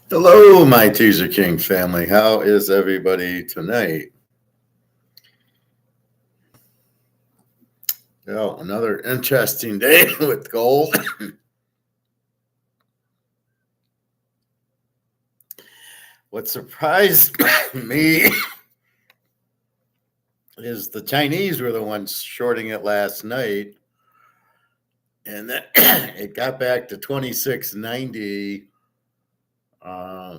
Hello, my Teaserking family. How is everybody tonight? Well, another interesting day with gold. What surprised me is the Chinese were the ones shorting it last night, and then it got back to 26.90.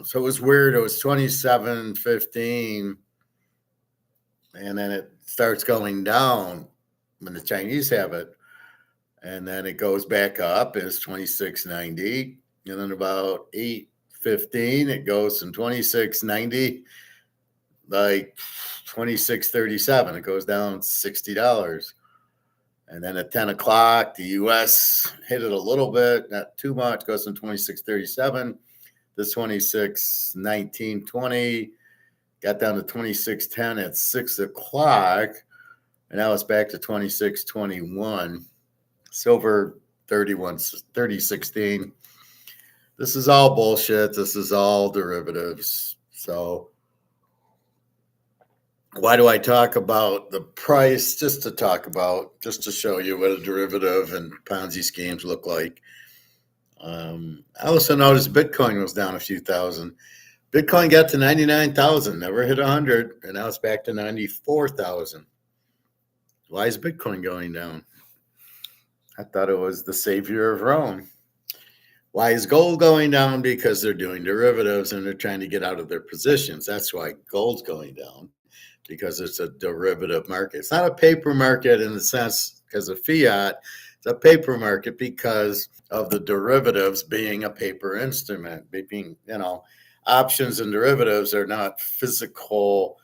So it was weird. It was 27.15, and then it starts going down when the Chinese have it. And then it goes back up. It's 26.90. And then about 8:15, it goes from 26.90 like 26.37. It goes down $60. And then at 10 o'clock, the US hit it a little bit, not too much, goes from 26.37 to 26.19.20, got down to 26.10 at 6 o'clock, and now it's back to 26.21. Silver 30.16. This is all bullshit. This is all derivatives. So why do I talk about the price? Just to show you what a derivative and Ponzi schemes look like. I also noticed Bitcoin was down a few thousand. Bitcoin got to 99,000, never hit 100, and now it's back to 94,000. Why is Bitcoin going down? I thought it was the savior of Rome. Why is gold going down? Because they're doing derivatives and they're trying to get out of their positions. That's why gold's going down, because it's a derivative market. It's not a paper market in the sense because of fiat. It's a paper market because of the derivatives being a paper instrument. Being, options and derivatives are not physical.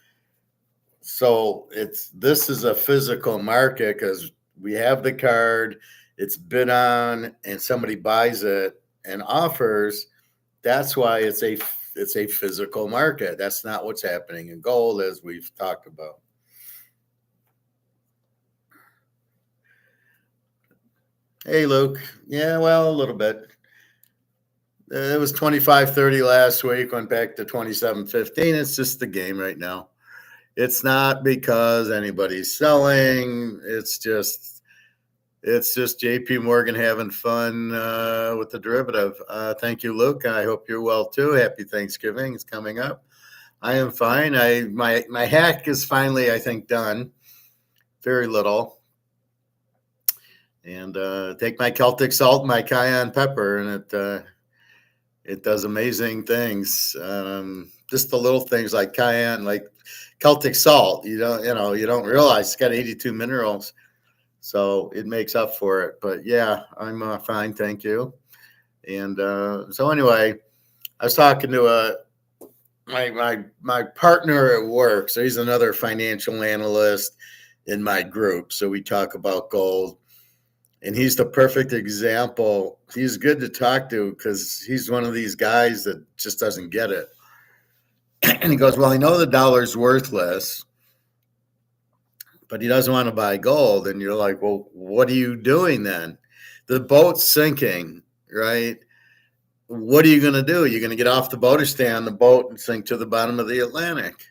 So this is a physical market because we have the card, it's bid on, and somebody buys it and offers. That's why it's a physical market. That's not what's happening in gold, as we've talked about. Hey, Luke. Yeah, well, a little bit. It was 25.30 last week, went back to 27.15. It's just the game right now. It's not because anybody's selling. It's just JP Morgan having fun with the derivative. Thank you, Luke. I hope you're well too. Happy Thanksgiving is coming up. I am fine. My hack is finally, I think, done. Very little. And take my Celtic salt, my cayenne pepper, and it does amazing things. Just the little things like cayenne, like Celtic salt. You don't realize it's got 82 minerals. So it makes up for it. But yeah, I'm fine, thank you. And so anyway, I was talking to my partner at work. So he's another financial analyst in my group. So we talk about gold. And he's the perfect example. He's good to talk to because he's one of these guys that just doesn't get it. And he goes, well, I know the dollar's worthless, but he doesn't want to buy gold. And you're like, well, what are you doing then? The boat's sinking, right? What are you going to do? You're going to get off the boat or stay on the boat and sink to the bottom of the Atlantic?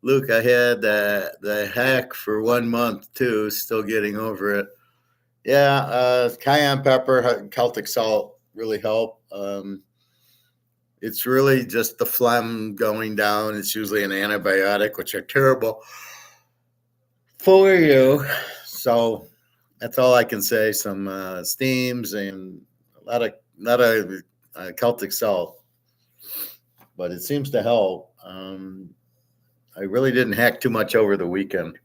Luke, I had the hack for 1 month too, still getting over it. Yeah, cayenne pepper, Celtic salt really help. It's really just the phlegm going down. It's usually an antibiotic, which are terrible for you. So that's all I can say. Some steams and a lot of Celtic salt, but it seems to help. I really didn't hack too much over the weekend.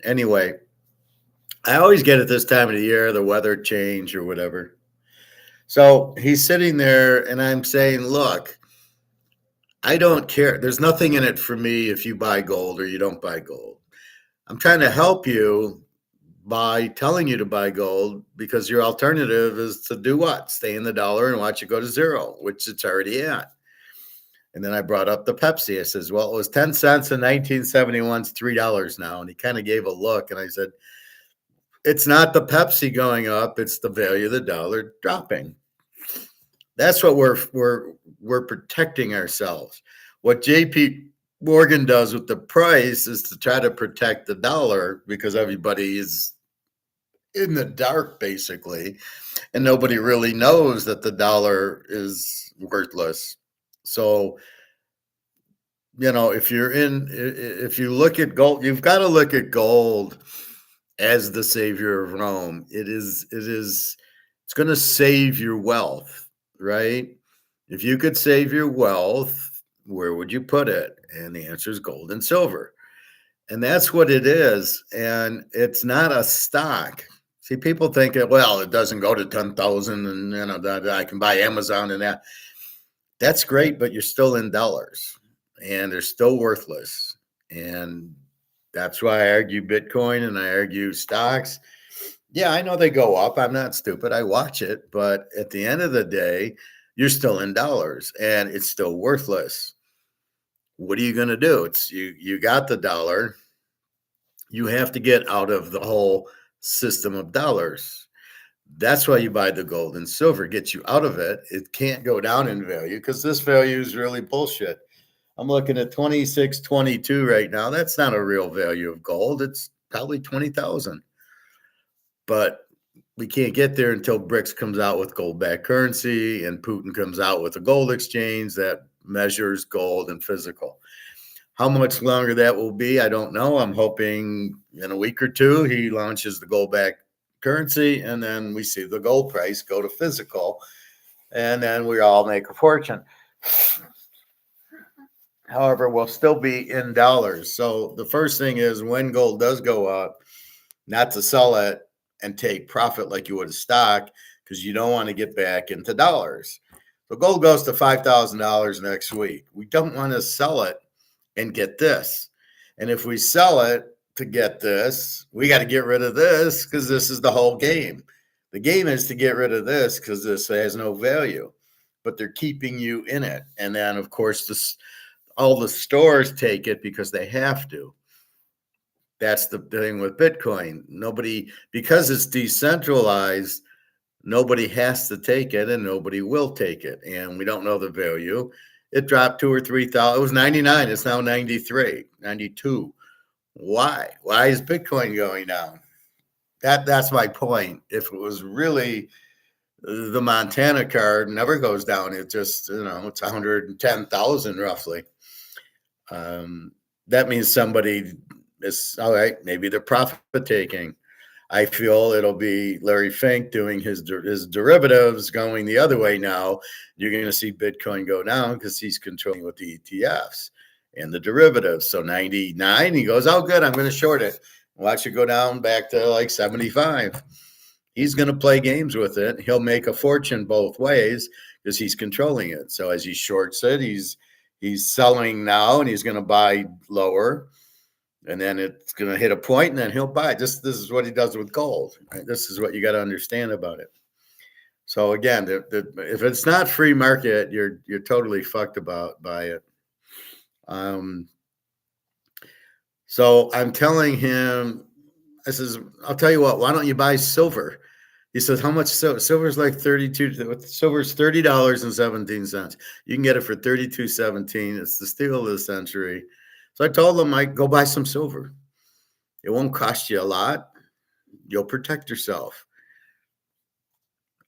Anyway, I always get at this time of the year, the weather change or whatever. So he's sitting there and I'm saying, look, I don't care. There's nothing in it for me if you buy gold or you don't buy gold. I'm trying to help you by telling you to buy gold because your alternative is to do what? Stay in the dollar and watch it go to zero, which it's already at. And then I brought up the Pepsi. I says, well, it was 10 cents in 1971. It's $3 now. And he kind of gave a look and I said, it's not the Pepsi going up. It's the value of the dollar dropping. That's what we're protecting ourselves. What JP Morgan does with the price is to try to protect the dollar because everybody is in the dark basically, and nobody really knows that the dollar is worthless. So, if you look at gold, you've got to look at gold as the savior of Rome. It's going to save your wealth, right? If you could save your wealth, where would you put it? And the answer is gold and silver. And that's what it is. And it's not a stock. See, people think well, it doesn't go to 10,000 and that I can buy Amazon and that. That's great, but you're still in dollars and they're still worthless. And that's why I argue Bitcoin and I argue stocks. Yeah, I know they go up. I'm not stupid. I watch it. But at the end of the day, you're still in dollars and it's still worthless. What are you going to do? You got the dollar. You have to get out of the whole system of dollars. That's why you buy the gold and silver, gets you out of it. It can't go down in value because this value is really bullshit. I'm looking at 2622 right now. That's not a real value of gold. It's probably 20,000. But we can't get there until BRICS comes out with gold-backed currency and Putin comes out with a gold exchange that measures gold and physical. How much longer that will be, I don't know. I'm hoping in a week or two he launches the gold-backed currency and then we see the gold price go to physical and then we all make a fortune. However, we'll still be in dollars. So the first thing is when gold does go up, not to sell it and take profit like you would a stock because you don't want to get back into dollars. So gold goes to $5,000 next week. We don't want to sell it and get this. And if we sell it to get this, we got to get rid of this because this is the whole game. The game is to get rid of this because this has no value, but they're keeping you in it. And then, of course, all the stores take it because they have to. That's the thing with Bitcoin. Because it's decentralized, nobody has to take it and nobody will take it. And we don't know the value. It dropped 2,000 or 3,000. It was 99. It's now 93, 92. Why? Why is Bitcoin going down? That's my point. If it was really the Montana card never goes down. It just, it's 110,000 roughly. That means somebody is, all right, maybe they're profit taking. I feel it'll be Larry Fink doing his derivatives going the other way now. You're going to see Bitcoin go down because he's controlling with the ETFs and the derivatives. So 99, he goes, oh, good, I'm going to short it. Watch it go down back to like 75. He's going to play games with it. He'll make a fortune both ways because he's controlling it. So as he shorts it, he's selling now and he's going to buy lower. And then it's going to hit a point and then he'll buy. This is what he does with gold. Right? This is what you got to understand about it. So again, if it's not free market, you're totally fucked by it. So I'm telling him, I says, I'll tell you what, why don't you buy silver? He says, how much? Silver's like silver's $30.17. You can get it for $32.17. It's the steal of the century. So I told him, Mike, go buy some silver. It won't cost you a lot. You'll protect yourself.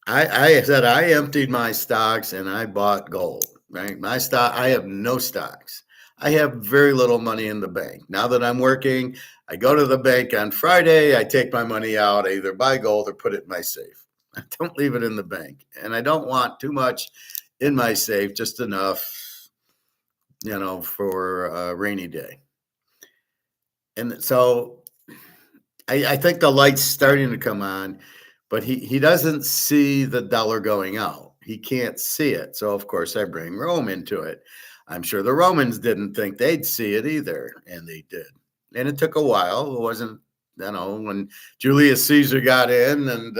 I said I emptied my stocks and I bought gold, right? I have no stocks. I have very little money in the bank. Now that I'm working, I go to the bank on Friday. I take my money out. I either buy gold or put it in my safe. I don't leave it in the bank. And I don't want too much in my safe, just enough, for a rainy day. And so I think the light's starting to come on, but he doesn't see the dollar going out. He can't see it. So, of course, I bring Rome into it. I'm sure the Romans didn't think they'd see it either, and they did. And it took a while. It wasn't, when Julius Caesar got in and,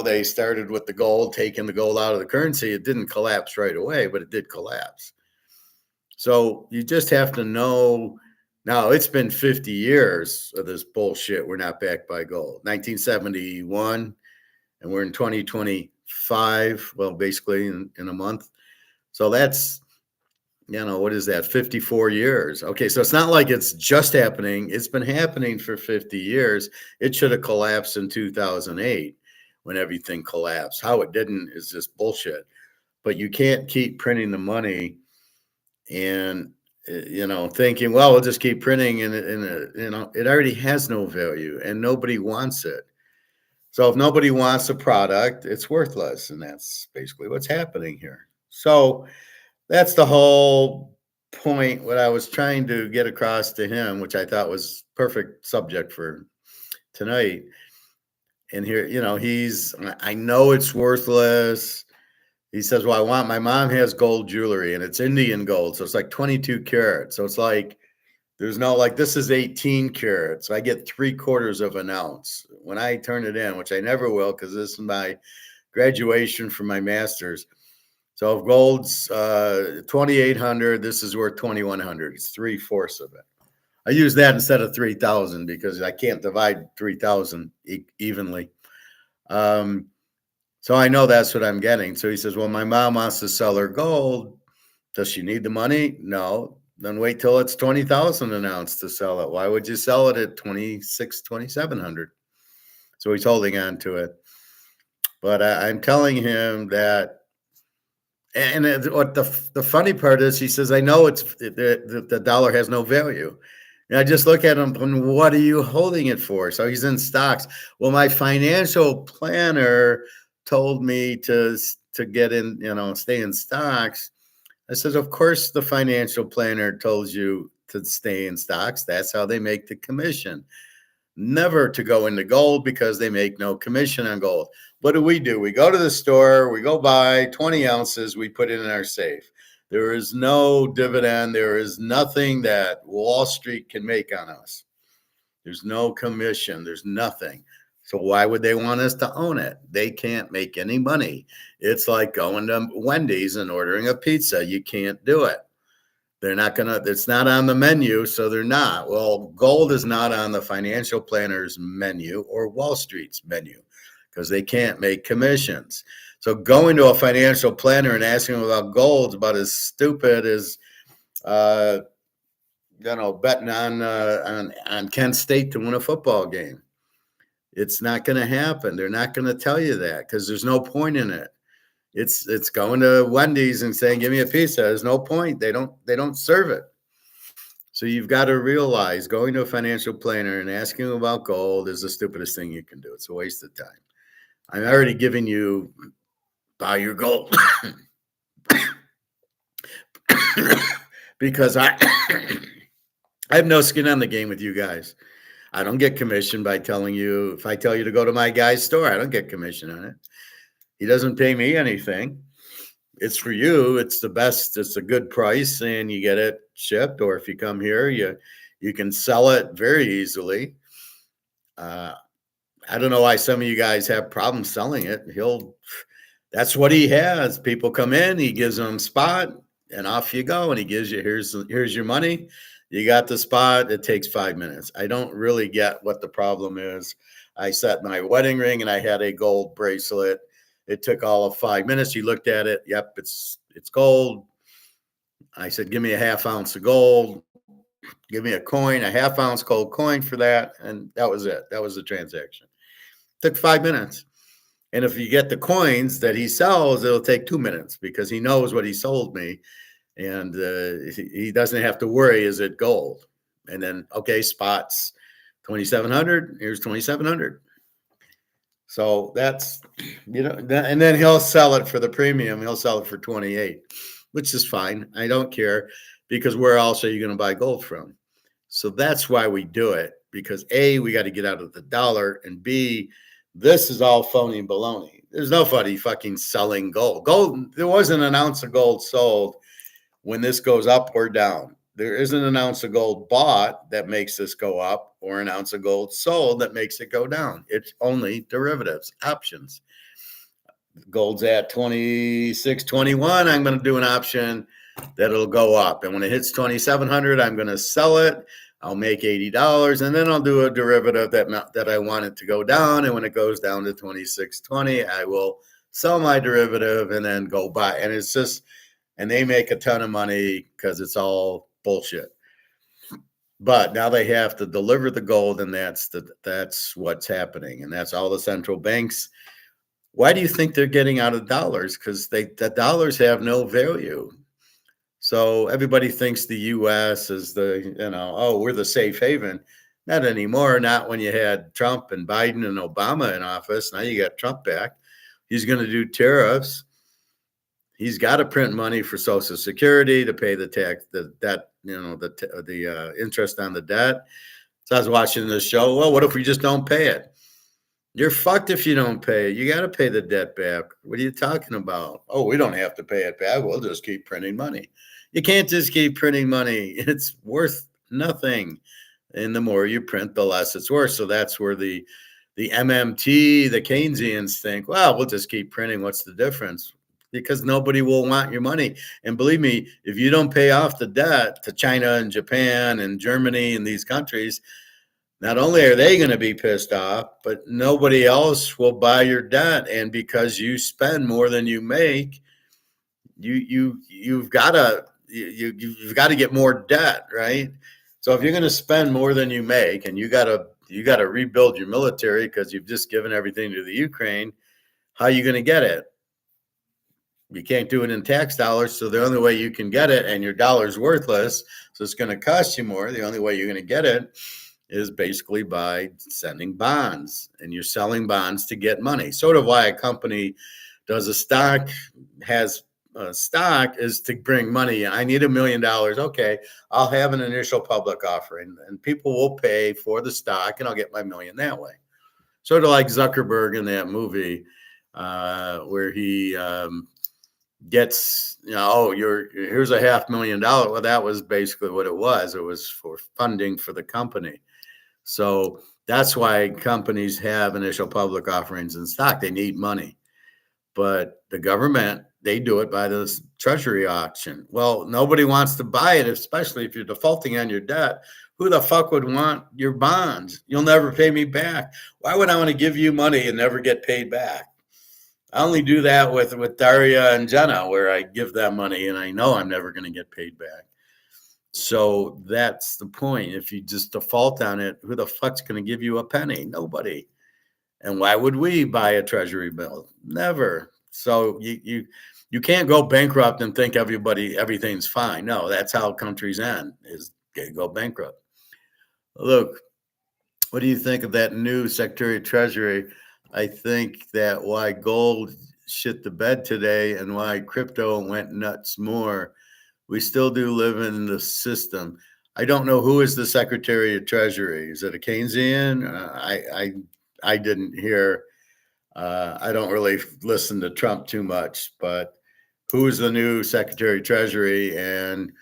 they started with the gold, taking the gold out of the currency. It didn't collapse right away, but it did collapse. So you just have to know. Now, it's been 50 years of this bullshit. We're not backed by gold. 1971, and we're in 2025. basically in a month. So that's, what is that? 54 years. Okay, so it's not like it's just happening. It's been happening for 50 years. It should have collapsed in 2008 when everything collapsed. How it didn't is just bullshit. But you can't keep printing the money and thinking, well, we'll just keep printing, and it already has no value and nobody wants it. So if nobody wants a product, it's worthless, and that's basically what's happening here. So that's the whole point, what I was trying to get across to him, which I thought was perfect subject for tonight. And here, I know it's worthless. He says, well, my mom has gold jewelry and it's Indian gold. So it's like 22 carats. So it's like, there's no, like, this is 18 carats. I get 3/4 of an ounce when I turn it in, which I never will, because this is my graduation from my master's. So if gold's 2,800, this is worth 2,100. It's 3/4 of it. I use that instead of 3,000 because I can't divide 3,000 evenly. So I know that's what I'm getting. So he says, well, my mom wants to sell her gold. Does she need the money? No. Then wait till it's 20,000 an ounce to sell it. Why would you sell it at 2,700? So he's holding on to it. But I'm telling him that, and what the funny part is, he says, I know the dollar has no value. And I just look at him, and what are you holding it for? So he's in stocks. Well, my financial planner told me to get in, stay in stocks. I says, of course, the financial planner told you to stay in stocks. That's how they make the commission. Never to go into gold, because they make no commission on gold. What do? We go to the store, we go buy 20 ounces, we put it in our safe. There is no dividend. There is nothing that Wall Street can make on us. There's no commission. There's nothing. So why would they want us to own it? They can't make any money. It's like going to Wendy's and ordering a pizza. You can't do it. They're not going to, it's not on the menu, so they're not. Well, gold is not on the financial planner's menu or Wall Street's menu, because they can't make commissions. So going to a financial planner and asking them about gold is about as stupid as, betting on Kent State to win a football game. It's not going to happen. They're not going to tell you that, because there's no point in it. It's going to Wendy's and saying, give me a pizza. There's no point. They don't serve it. So you've got to realize, going to a financial planner and asking them about gold is the stupidest thing you can do. It's a waste of time. I'm already giving you, buy your gold. Because I have no skin on the game with you guys. I don't get commission by telling you. If I tell you to go to my guy's store, I don't get commission on it. He doesn't pay me anything. It's for you. It's the best. It's a good price, and you get it shipped. Or if you come here, you can sell it very easily. I don't know why some of you guys have problems selling it. That's what he has. People come in, he gives them spot, and off you go. And he gives you, here's your money. You got the spot. It takes 5 minutes. I don't really get what the problem is. I set my wedding ring and I had a gold bracelet. It took all of 5 minutes. He looked at it. Yep, it's gold. I said, give me a half ounce of gold. Give me a coin, a half ounce gold coin for that. And that was it. That was the transaction. It took 5 minutes. And if you get the coins that he sells, it'll take 2 minutes, because he knows what he sold me. And he doesn't have to worry, is it gold? And then, okay, spots 2,700. Here's 2,700. So that's, and then he'll sell it for the premium. He'll sell it for 28, which is fine. I don't care, because where else are you going to buy gold from? So that's why we do it, because A, we got to get out of the dollar, and B, this is all phony baloney. There's nobody fucking selling gold. There wasn't an ounce of gold sold when this goes up or down. There isn't an ounce of gold bought that makes this go up, or an ounce of gold sold that makes it go down. It's only derivatives, options. Gold's at 26.21. I'm going to do an option that it'll go up. And when it hits 2,700, I'm going to sell it. I'll make $80, and then I'll do a derivative that I want it to go down. And when it goes down to 26.20, I will sell my derivative, and then go buy. And it's just, and they make a ton of money because it's all bullshit. But now they have to deliver the gold, and that's what's happening, and that's all the central banks. Why do you think they're getting out of dollars? Because the dollars have no value. So everybody thinks the U.S. is oh, we're the safe haven. Not anymore. Not when you had Trump and Biden and Obama in office. Now you got Trump back. He's going to do tariffs. He's got to print money for Social Security to pay the tax, the debt, the interest on the debt. So I was watching this show. Well, what if we just don't pay it? You're fucked if you don't pay it. You got to pay the debt back. What are you talking about? Oh, we don't have to pay it back. We'll just keep printing money. You can't just keep printing money. It's worth nothing. And the more you print, the less it's worth. So that's where the MMT, the Keynesians think, well, we'll just keep printing. What's the difference? Because nobody will want your money. And believe me, if you don't pay off the debt to China and Japan and Germany and these countries, not only are they going to be pissed off, but nobody else will buy your debt. And because you spend more than you make, you've got to get more debt, right? So if you're going to spend more than you make, and you got to rebuild your military because you've just given everything to the Ukraine, how are you going to get it? You can't do it in tax dollars, so the only way you can get it, and your dollar's worthless, so it's going to cost you more. The only way you're going to get it is basically by sending bonds, and you're selling bonds to get money. Sort of why a company does has a stock is to bring money. I need $1 million. Okay, I'll have an initial public offering, and people will pay for the stock, and I'll get my million that way. Sort of like Zuckerberg in that movie where he gets, here's a $500,000. Well, that was basically what it was. It was for funding for the company. So that's why companies have initial public offerings in stock. They need money. But the government, they do it by the treasury auction. Well, nobody wants to buy it, especially if you're defaulting on your debt. Who the fuck would want your bonds? You'll never pay me back. Why would I want to give you money and never get paid back? I only do that with Daria and Jenna, where I give them money and I know I'm never going to get paid back. So that's the point. If you just default on it, who the fuck's going to give you a penny? Nobody. And why would we buy a treasury bill? Never. So you can't go bankrupt and think everything's fine. No, that's how countries end, is they go bankrupt. Look, what do you think of that new Secretary of Treasury? I think that why gold shit the bed today and why crypto went nuts more. We still do live in the system. I don't know who is the Secretary of Treasury. Is it a Keynesian? I didn't hear. I don't really listen to Trump too much, but who's the new Secretary of Treasury? And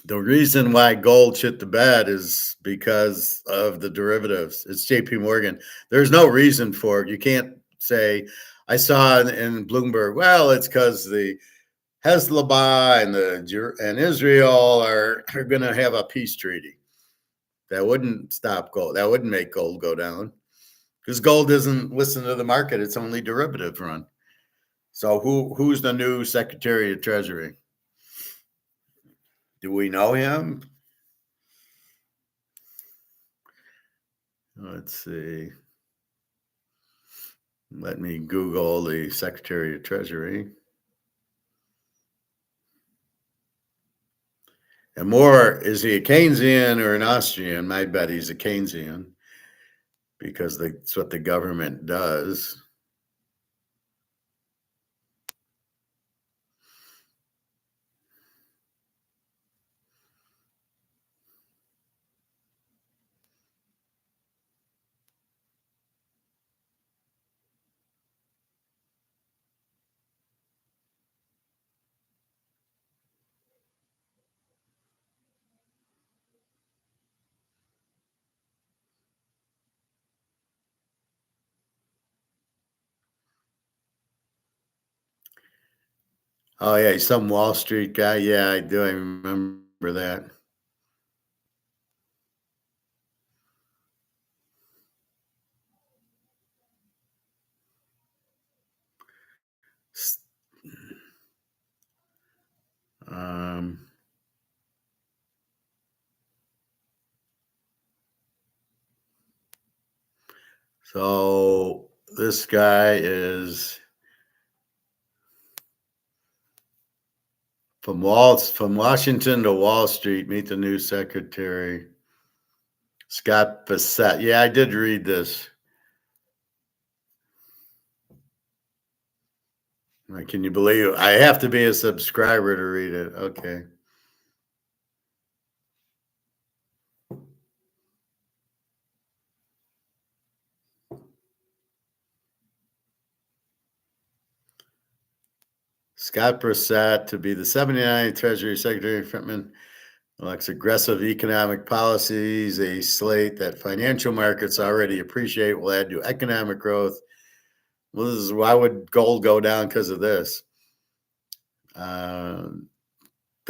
the reason why gold shit the bed is because of the derivatives. It's JP Morgan. There's no reason for it. You can't say, I saw in Bloomberg, well, it's because the Hezbollah and Israel are going to have a peace treaty. That wouldn't stop gold. That wouldn't make gold go down, because gold doesn't listen to the market. It's only derivative run. So who's the new Secretary of Treasury? Do we know him? Let's see. Let me Google the Secretary of Treasury. And more, is he a Keynesian or an Austrian? My bet he's a Keynesian, because that's what the government does. Oh, yeah, he's some Wall Street guy. Yeah, I do. I remember that. So this guy is from Washington to Wall Street. Meet the new secretary, Scott Bassett. Yeah, I did read this. Can you believe it? I have to be a subscriber to read it. Okay. Scott Brissett to be the 79th Treasury Secretary. Frontman elects aggressive economic policies, a slate that financial markets already appreciate will add to economic growth. Well, this is why would gold go down because of this? The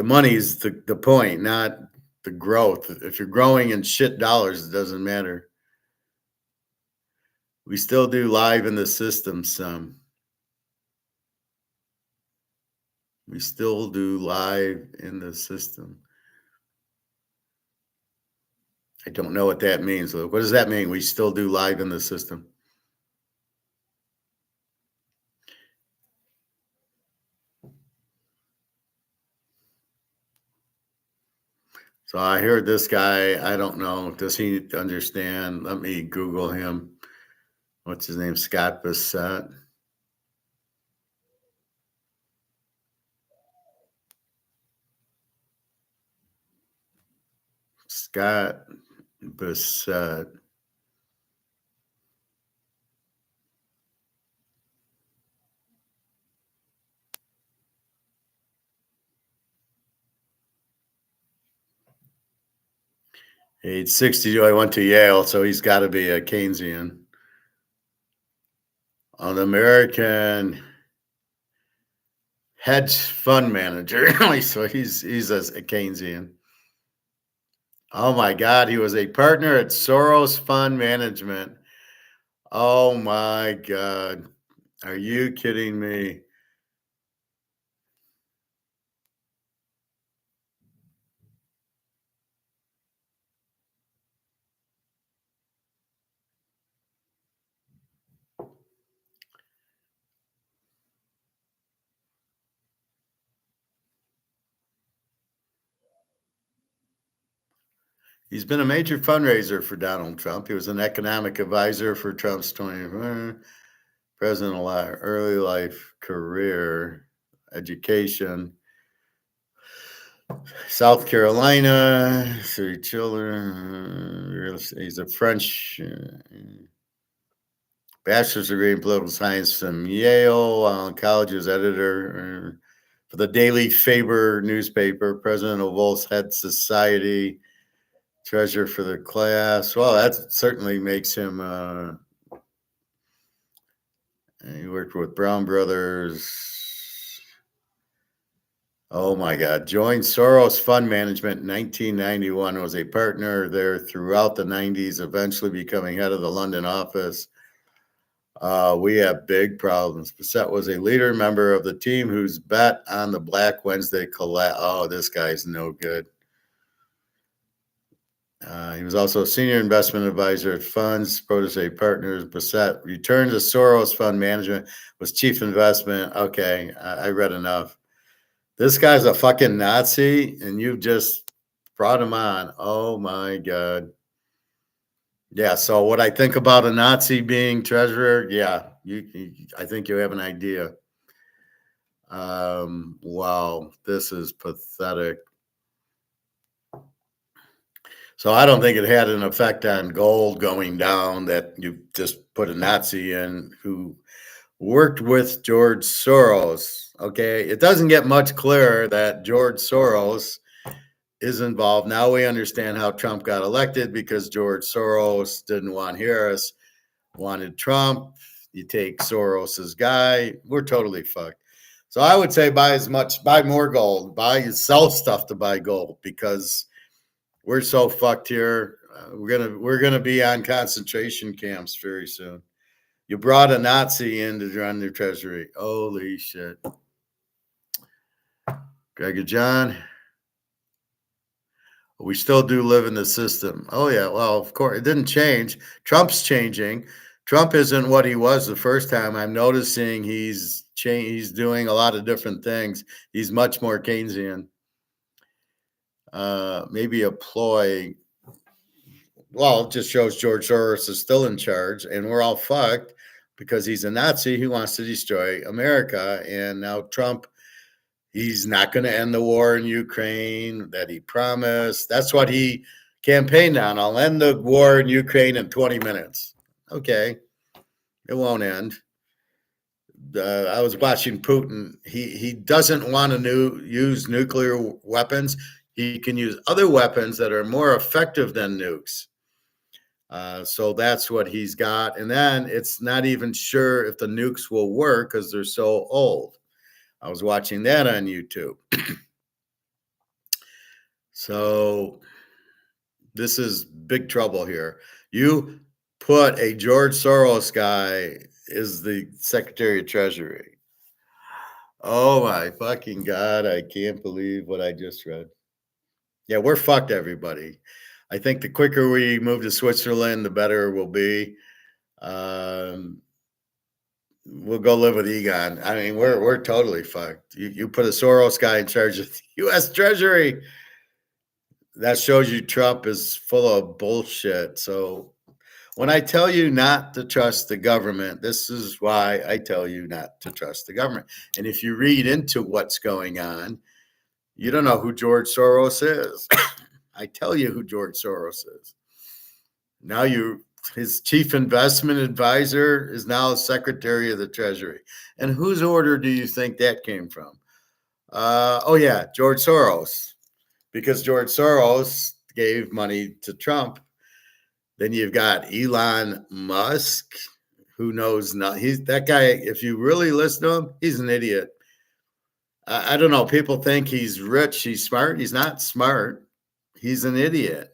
money's the point, not the growth. If you're growing in shit dollars, it doesn't matter. We still do live in the system some. We still do live in the system. I don't know what that means. What does that mean? We still do live in the system. So I heard this guy. I don't know. Does he understand? Let me Google him. What's his name? Scott Bassett. Scott Bassett. Age 62. I went to Yale, so he's got to be a Keynesian. An American hedge fund manager. So he's a Keynesian. Oh my God, he was a partner at Soros Fund Management. Oh my God. Are you kidding me? He's been a major fundraiser for Donald Trump. He was an economic advisor for Trump's 20 president early life career, education. South Carolina, 3 children. He's a French bachelor's degree in political science from Yale. College was editor for the Daily Faber newspaper, president of Wolf's Head Society, treasurer for the class. Well, that certainly makes him. He worked with Brown Brothers. Oh my God. Joined Soros Fund Management in 1991, was a partner there throughout the 90s, eventually becoming head of the London office. We have big problems. Bassett was a leader member of the team whose bet on the Black Wednesday collapse. Oh, this guy's no good. He was also a senior investment advisor at funds, protege partners. Bassett returned to Soros Fund Management, was chief investment. Okay, I read enough. This guy's a fucking Nazi, and you've just brought him on. Oh my God. Yeah. So what I think about a Nazi being treasurer, yeah, I think you have an idea. Wow, this is pathetic. So I don't think it had an effect on gold going down that you just put a Nazi in who worked with George Soros. Okay, it doesn't get much clearer that George Soros is involved. Now we understand how Trump got elected, because George Soros didn't want Harris, wanted Trump. You take Soros's guy, we're totally fucked. So I would say buy more gold, sell stuff to buy gold, because we're so fucked here. We're gonna be on concentration camps very soon. You brought a Nazi in to run the treasury. Holy shit. Gregor John. We still do live in the system. Oh yeah, well, of course it didn't change. Trump's changing. Trump isn't what he was the first time. I'm noticing he's changed. He's doing a lot of different things. He's much more Keynesian. Maybe a ploy. Well, it just shows George Soros is still in charge, and we're all fucked because he's a Nazi who wants to destroy America. And now Trump, he's not going to end the war in Ukraine that he promised. That's what he campaigned on. I'll end the war in Ukraine in 20 minutes. Okay, it won't end. I was watching Putin. He doesn't want to use nuclear weapons. He can use other weapons that are more effective than nukes. So that's what he's got. And then it's not even sure if the nukes will work because they're so old. I was watching that on YouTube. So this is big trouble here. You put a George Soros guy as the Secretary of Treasury. Oh my fucking God. I can't believe what I just read. Yeah, we're fucked, everybody. I think the quicker we move to Switzerland, the better we'll be. We'll go live with Egon. I mean, we're totally fucked. You put a Soros guy in charge of the U.S. Treasury. That shows you Trump is full of bullshit. So when I tell you not to trust the government, this is why I tell you not to trust the government. And if you read into what's going on, you don't know who George Soros is. I tell you who George Soros is. Now his chief investment advisor is now Secretary of the Treasury. And whose order do you think that came from? George Soros. Because George Soros gave money to Trump. Then you've got Elon Musk, who knows not. He's that guy. If you really listen to him, he's an idiot. I don't know. People think he's rich. He's smart. He's not smart. He's an idiot.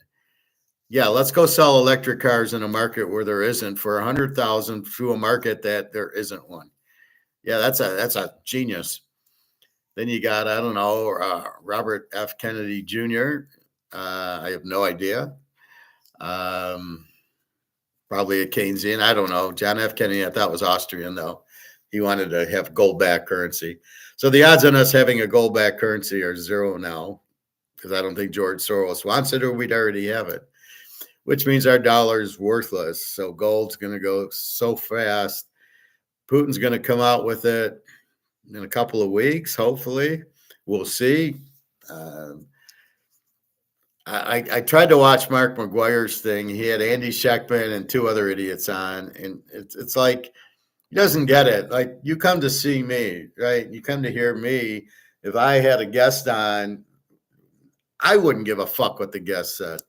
Yeah, let's go sell electric cars in a market where there isn't for 100,000 to a market that there isn't one. Yeah, that's a genius. Then you got, I don't know, Robert F. Kennedy Jr. I have no idea. Probably a Keynesian. I don't know. John F. Kennedy, I thought was Austrian, though. He wanted to have gold-backed currency. So the odds on us having a gold-backed currency are zero now, because I don't think George Soros wants it, or we'd already have it, which means our dollar is worthless. So gold's going to go so fast. Putin's going to come out with it in a couple of weeks, hopefully. We'll see. I tried to watch Mark McGuire's thing. He had Andy Scheckman and two other idiots on, and it's like he doesn't get it. Like, you come to see me, right? You come to hear me. If I had a guest on, I wouldn't give a fuck what the guest said,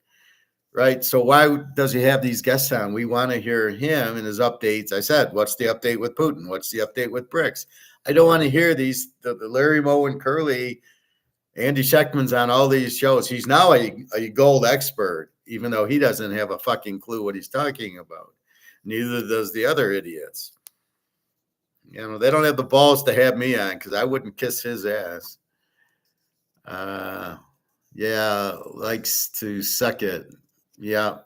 right? So why does he have these guests on? We want to hear him and his updates. I said, what's the update with Putin? What's the update with BRICS? I don't want to hear the Larry Moe and Curly. Andy Scheckman's on all these shows. He's now a gold expert, even though he doesn't have a fucking clue what he's talking about. Neither does the other idiots. You know, they don't have the balls to have me on because I wouldn't kiss his ass. Yeah, likes to suck it. Yeah.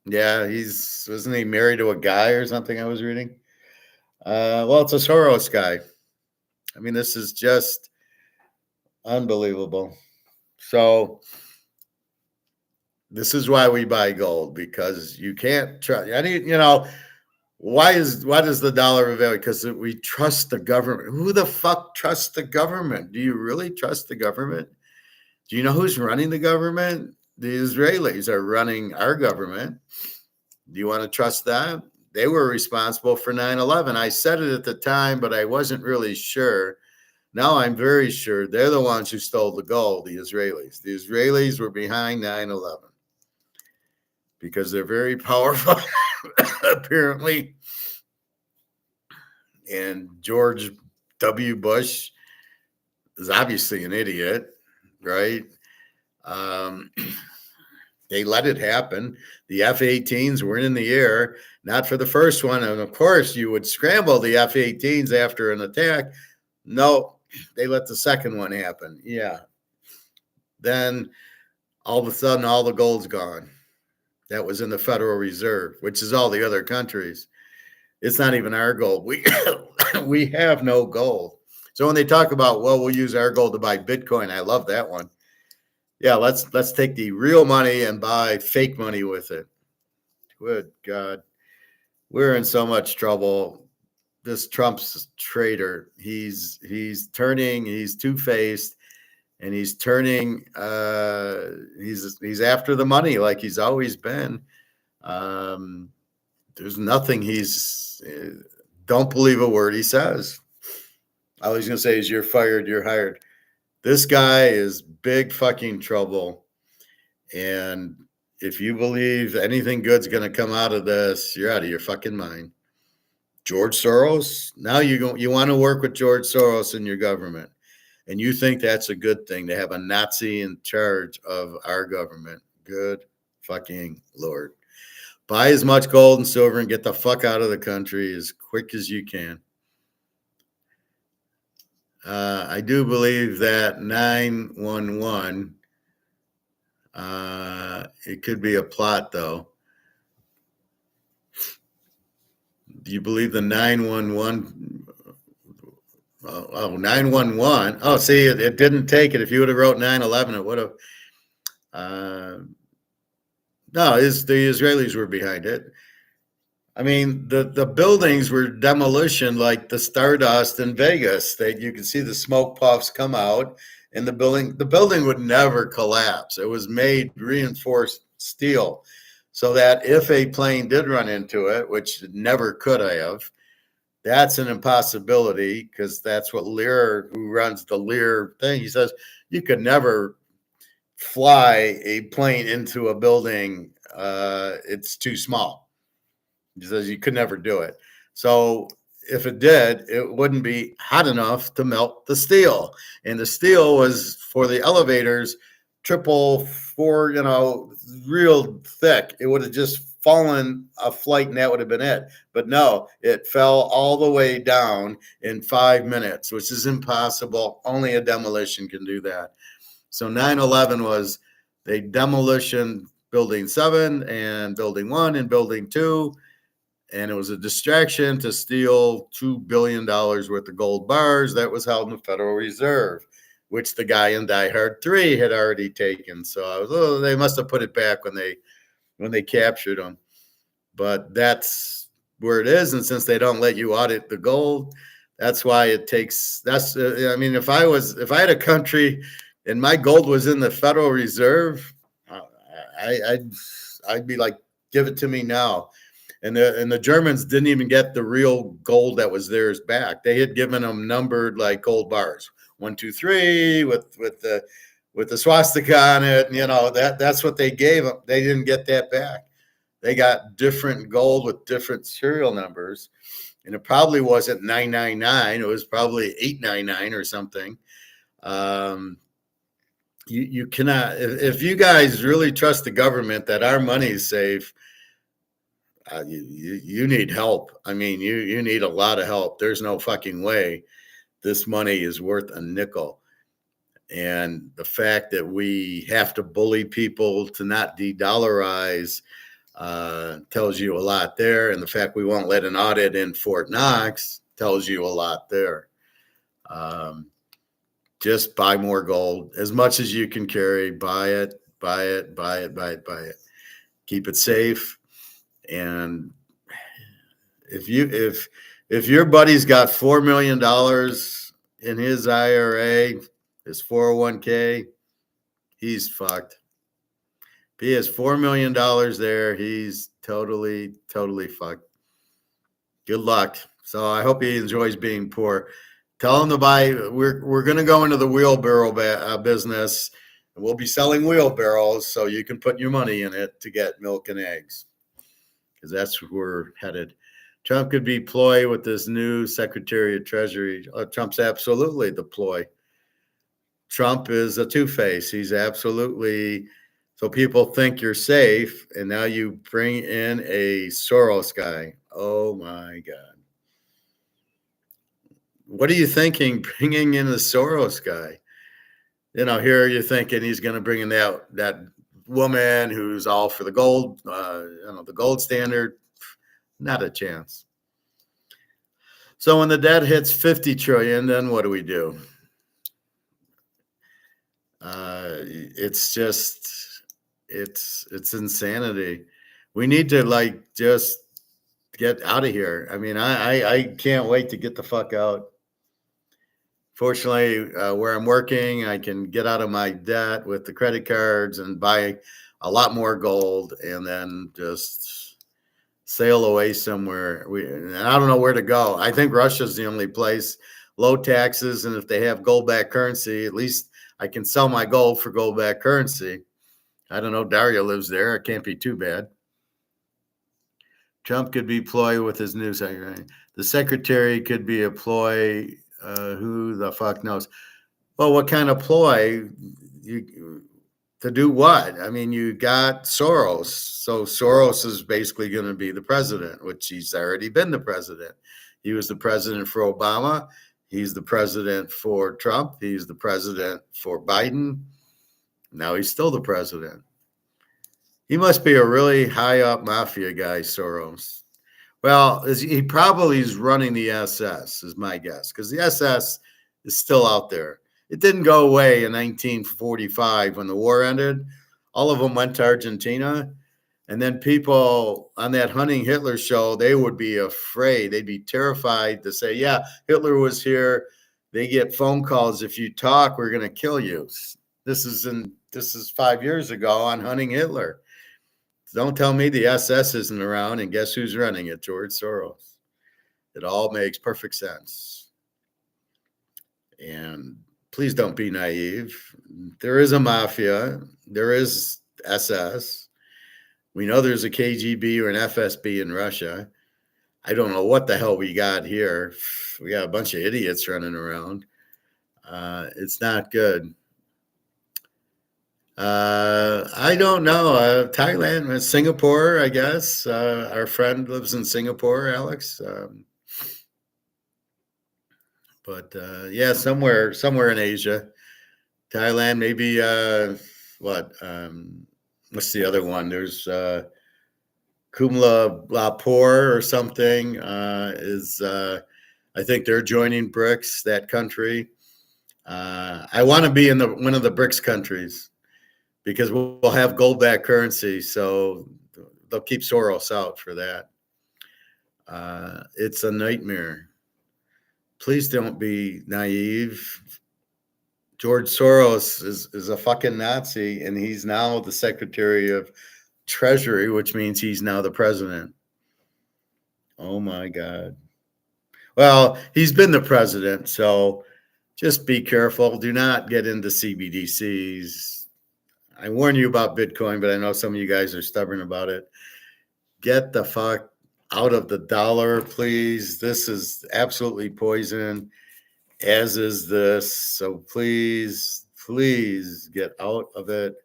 Yeah, wasn't he married to a guy or something I was reading? Well, it's a Soros guy. I mean, this is just unbelievable. So this is why we buy gold, because you can't trust. Why does the dollar value? Because we trust the government. Who the fuck trusts the government? Do you really trust the government? Do you know who's running the government? The Israelis are running our government. Do you want to trust that? They were responsible for 9/11. I said it at the time, but I wasn't really sure. Now I'm very sure they're the ones who stole the gold, the Israelis. The Israelis were behind 9/11 because they're very powerful, apparently. And George W. Bush is obviously an idiot, right? They let it happen. The F-18s weren't in the air, not for the first one. And of course, you would scramble the F-18s after an attack. No, they let the second one happen. Yeah. Then all of a sudden, all the gold's gone. That was in the Federal Reserve, which is all the other countries. It's not even our gold. We have no gold. So when they talk about, well, we'll use our gold to buy Bitcoin, I love that one. Yeah, let's take the real money and buy fake money with it. Good God, we're in so much trouble. This Trump's a traitor. He's turning. He's two-faced, and he's turning. He's after the money like he's always been. There's nothing he's. Don't believe a word he says. All he's gonna say is, "You're fired. You're hired." This guy is big fucking trouble. And if you believe anything good's going to come out of this, you're out of your fucking mind. George Soros, now you want to work with George Soros in your government. And you think that's a good thing to have a Nazi in charge of our government. Good fucking Lord. Buy as much gold and silver and get the fuck out of the country as quick as you can. I do believe that 911, it could be a plot, though. Do you believe the 911? Oh, 911. Oh, see, it didn't take it. If you would have wrote 9/11, it would have. No, the Israelis were behind it. I mean, the buildings were demolition like the Stardust in Vegas. You could see the smoke puffs come out, and the building would never collapse. It was made reinforced steel, so that if a plane did run into it, which it never could have, that's an impossibility, because that's what Lear, who runs the Lear thing, he says you could never fly a plane into a building. It's too small. He says you could never do it. So if it did, it wouldn't be hot enough to melt the steel. And the steel was for the elevators, triple, four, real thick. It would have just fallen a flight and that would have been it. But no, it fell all the way down in 5 minutes, which is impossible. Only a demolition can do that. So 9/11 was the demolition, building 7 and building 1 and building 2. And it was a distraction to steal $2 billion worth of gold bars that was held in the Federal Reserve, which the guy in Die Hard 3 had already taken. So they must have put it back when they captured him. But that's where it is. And since they don't let you audit the gold, that's why it takes. I mean, if I had a country and my gold was in the Federal Reserve, I'd be like, give it to me now. And the Germans didn't even get the real gold that was theirs back. They had given them numbered like gold bars, 1, 2, 3, with the swastika on it. And, that's what they gave them. They didn't get that back. They got different gold with different serial numbers, and it probably wasn't 999. It was probably 899 or something. You cannot, if you guys really trust the government that our money is safe. You need help. I mean, you need a lot of help. There's no fucking way this money is worth a nickel. And the fact that we have to bully people to not de-dollarize tells you a lot there. And the fact we won't let an audit in Fort Knox tells you a lot there. Just buy more gold. As much as you can carry, buy it. Keep it safe. And if your buddy's got $4 million in his IRA, his 401k, he's fucked. If he has $4 million there, he's totally fucked. Good luck. So I hope he enjoys being poor. Tell him to buy. We're going to go into the wheelbarrow business. And we'll be selling wheelbarrows so you can put your money in it to get milk and eggs. Because that's where we're headed. Trump could be ploy with this new Secretary of Treasury. Trump's absolutely the ploy. Trump is a two-face. He's absolutely, so people think you're safe, and now you bring in a Soros guy. Oh my God. What are you thinking bringing in a Soros guy? Here you're thinking he's going to bring in that woman who's all for the gold, the gold standard. Not a chance. So when the debt hits 50 trillion, then what do we do? It's just, it's insanity. We need to like just get out of here. I mean, I can't wait to get the fuck out. Fortunately, where I'm working, I can get out of my debt with the credit cards and buy a lot more gold, and then just sail away somewhere. And I don't know where to go. I think Russia's the only place. Low taxes, and if they have gold-backed currency, at least I can sell my gold for gold-backed currency. I don't know. Daria lives there. It can't be too bad. Trump could be ploy with his new secretary. The secretary could be a ploy. Who the fuck knows? Well, what kind of ploy? To do what? I mean, you got Soros. So Soros is basically going to be the president, which he's already been the president. He was the president for Obama. He's the president for Trump. He's the president for Biden. Now he's still the president. He must be a really high up mafia guy, Soros. Well, he probably is running the SS, is my guess, because the SS is still out there. It didn't go away in 1945 when the war ended. All of them went to Argentina. And then people on that Hunting Hitler show, they would be afraid. They'd be terrified to say, yeah, Hitler was here. They get phone calls. If you talk, we're going to kill you. This is 5 years ago on Hunting Hitler. Don't tell me the SS isn't around, and guess who's running it? George Soros. It all makes perfect sense. And please don't be naive. There is a mafia. There is SS. We know there's a KGB or an FSB in Russia. I don't know what the hell we got here. We got a bunch of idiots running around. It's not good. I don't know. Thailand, Singapore, I guess. Our friend lives in Singapore, Alex. But yeah, somewhere in Asia. Thailand, maybe what's the other one? There's Kuala Lumpur or something. I think they're joining BRICS, that country. I want to be in one of the BRICS countries, because we'll have gold-backed currency, so they'll keep Soros out for that. It's a nightmare. Please don't be naive. George Soros is a fucking Nazi, and he's now the Secretary of Treasury, which means he's now the president. Oh, my God. Well, he's been the president, so just be careful. Do not get into CBDCs. I warn you about Bitcoin, but I know some of you guys are stubborn about it. Get the fuck out of the dollar, please. This is absolutely poison, as is this. So please get out of it.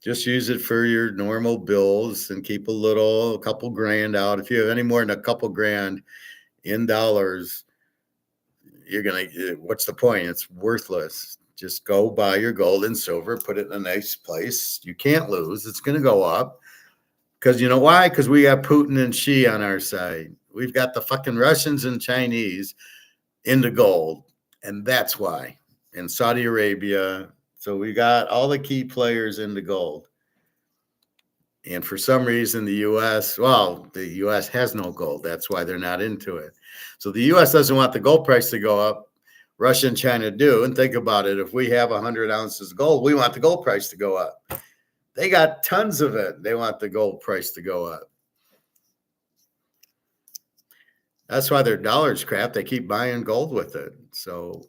Just use it for your normal bills and keep a couple grand out. If you have any more than a couple grand in dollars, what's the point? It's worthless. Just go buy your gold and silver, put it in a nice place. You can't lose. It's going to go up. Because you know why? Because we got Putin and Xi on our side. We've got the fucking Russians and Chinese into gold. And that's why. And Saudi Arabia. So we got all the key players into gold. And for some reason, the U.S. has no gold. That's why they're not into it. So the U.S. doesn't want the gold price to go up. Russia and China do. And think about it. If we have 100 ounces of gold, we want the gold price to go up. They got tons of it. They want the gold price to go up. That's why their dollar's crap. They keep buying gold with it. So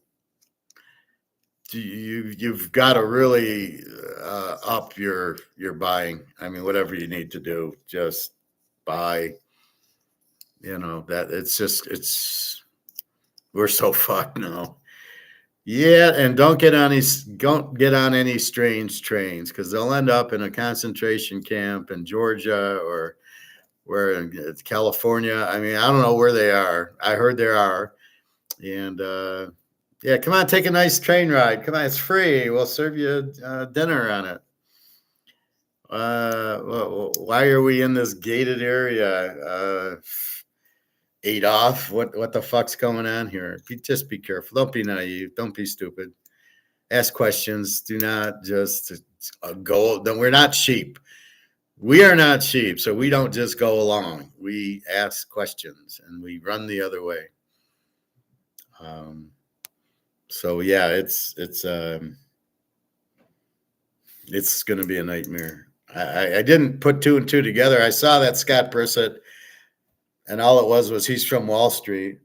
you've got to really up your buying. I mean, whatever you need to do, just buy. We're so fucked now. Yeah, and don't get on any strange trains, because they'll end up in a concentration camp in Georgia or where in California. I mean, I don't know where they are. I heard there are. And yeah, come on, take a nice train ride. Come on, it's free. We'll serve you dinner on it. Why are we in this gated area? Adolf, what the fuck's going on here? Just be careful. Don't be naive. Don't be stupid. Ask questions. Do not just go. We're not sheep. We are not sheep, so we don't just go along. We ask questions and we run the other way. So yeah, it's going to be a nightmare. I didn't put two and two together. I saw that Scott Brissett, and all it was he's from Wall Street.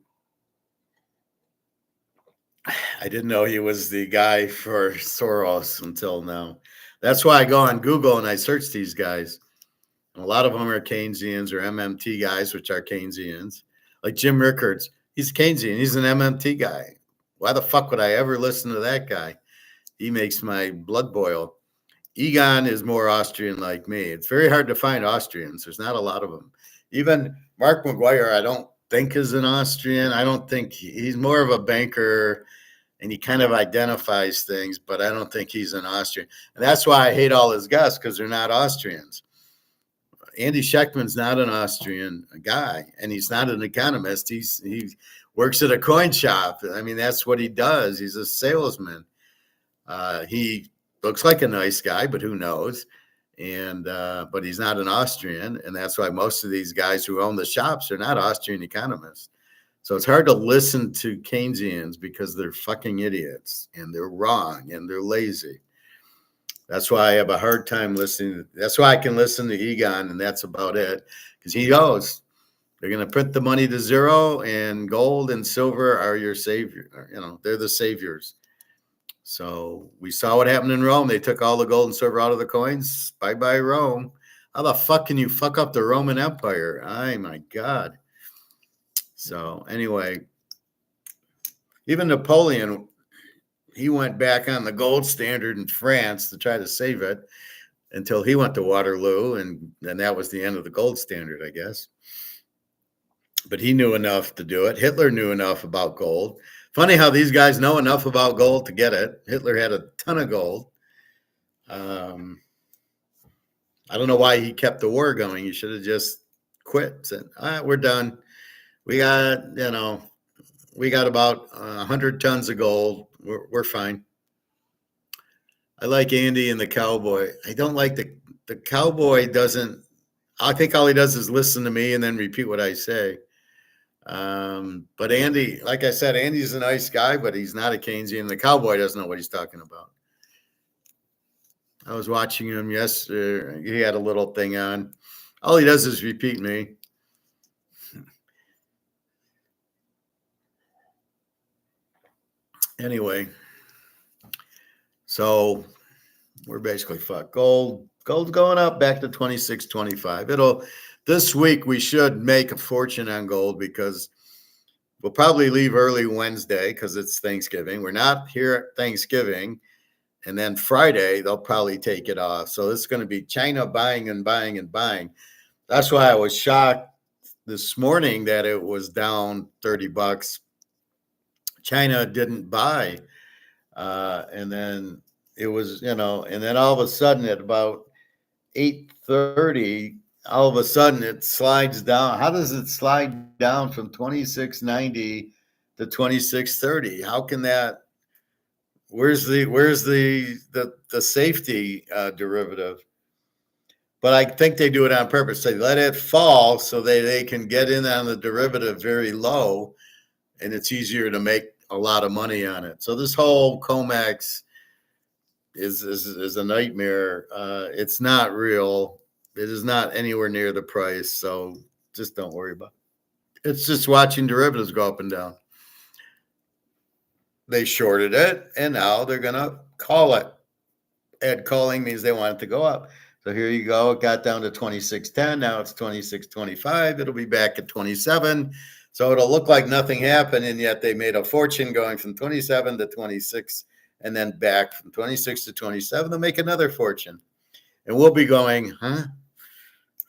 I didn't know he was the guy for Soros until now. That's why I go on Google and I search these guys. And a lot of them are Keynesians or MMT guys, which are Keynesians. Like Jim Rickards, he's Keynesian. He's an MMT guy. Why the fuck would I ever listen to that guy? He makes my blood boil. Egon is more Austrian like me. It's very hard to find Austrians. There's not a lot of them. Even Mark McGuire, I don't think is an Austrian. I don't think he's more of a banker, and he kind of identifies things, but I don't think he's an Austrian. And that's why I hate all his guests, because they're not Austrians. Andy Schechtman's not an Austrian guy, and he's not an economist. He works at a coin shop. I mean, that's what he does. He's a salesman. He looks like a nice guy, but who knows? And but he's not an Austrian, and that's why most of these guys who own the shops are not Austrian economists. So it's hard to listen to Keynesians because they're fucking idiots, and they're wrong, and they're lazy. That's why I have a hard time listening. That's why I can listen to Egon, and that's about it. Because he knows they're going to print the money to zero, and gold and silver are your savior. You know, they're the saviors. So we saw what happened in Rome. They took all the gold and silver out of the coins. Bye-bye, Rome. How the fuck can you fuck up the Roman Empire? Oh, my God. So anyway, even Napoleon, he went back on the gold standard in France to try to save it until he went to Waterloo, and that was the end of the gold standard, I guess. But he knew enough to do it. Hitler knew enough about gold. Funny how these guys know enough about gold to get it. Hitler had a ton of gold. I don't know why he kept the war going. He should have just quit. Said, all right, we're done. We got about 100 tons of gold. We're fine. I like Andy and the cowboy. I don't like the cowboy doesn't. I think all he does is listen to me and then repeat what I say. But Andy, like I said, Andy's a nice guy, but he's not a Keynesian. The cowboy doesn't know what he's talking about. I was watching him yesterday. He had a little thing on. All he does is repeat me. Anyway, so we're basically fucked. Gold's going up back to 26.25. This week we should make a fortune on gold because we'll probably leave early Wednesday because it's Thanksgiving. We're not here at Thanksgiving. And then Friday, they'll probably take it off. So it's going to be China buying and buying and buying. That's why I was shocked this morning that it was down $30. China didn't buy. And then it was, and then all of a sudden at about 8:30, all of a sudden it slides down. How does it slide down from 26.90 to 26.30? How can that? Where's the safety derivative? But I think they do it on purpose. They let it fall so they can get in on the derivative very low, and it's easier to make a lot of money on it. So this whole COMEX is a nightmare. It's not real. It is not anywhere near the price. So just don't worry about it. It's just watching derivatives go up and down. They shorted it, and now they're going to call it. And calling means they want it to go up. So here you go. It got down to 26.10. Now it's 26.25. It'll be back at 27. So it'll look like nothing happened, and yet they made a fortune going from 27 to 26 and then back from 26 to 27. They'll make another fortune. And we'll be going, huh?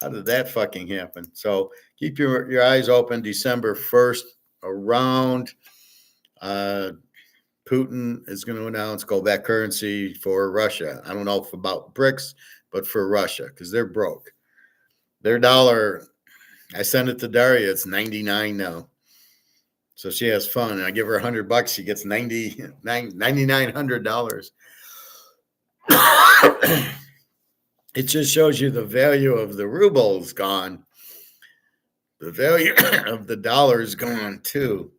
How did that fucking happen? So keep your eyes open. December 1st around. Putin is going to announce go-back currency for Russia. I don't know if about BRICS, but for Russia, because they're broke. Their dollar I send it to Daria. It's 99 now. So she has fun. And I give her $100. She gets $9,900. It just shows you the value of the ruble is gone. The value of the dollar is gone too.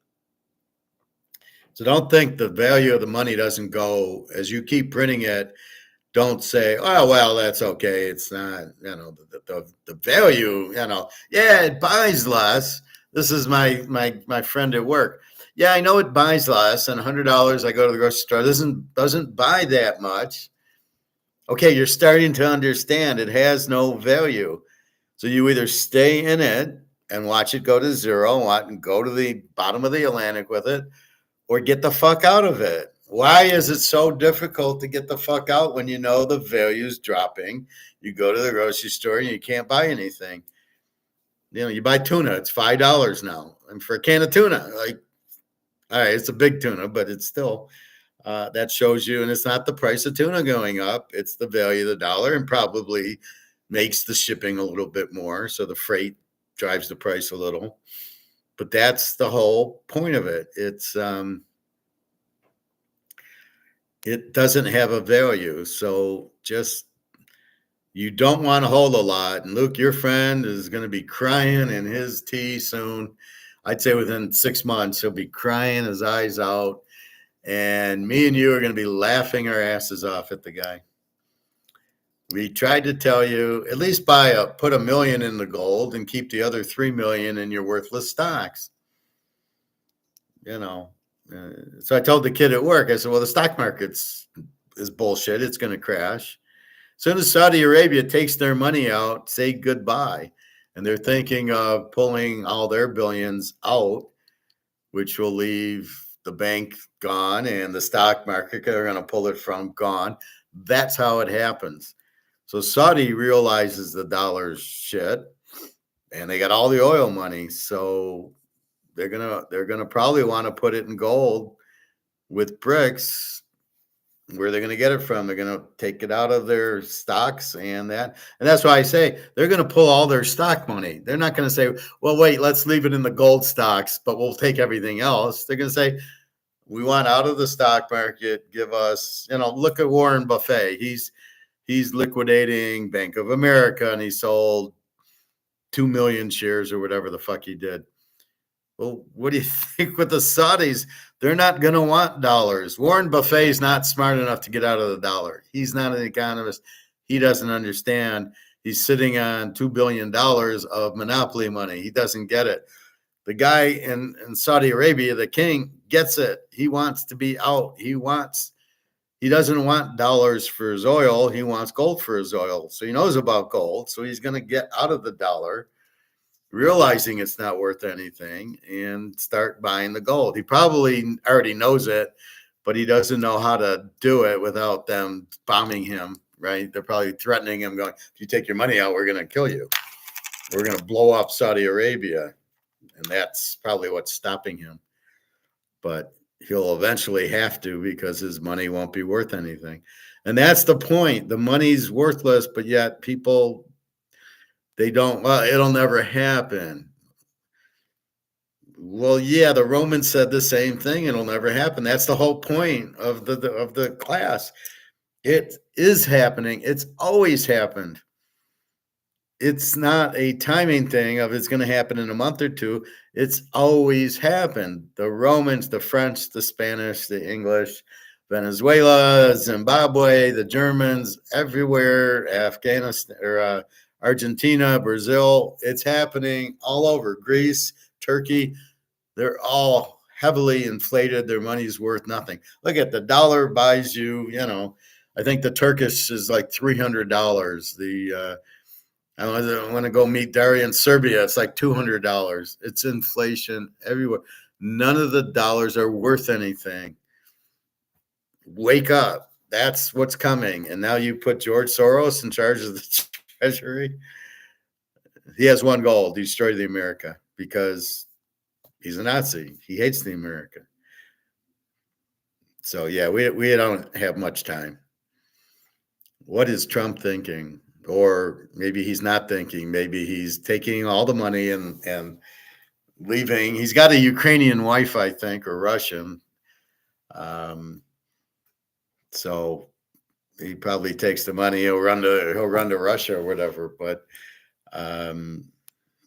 So don't think the value of the money doesn't go as you keep printing it. Don't say, oh, well, that's okay. It's not, the value, yeah, it buys less. This is my friend at work. Yeah, I know it buys less, and $100 I go to the grocery store doesn't buy that much. Okay, you're starting to understand it has no value. So you either stay in it and watch it go to zero and go to the bottom of the Atlantic with it, or get the fuck out of it. Why is it so difficult to get the fuck out when you know the value's dropping? You go to the grocery store and you can't buy anything. You buy tuna, it's $5 now. And for a can of tuna, like, all right, it's a big tuna, but it's still, that shows you, and it's not the price of tuna going up, it's the value of the dollar, and probably makes the shipping a little bit more. So the freight drives the price a little. But that's the whole point of it. It doesn't have a value. So you don't want to hold a lot. And Luke, your friend, is going to be crying in his tea soon. I'd say within 6 months, he'll be crying his eyes out. And me and you are going to be laughing our asses off at the guy. We tried to tell you, at least put $1 million in the gold and keep the other $3 million in your worthless stocks. So I told the kid at work, I said, well, the stock market's is bullshit. It's going to crash. As soon as Saudi Arabia takes their money out, say goodbye. And they're thinking of pulling all their billions out, which will leave the bank gone and the stock market, they're going to pull it from gone. That's how it happens. So Saudi realizes the dollar's shit, and they got all the oil money. So they're gonna probably want to put it in gold with bricks. Where they're going to get it from? They're going to take it out of their stocks and that's why I say they're going to pull all their stock money. They're not going to say, well, wait, let's leave it in the gold stocks, but we'll take everything else. They're going to say, we want out of the stock market. Give us, look at Warren Buffett. He's liquidating Bank of America, and he sold 2 million shares or whatever the fuck he did. Well, what do you think with the Saudis? They're not going to want dollars. Warren Buffett's not smart enough to get out of the dollar. He's not an economist. He doesn't understand. He's sitting on $2 billion of monopoly money. He doesn't get it. The guy in Saudi Arabia, the king, gets it. He wants to be out. He doesn't want dollars for his oil. He wants gold for his oil. So he knows about gold. So he's going to get out of the dollar, realizing it's not worth anything, and start buying the gold. He probably already knows it, but he doesn't know how to do it without them bombing him, right? They're probably threatening him, going, if you take your money out, we're going to kill you. We're going to blow up Saudi Arabia. And that's probably what's stopping him. But he'll eventually have to, because his money won't be worth anything. And that's the point. The money's worthless, but yet people, they don't, well, it'll never happen. Well, yeah, the Romans said the same thing. It'll never happen. That's the whole point of the class. It is happening. It's always happened. It's not a timing thing of it's going to happen in a month or two. It's always happened. The Romans, the French, the Spanish, the English, Venezuela, Zimbabwe, the Germans, everywhere, Afghanistan or Argentina, Brazil, it's happening all over. Greece, Turkey, they're all heavily inflated. Their money's worth nothing. Look at the dollar buys you, I think the Turkish is like $300. I want to go meet Daria in Serbia. It's like $200. It's inflation everywhere. None of the dollars are worth anything. Wake up. That's what's coming. And now you put George Soros in charge of the Treasury. He has one goal: destroy the America, because he's a Nazi. He hates the America. So, yeah, we don't have much time. What is Trump thinking? or maybe he's not thinking. Maybe he's taking all the money and leaving. He's got a Ukrainian wife, I think, or Russian. So he probably takes the money. He'll run to Russia or whatever. But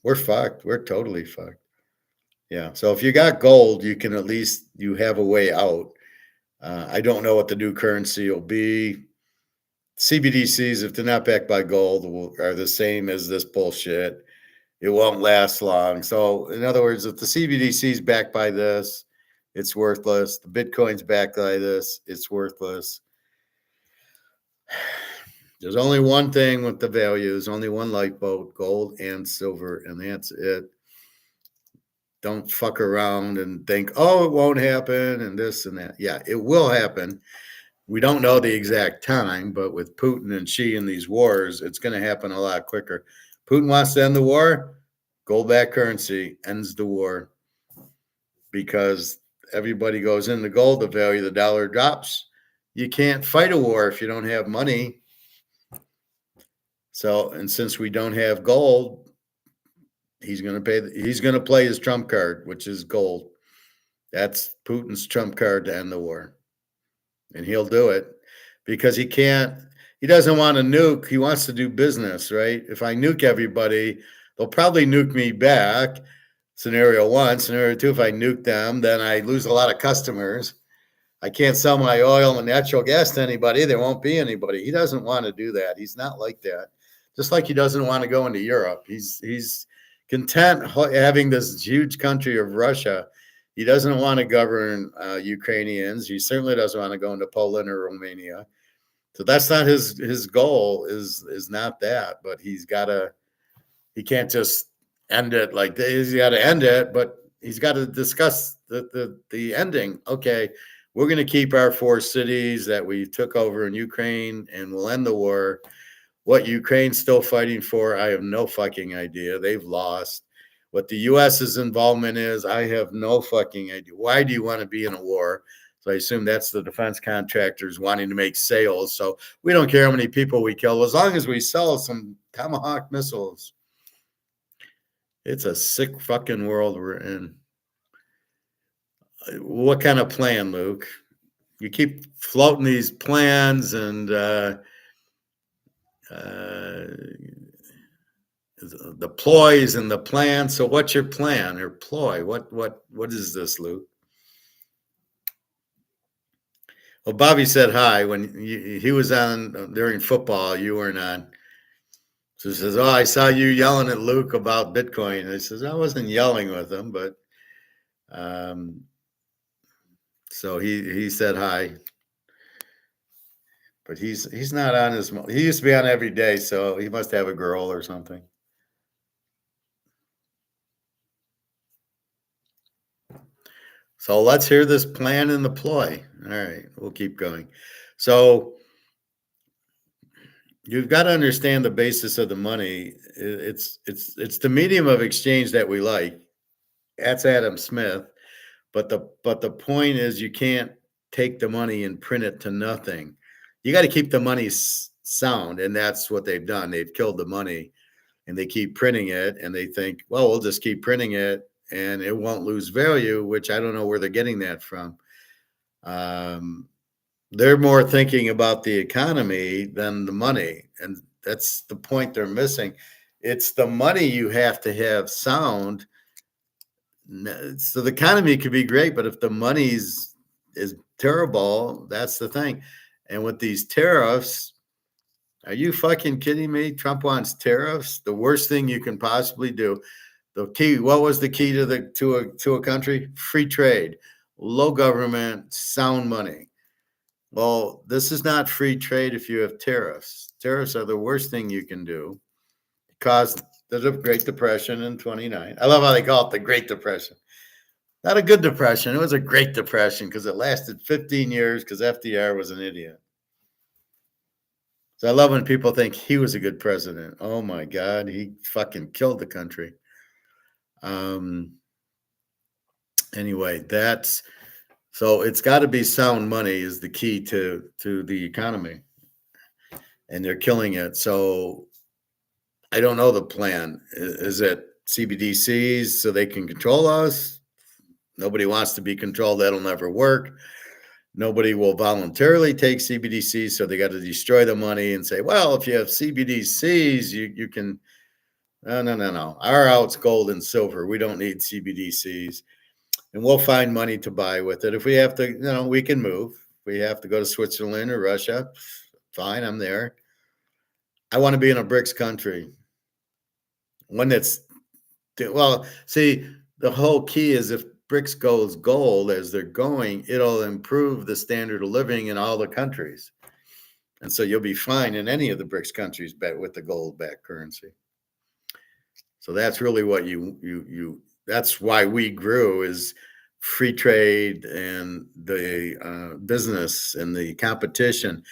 we're fucked. We're totally fucked. Yeah. So if you got gold, you can at least you have a way out. I don't know what the new currency will be. CBDCs, if they're not backed by gold, are the same as this bullshit. It won't last long. So, in other words, if the CBDC is backed by this, it's worthless. The Bitcoin's backed by this, it's worthless. There's only one thing with the values, only one lifeboat, gold and silver, and that's it. Don't fuck around and think, oh, it won't happen and this and that. Yeah, it will happen. We don't know the exact time, but with Putin and Xi in these wars, it's going to happen a lot quicker. Putin wants to end the war. Gold-backed currency ends the war because everybody goes into gold. The value of the dollar drops. You can't fight a war if you don't have money. So, and since we don't have gold, he's going to play his trump card, which is gold. That's Putin's trump card to end the war. And he'll do it because he doesn't want to nuke. He wants to do business, right? If I nuke everybody, they'll probably nuke me back. Scenario one. Scenario two, if I nuke them, then I lose a lot of customers. I can't sell my oil and natural gas to anybody. There won't be anybody. He doesn't want to do that. He's not like that. Just like he doesn't want to go into Europe. He's content having this huge country of Russia. He doesn't want to govern Ukrainians. He certainly doesn't want to go into Poland or Romania. So that's not his goal. Is not that. But he can't just end it like this. He's got to end it, but he's got to discuss the ending. Okay, we're going to keep our 4 cities that we took over in Ukraine, and we'll end the war. What Ukraine's still fighting for, I have no fucking idea. They've lost. What the U.S.'s involvement is, I have no fucking idea. Why do you want to be in a war? So I assume that's the defense contractors wanting to make sales. So we don't care how many people we kill, as long as we sell some Tomahawk missiles. It's a sick fucking world we're in. What kind of plan, Luke? You keep floating these plans and the ploys and the plan. So what's your plan or ploy? What is this, Luke? Well, Bobby said hi when he was on during football. You weren't on. So he says, "Oh, I saw you yelling at Luke about Bitcoin." And he says, "I wasn't yelling with him, but." So he said hi, but he's not on his. He used to be on every day, so he must have a girl or something. So let's hear this plan and the ploy. All right, we'll keep going. So you've got to understand the basis of the money. It's the medium of exchange that we like. That's Adam Smith. But the point is, you can't take the money and print it to nothing. You got to keep the money sound, and that's what they've done. They've killed the money, and they keep printing it, and they think, well, we'll just keep printing it, and it won't lose value. Which I don't know where they're getting that from. They're more thinking about the economy than the money, and that's the point they're missing. It's the money you have to have sound. So the economy could be great, but if the money is terrible, that's the thing. And with these tariffs, are you fucking kidding me? Trump wants tariffs. The worst thing you can possibly do. The key. What was the key to a country? Free trade, low government, sound money. Well, this is not free trade if you have tariffs. Tariffs are the worst thing you can do. Caused the Great Depression in 29. I love how they call it the Great Depression. Not a good depression. It was a Great Depression because it lasted 15 years because FDR was an idiot. So I love when people think he was a good president. Oh my God, he fucking killed the country. Anyway, so it's got to be sound money is the key to the economy, and they're killing it. So I don't know the plan. Is it CBDCs so they can control us? Nobody wants to be controlled. That'll never work. Nobody will voluntarily take CBDCs, so they got to destroy the money and say, well, if you have CBDCs, you can. No, no, no, no. Our out's gold and silver. We don't need CBDCs, and we'll find money to buy with it. If we have to, we can move. If we have to go to Switzerland or Russia, fine, I'm there. I want to be in a BRICS country, one that's well. See, the whole key is if BRICS goes gold as they're going, it'll improve the standard of living in all the countries, and so you'll be fine in any of the BRICS countries with the gold-backed currency. So that's really what you. That's why we grew is free trade and the business and the competition.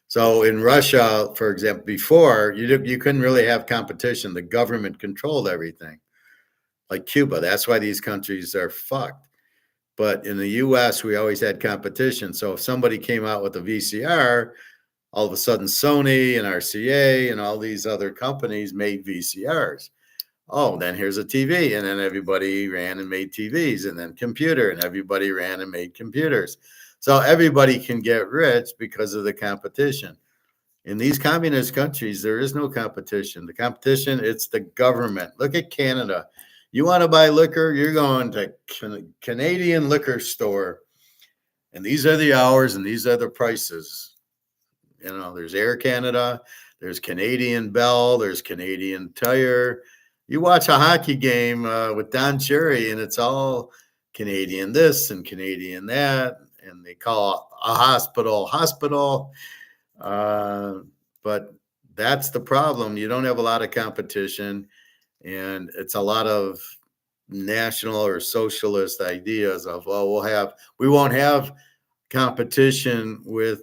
So in Russia, for example, before you couldn't really have competition. The government controlled everything, like Cuba. That's why these countries are fucked. But in the U.S., we always had competition. So if somebody came out with a VCR, all of a sudden Sony and RCA and all these other companies made VCRs. Oh, then here's a TV. And then everybody ran and made TVs, and then computer, and everybody ran and made computers. So everybody can get rich because of the competition. In these communist countries, there is no competition. The competition, it's the government. Look at Canada. You want to buy liquor, you're going to Canadian liquor store. And these are the hours and these are the prices. There's Air Canada, there's Canadian Bell, there's Canadian Tire. You watch a hockey game with Don Cherry, and it's all Canadian this and Canadian that, and they call a hospital. But that's the problem. You don't have a lot of competition, and it's a lot of national or socialist ideas of, we won't have competition with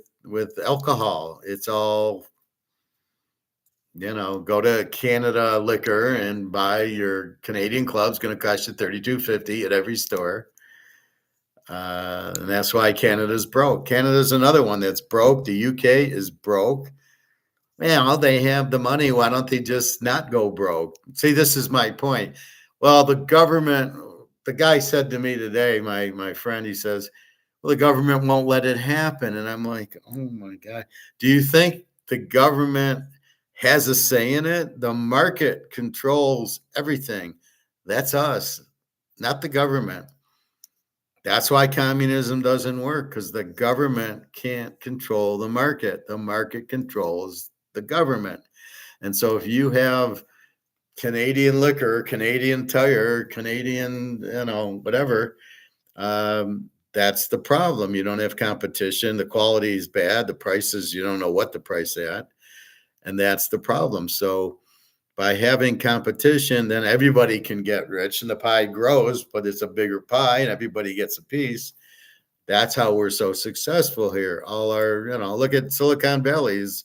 alcohol. It's all, go to Canada Liquor and buy your Canadian Club's going to cost you $32.50 at every store. And that's why Canada's broke. Canada's another one that's broke. The UK is broke. Well, they have the money. Why don't they just not go broke? See, this is my point. Well, the guy said to me today, my friend, he says, well, the government won't let it happen. And I'm like, oh my God. Do you think the government has a say in it? The market controls everything. That's us, not the government. That's why communism doesn't work, because the government can't control the market. The market controls the government. And so if you have Canadian Liquor, Canadian Tire, Canadian, whatever, that's the problem. You don't have competition. The quality is bad. The prices, you don't know what the price at. And that's the problem. So by having competition, then everybody can get rich and the pie grows, but it's a bigger pie and everybody gets a piece. That's how we're so successful here. All our, look at Silicon Valley is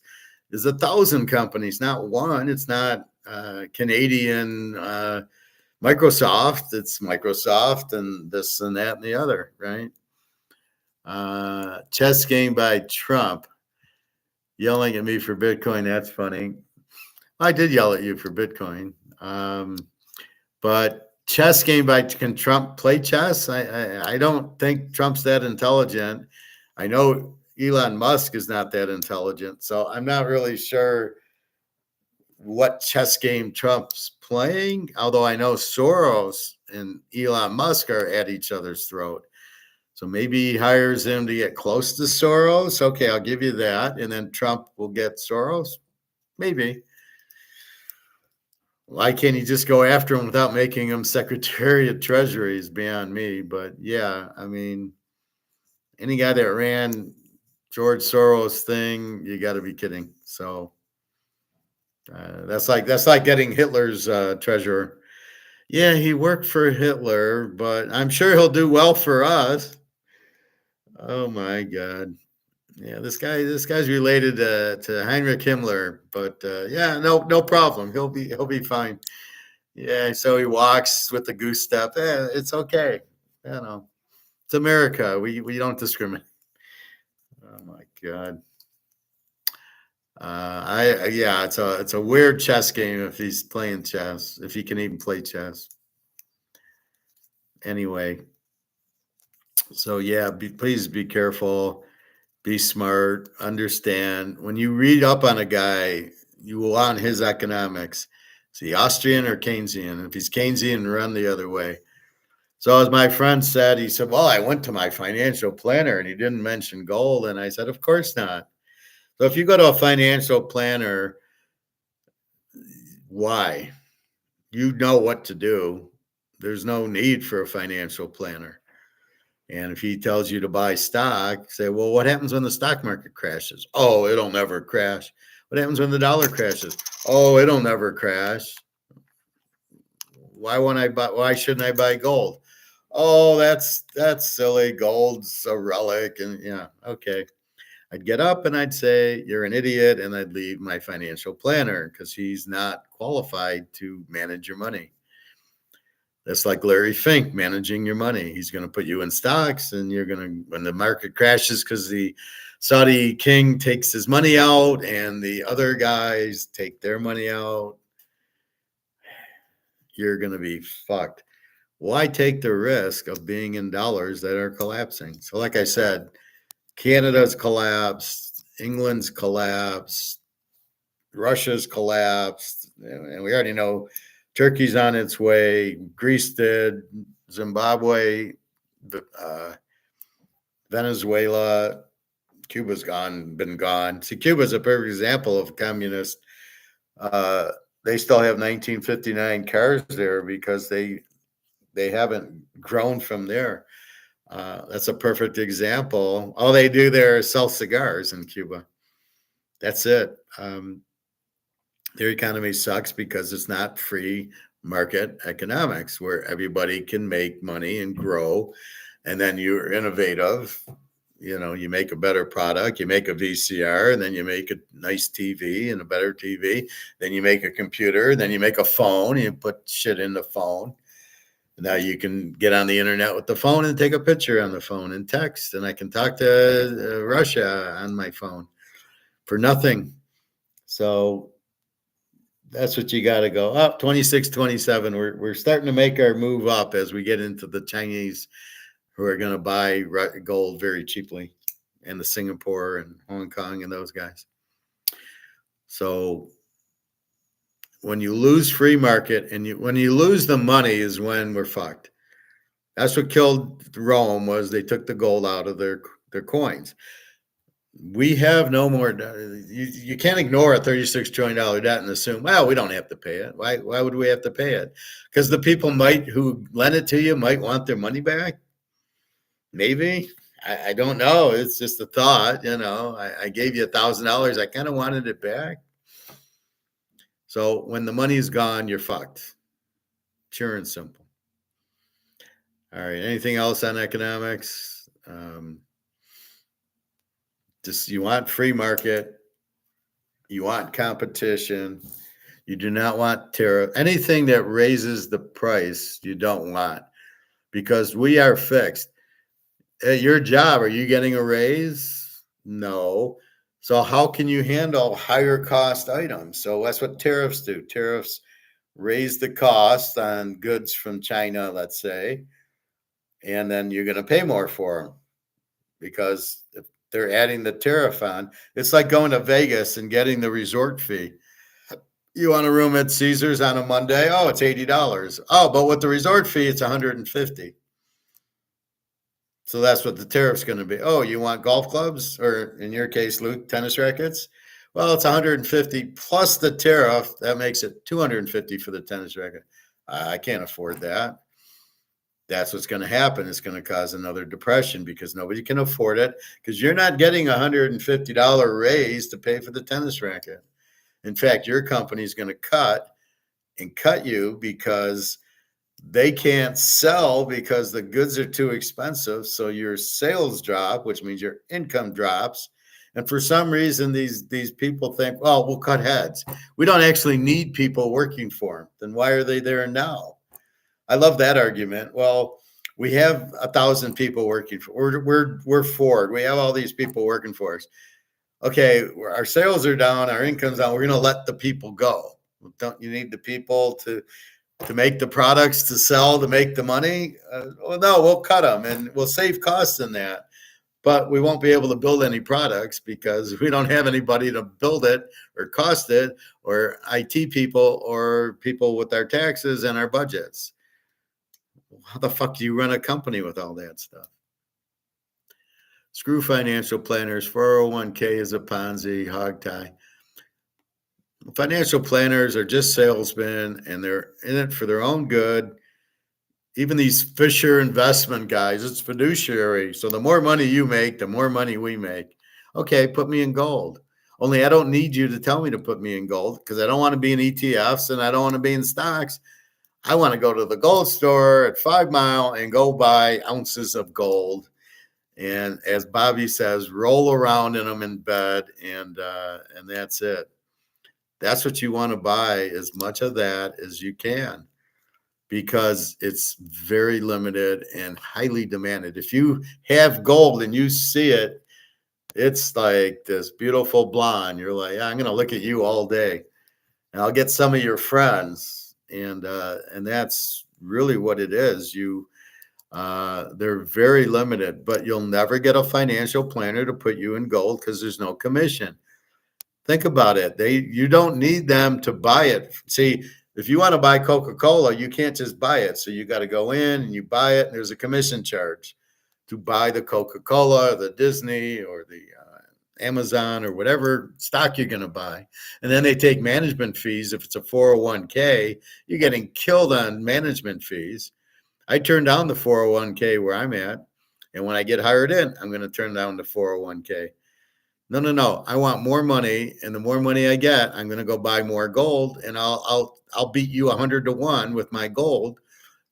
1,000 companies, not one. It's not Canadian Microsoft. It's Microsoft and this and that and the other, right? Chess game by Trump. Yelling at me for Bitcoin. That's funny. I did yell at you for Bitcoin. But chess game by, can Trump play chess? I don't think Trump's that intelligent. I know Elon Musk is not that intelligent. So I'm not really sure what chess game Trump's playing, although I know Soros and Elon Musk are at each other's throat. So maybe he hires him to get close to Soros. Okay, I'll give you that. And then Trump will get Soros. Maybe. Why can't he just go after him without making him Secretary of Treasury is beyond me. But yeah, I mean, any guy that ran George Soros thing, you got to be kidding. So that's like getting Hitler's treasurer. Yeah, he worked for Hitler, but I'm sure he'll do well for us. Oh my God. Yeah, this guy's related to Heinrich Himmler, but yeah, no problem. He'll be fine. Yeah, so he walks with the goose step. It's okay. It's America. We don't discriminate. Oh my God. Yeah, it's a weird chess game if he's playing chess, if he can even play chess. Anyway, so yeah, please be careful, be smart, understand. When you read up on a guy, you want his economics. Is he Austrian or Keynesian? If he's Keynesian, run the other way. So as my friend said, he said, "Well, I went to my financial planner and he didn't mention gold." And I said, "Of course not." So if you go to a financial planner, why? You know what to do. There's no need for a financial planner. And if he tells you to buy stock, say, "Well, what happens when the stock market crashes?" "Oh, it'll never crash." "What happens when the dollar crashes?" "Oh, it'll never crash." Why shouldn't I buy gold?" "Oh, that's silly. Gold's a relic." And yeah, okay. I'd get up and I'd say, "You're an idiot," and I'd leave my financial planner because he's not qualified to manage your money. That's like Larry Fink managing your money. He's going to put you in stocks, and you're going to, when the market crashes because the Saudi king takes his money out and the other guys take their money out, you're going to be fucked. Why take the risk of being in dollars that are collapsing? So, like I said, Canada's collapsed, England's collapsed, Russia's collapsed, and we already know Turkey's on its way. Greece did, Zimbabwe, uh, Venezuela, Cuba's been gone. See, Cuba's a perfect example of communist. Uh, they still have 1959 cars there because they haven't grown from there. That's a perfect example. All they do there is sell cigars in Cuba. That's it. Their economy sucks because it's not free market economics where everybody can make money and grow. And then you're innovative. You make a better product, you make a VCR, and then you make a nice TV and a better TV. Then you make a computer, then you make a phone, you put shit in the phone. Now you can get on the internet with the phone and take a picture on the phone and text. And I can talk to Russia on my phone for nothing. So that's what you got to go up. 26, 27. We're starting to make our move up as we get into the Chinese who are going to buy gold very cheaply, and the Singapore and Hong Kong and those guys. So when you lose free market and when you lose the money is when we're fucked. That's what killed Rome, was they took the gold out of their coins. We have no more. You can't ignore a $36 trillion debt and assume, well, we don't have to pay it. Why would we have to pay it? Because the people who lent it to you might want their money back. Maybe. I don't know. It's just a thought. I gave you $1,000. I kind of wanted it back. So when the money's gone, you're fucked. Pure and simple. All right. Anything else on economics? Just you want free market. You want competition. You do not want tariff. Anything that raises the price, you don't want, because we are fixed. At your job, are you getting a raise? No. So how can you handle higher cost items? So that's what tariffs do. Tariffs raise the cost on goods from China, let's say, and then you're going to pay more for them because if they're adding the tariff on. It's like going to Vegas and getting the resort fee. You want a room at Caesars on a Monday? Oh, it's $80. Oh, but with the resort fee, it's $150. So that's what the tariff's going to be. Oh, you want golf clubs, or in your case, Luke, tennis rackets? Well, it's 150 plus the tariff. That makes it 250 for the tennis racket. I can't afford that. That's what's going to happen. It's going to cause another depression because nobody can afford it, because you're not getting a $150 raise to pay for the tennis racket. In fact, your company is going to cut you because they can't sell because the goods are too expensive. So your sales drop, which means your income drops. And for some reason, these people think, well, we'll cut heads. We don't actually need people working for them. Then why are they there now? I love that argument. Well, we have 1,000 people working for. We're Ford. We have all these people working for us. okay, our sales are down, our income's down. We're going to let the people go. Don't you need the people to make the products, to sell, to make the money? Well, no, we'll cut them and we'll save costs in that. But we won't be able to build any products because we don't have anybody to build it or cost it, or IT people or people with our taxes and our budgets. How the fuck do you run a company with all that stuff? Screw financial planners. 401k is a Ponzi, hog tie. Financial planners are just salesmen and they're in it for their own good. Even these Fisher investment guys, it's fiduciary. So the more money you make, the more money we make. Okay, put me in gold. Only I don't need you to tell me to put me in gold because I don't want to be in ETFs and I don't want to be in stocks. I want to go to the gold store at 5 Mile and go buy ounces of gold. And as Bobby says, roll around in them in bed, and that's it. That's what you want to buy, as much of that as you can, because it's very limited and highly demanded. If you have gold and you see it, it's like this beautiful blonde. You're like, yeah, I'm going to look at you all day, and I'll get some of your friends, and that's really what it is. They're very limited, but you'll never get a financial planner to put you in gold because there's no commission. Think about it. You don't need them to buy it. See, if you want to buy Coca-Cola, you can't just buy it. So you got to go in and you buy it, and there's a commission charge to buy the Coca-Cola, the Disney, or the Amazon, or whatever stock you're going to buy. And then they take management fees. If it's a 401k, you're getting killed on management fees. I turn down the 401k where I'm at. And when I get hired in, I'm going to turn down the 401k. No. I want more money, and the more money I get, I'm going to go buy more gold, and I'll beat you 100 to 1 with my gold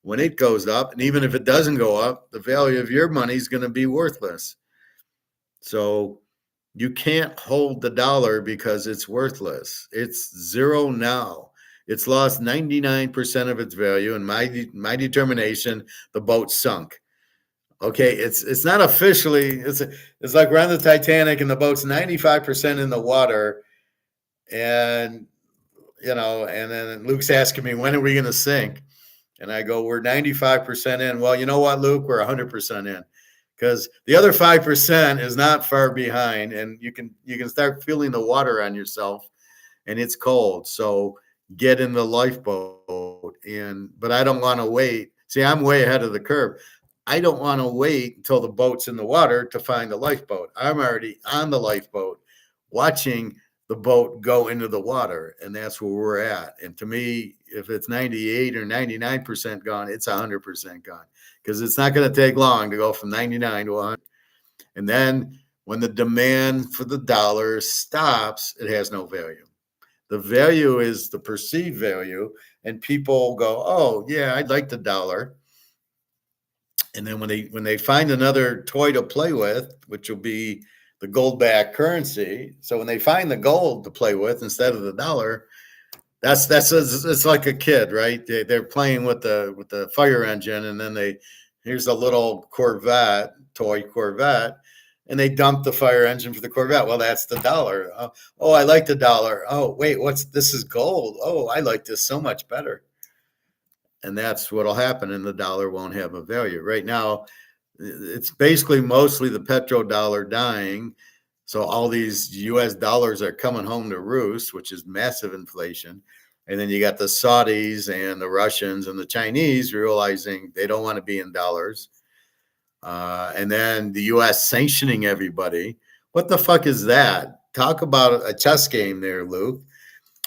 when it goes up. And even if it doesn't go up, the value of your money is going to be worthless. So you can't hold the dollar because it's worthless. It's zero now. It's lost 99% of its value. And my determination, the boat sunk. Okay, it's not officially. It's like we're on the Titanic and the boat's 95% in the water, and and then Luke's asking me, when are we going to sink? And I go, we're 95% in. Well, you know what, Luke, we're 100% in, because the other 5% is not far behind, and you can start feeling the water on yourself, and it's cold. So get in the lifeboat, but I don't want to wait. See, I'm way ahead of the curve. I don't want to wait until the boat's in the water to find the lifeboat. I'm already on the lifeboat watching the boat go into the water, and that's where we're at. And to me, if it's 98 or 99% gone, it's 100% gone, because it's not going to take long to go from 99 to 100. And then when the demand for the dollar stops, it has no value. The value is the perceived value, and people go, oh, yeah, I'd like the dollar. And then when they find another toy to play with, which will be the gold-backed currency, so when they find the gold to play with instead of the dollar, it's like a kid, right? They're playing with the fire engine, and then here's a little toy Corvette, and they dump the fire engine for the Corvette. Well, that's the dollar. Oh, I like the dollar. Oh, wait, this is gold. Oh, I like this so much better. And that's what'll happen, and the dollar won't have a value. Right now, it's basically mostly the petrodollar dying. So all these US dollars are coming home to roost, which is massive inflation. And then you got the Saudis and the Russians and the Chinese realizing they don't want to be in dollars. And then the US sanctioning everybody. What the fuck is that? Talk about a chess game there, Luke.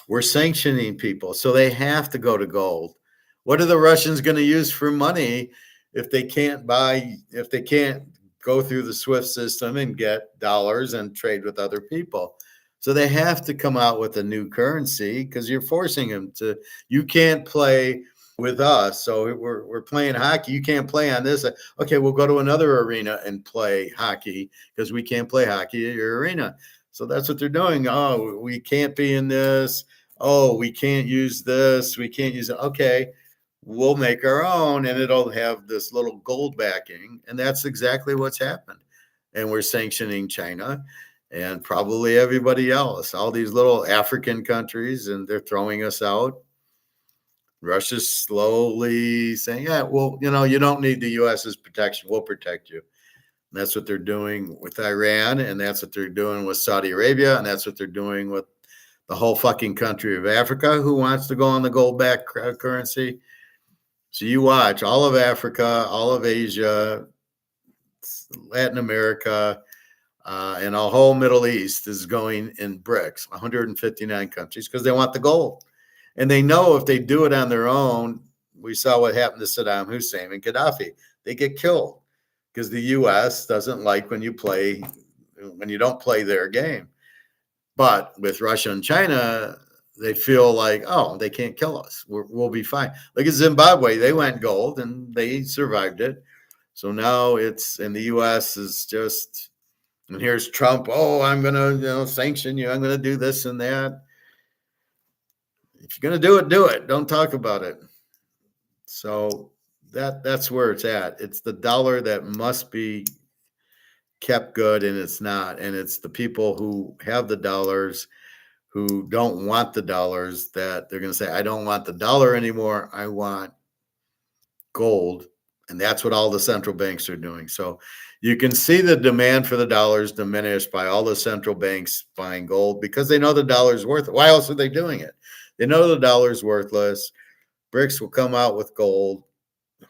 We're sanctioning people, so they have to go to gold. What are the Russians going to use for money if they can't go through the SWIFT system and get dollars and trade with other people? So they have to come out with a new currency, because you're forcing them to. You can't play with us. So we're playing hockey. You can't play on this. Okay, we'll go to another arena and play hockey because we can't play hockey at your arena. So that's what they're doing. Oh, we can't be in this. Oh, we can't use this. We can't use it. Okay, we'll make our own, and it'll have this little gold backing. And that's exactly what's happened. And we're sanctioning China. and probably everybody else, all these little African countries, and they're throwing us out. Russia's slowly saying, yeah, well, you don't need the U.S.'s protection. We'll protect you. And that's what they're doing with Iran, and that's what they're doing with Saudi Arabia, and that's what they're doing with the whole fucking country of Africa who wants to go on the gold-backed currency. So you watch all of Africa, all of Asia, Latin America, and a whole Middle East is going in BRICS, 159 countries, because they want the gold. And they know if they do it on their own, we saw what happened to Saddam Hussein and Gaddafi. They get killed because the U.S. doesn't like when you don't play their game. But with Russia and China, they feel like, oh, they can't kill us. We'll be fine. Look at Zimbabwe. They went gold and they survived it. So now and the U.S. is just, and here's Trump. Oh, I'm going to sanction you. I'm going to do this and that. If you're going to do it. Don't talk about it. So that's where it's at. It's the dollar that must be kept good, and it's not. And it's the people who have the dollars who don't want the dollars that they're going to say, I don't want the dollar anymore. I want gold. And that's what all the central banks are doing. So you can see the demand for the dollars diminished by all the central banks buying gold because they know the dollar's worth it. Why else are they doing it? They know the dollar's worthless. BRICS will come out with gold.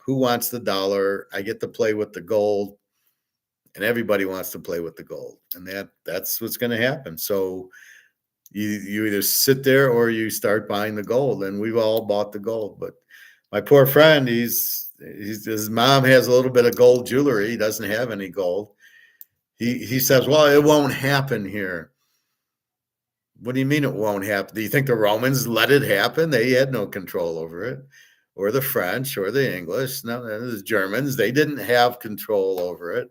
Who wants the dollar? I get to play with the gold. And everybody wants to play with the gold. And that's what's going to happen. So you either sit there or you start buying the gold. And we've all bought the gold. But my poor friend, his mom has a little bit of gold jewelry. He doesn't have any gold. He says, well, it won't happen here. What do you mean it won't happen? Do you think the Romans let it happen? They had no control over it, or the French, or the English. No, the Germans, they didn't have control over it.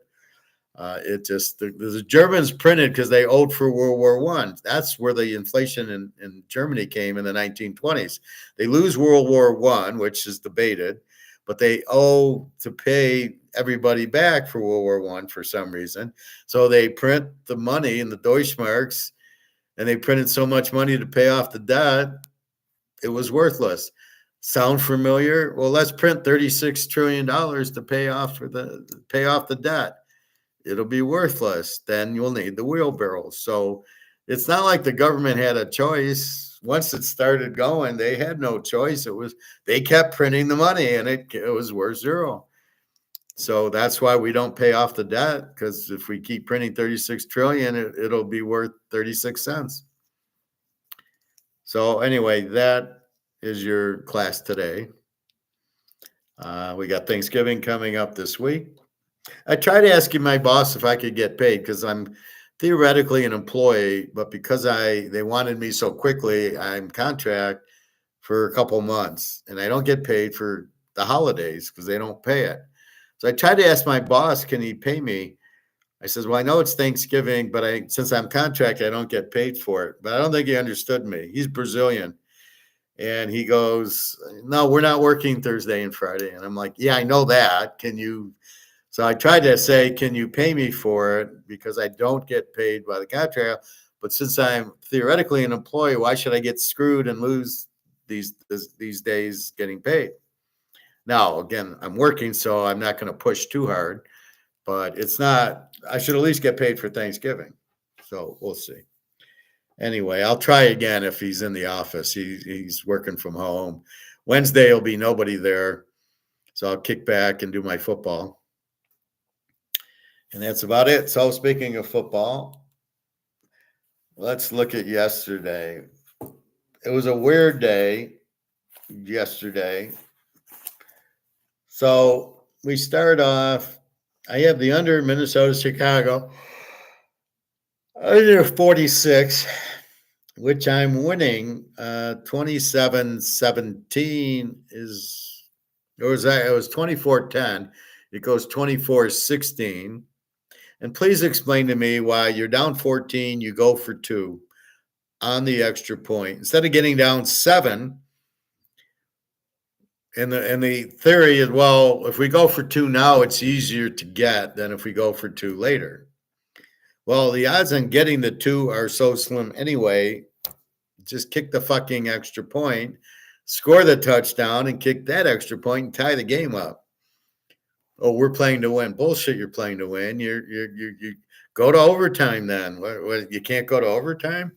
It just the Germans printed because they owed for World War I. That's where the inflation in Germany came in the 1920s. They lose World War I, which is debated, but they owe to pay everybody back for World War I for some reason. So they print the money in the Deutschmarks, and they printed so much money to pay off the debt, it was worthless. Sound familiar? Well, let's print $36 trillion to pay off the debt. It'll be worthless. Then you'll need the wheelbarrows. So it's not like the government had a choice. Once it started going, they had no choice. They kept printing the money, and it was worth zero. So that's why we don't pay off the debt, because if we keep printing 36 trillion, it'll be worth 36 cents. So anyway, that is your class today. We got Thanksgiving coming up this week. I tried asking my boss if I could get paid because I'm theoretically an employee, but because they wanted me so quickly, I'm contract for a couple months, and I don't get paid for the holidays because they don't pay it. So I tried to ask my boss, can he pay me? I says, well, I know it's Thanksgiving, but since I'm contract, I don't get paid for it. But I don't think he understood me. He's Brazilian. And he goes, no, we're not working Thursday and Friday. And I'm like, yeah, I know that. So I tried to say, can you pay me for it? Because I don't get paid by the contract. But since I'm theoretically an employee, why should I get screwed and lose these days getting paid? Now, again, I'm working, so I'm not going to push too hard. But I should at least get paid for Thanksgiving. So we'll see. Anyway, I'll try again if he's in the office. He's working from home. Wednesday will be nobody there. So I'll kick back and do my football. And that's about it. So speaking of football, let's look at yesterday. It was a weird day yesterday. So we start off, I have the under Minnesota, Chicago. Under 46, which I'm winning 27-17 it was 24-10. It goes 24-16. And please explain to me why you're down 14, you go for 2 on the extra point. Instead of getting down 7, and the theory is, well, if we go for 2 now, it's easier to get than if we go for 2 later. Well, the odds on getting the 2 are so slim anyway. Just kick the fucking extra point, score the touchdown, and kick that extra point and tie the game up. Oh, we're playing to win. Bullshit, you're playing to win. You go to overtime then. What, you can't go to overtime?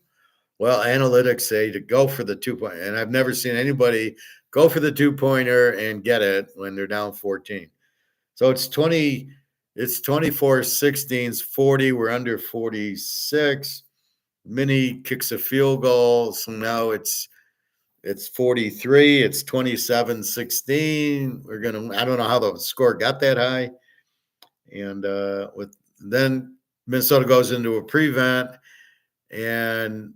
Well, analytics say to go for the 2 point. And I've never seen anybody go for the 2-pointer and get it when they're down 14. So it's 24-16's 40. We're under 46. Minnie kicks a field goal. So now it's 43. It's 27-16. I don't know how the score got that high. And then Minnesota goes into a prevent and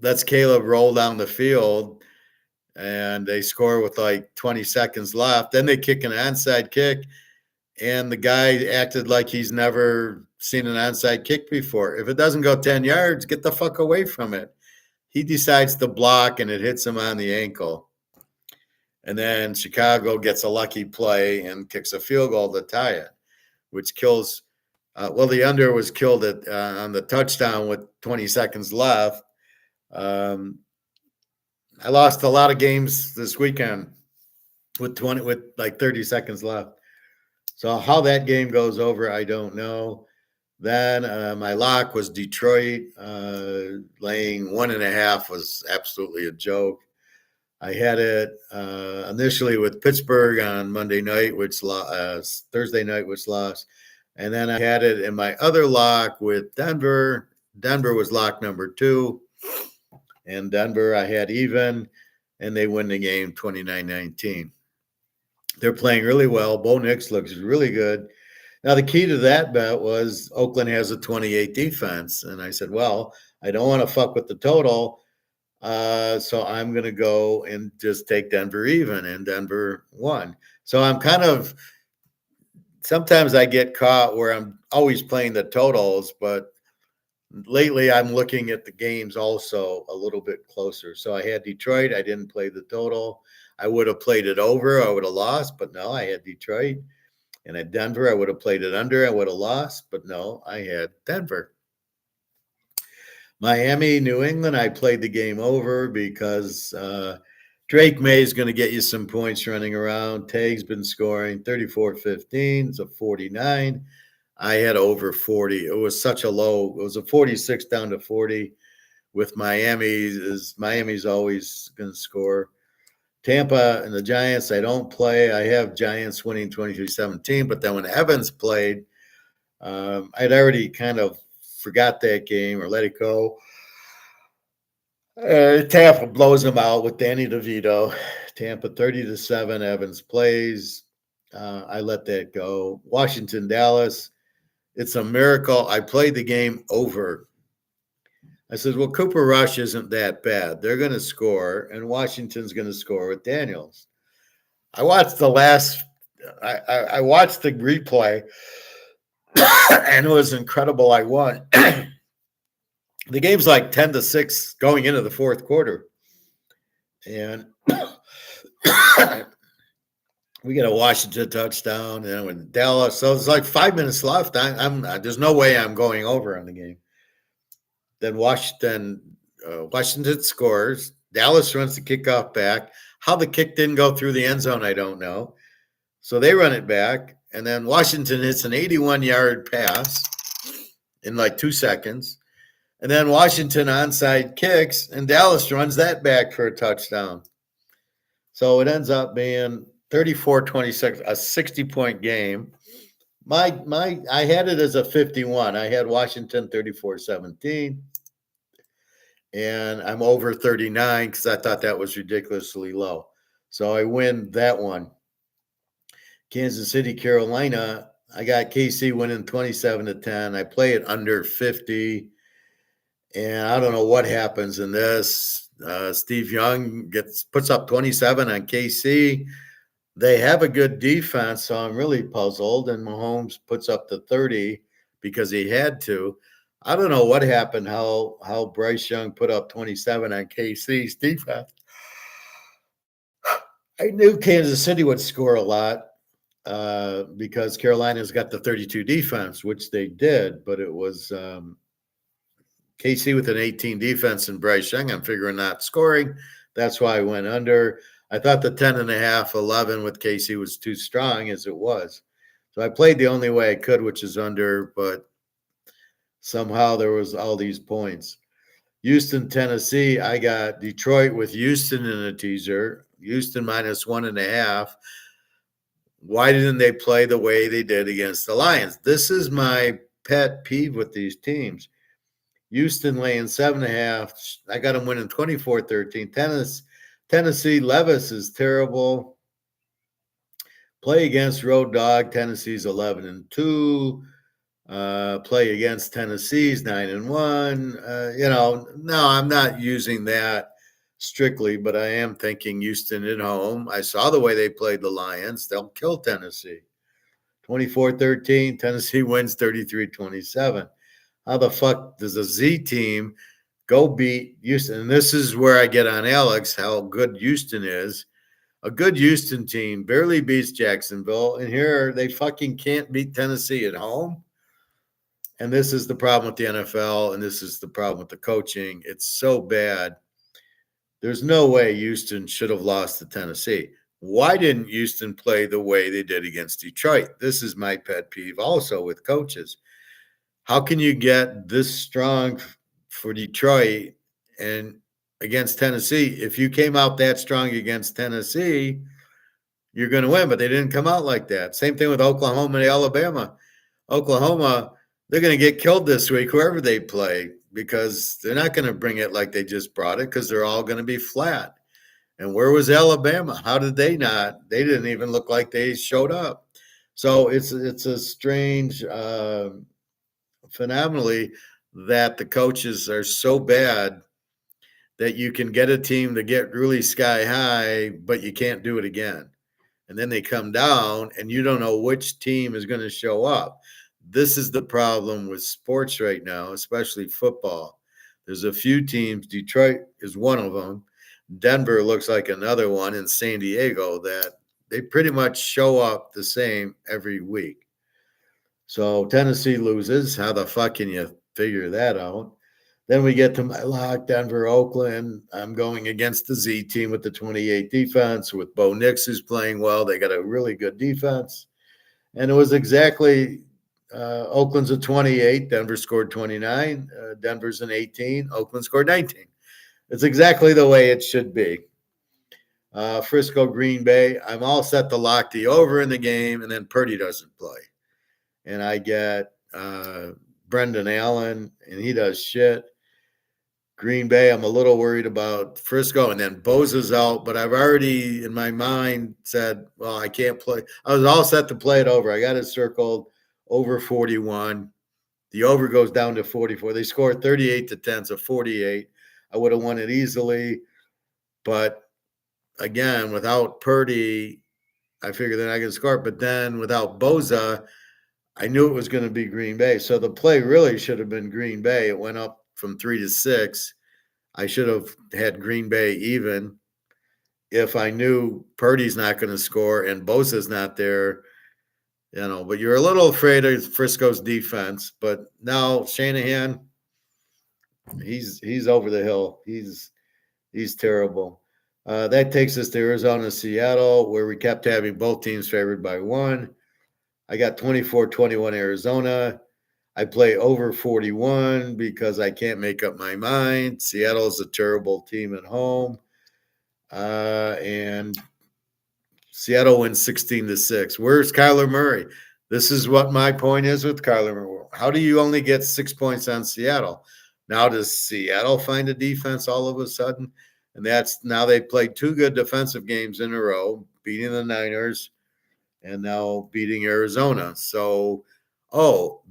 lets Caleb roll down the field, and they score with like 20 seconds left. Then they kick an onside kick, and the guy acted like he's never seen an onside kick before. If it doesn't go 10 yards, get the fuck away from it. He decides to block, and it hits him on the ankle. And then Chicago gets a lucky play and kicks a field goal to tie it, which kills the under was killed on the touchdown with 20 seconds left. I lost a lot of games this weekend with like 30 seconds left. So how that game goes over, I don't know. Then my lock was Detroit. Laying 1.5 was absolutely a joke. I had it initially with Pittsburgh on Monday night, Thursday night, which lost. And then I had it in my other lock with Denver. Denver was lock number 2. And Denver, I had even, and they win the game 29-19. They're playing really well. Bo Nix looks really good. Now, the key to that bet was Oakland has a 28 defense. And I said, well, I don't want to fuck with the total. So I'm going to go and just take Denver even, and Denver won. So I'm sometimes I get caught where I'm always playing the totals, but lately I'm looking at the games also a little bit closer. So I had Detroit. I didn't play the total. I would have played it over. I would have lost, but no, I had Detroit. And at Denver, I would have played it under. I would have lost, but no, I had Denver. Miami, New England, I played the game over because Drake May is going to get you some points running around. Tag's been scoring 34-15. It's a 49. I had over 40. It was such a low. It was a 46 down to 40 with Miami. Miami's always going to score. Tampa and the Giants, I don't play. I have Giants winning 22-17. But then when Evans played, I'd already kind of forgot that game or let it go. Tampa blows them out with Danny DeVito. Tampa 30-7. Evans plays. I let that go. Washington, Dallas. It's a miracle. I played the game over. I said, well, Cooper Rush isn't that bad. They're going to score, and Washington's going to score with Daniels. I watched the replay, and it was incredible. I won. The game's like 10-6 going into the fourth quarter. And we get a Washington touchdown, and when Dallas, so it's like 5 minutes left. There's no way I'm going over on the game. Then Washington scores. Dallas runs the kickoff back. How the kick didn't go through the end zone, I don't know. So they run it back, and then Washington hits an 81-yard pass in like 2 seconds. And then Washington onside kicks, and Dallas runs that back for a touchdown. So it ends up being 34-26, a 60-point game. I had it as a 51. I had Washington 34-17. And I'm over 39 because I thought that was ridiculously low. So I win that one. Kansas City, Carolina. I got KC winning 27-10. I play it under 50. And I don't know what happens in this. Steve Young puts up 27 on KC. They have a good defense, so I'm really puzzled. And Mahomes puts up the 30 because he had to. I don't know what happened, how Bryce Young put up 27 on KC's defense. I knew Kansas City would score a lot. because Carolina's got the 32 defense, which they did, but it was KC with an 18 defense and Bryce Young. I'm figuring not scoring. That's why I went under. I thought the 10.5, 11 with KC was too strong as it was. So I played the only way I could, which is under, but somehow there was all these points. Houston, Tennessee, I got Detroit with Houston in a teaser. Houston minus 1.5. Why didn't they play the way they did against the Lions? This is my pet peeve with these teams. Houston laying 7.5. I got them winning 24-13. Tennessee, Levis is terrible. Play against Road Dog. Tennessee's 11-2. Play against Tennessee's 9-1. No, I'm not using that strictly, but I am thinking Houston at home. I saw the way they played the Lions. They'll kill Tennessee. 24-13. Tennessee wins 33-27. How the fuck does a Z team go beat Houston? And this is where I get on Alex, how good Houston is. A good Houston team barely beats Jacksonville, and here they fucking can't beat Tennessee at home. And this is the problem with the NFL, and this is the problem with the coaching. It's so bad. There's no way Houston should have lost to Tennessee. Why didn't Houston play the way they did against Detroit? This is my pet peeve also with coaches. How can you get this strong for Detroit and against Tennessee? If you came out that strong against Tennessee, you're going to win, but they didn't come out like that. Same thing with Oklahoma and Alabama. Oklahoma, they're going to get killed this week, whoever they play, because they're not going to bring it like they just brought it because they're all going to be flat. And where was Alabama? How did they not? They didn't even look like they showed up. So it's a strange phenomenally that the coaches are so bad that you can get a team to get really sky high, but you can't do it again. And then they come down and you don't know which team is going to show up. This is the problem with sports right now, especially football. There's a few teams. Detroit is one of them. Denver looks like another one, in San Diego, that they pretty much show up the same every week. So Tennessee loses. How the fuck can you figure that out? Then we get to my lock, Denver, Oakland. I'm going against the Z team with the 28 defense, with Bo Nix, who's playing well. They got a really good defense. And it was exactly Oakland's a 28. Denver scored 29. Denver's an 18. Oakland scored 19. It's exactly the way it should be. Frisco, Green Bay. I'm all set to lock the over in the game, and then Purdy doesn't play. And I get Brendan Allen, and he does shit. Green Bay, I'm a little worried about Frisco, and then Bosa's out, but I've already in my mind said, well, I can't play. I was all set to play it over. I got it circled over 41. The over goes down to 44. They scored 38-10, so 48. I would have won it easily. But again, without Purdy, I figured they're not going to score. But then without Bosa, I knew it was going to be Green Bay. So the play really should have been Green Bay. It went up from 3-6. I should have had Green Bay even if I knew Purdy's not going to score and Bosa's not there, but you're a little afraid of Frisco's defense. But now Shanahan, he's over the hill. He's terrible. That takes us to Arizona, Seattle, where we kept having both teams favored by 1. I got 24-21 Arizona. I play over 41 because I can't make up my mind. Seattle is a terrible team at home. And Seattle wins 16-6. Where's Kyler Murray? This is what my point is with Kyler Murray. How do you only get 6 points on Seattle? Now does Seattle find a defense all of a sudden? And that's now they played 2 good defensive games in a row, beating the Niners and now beating Arizona. So,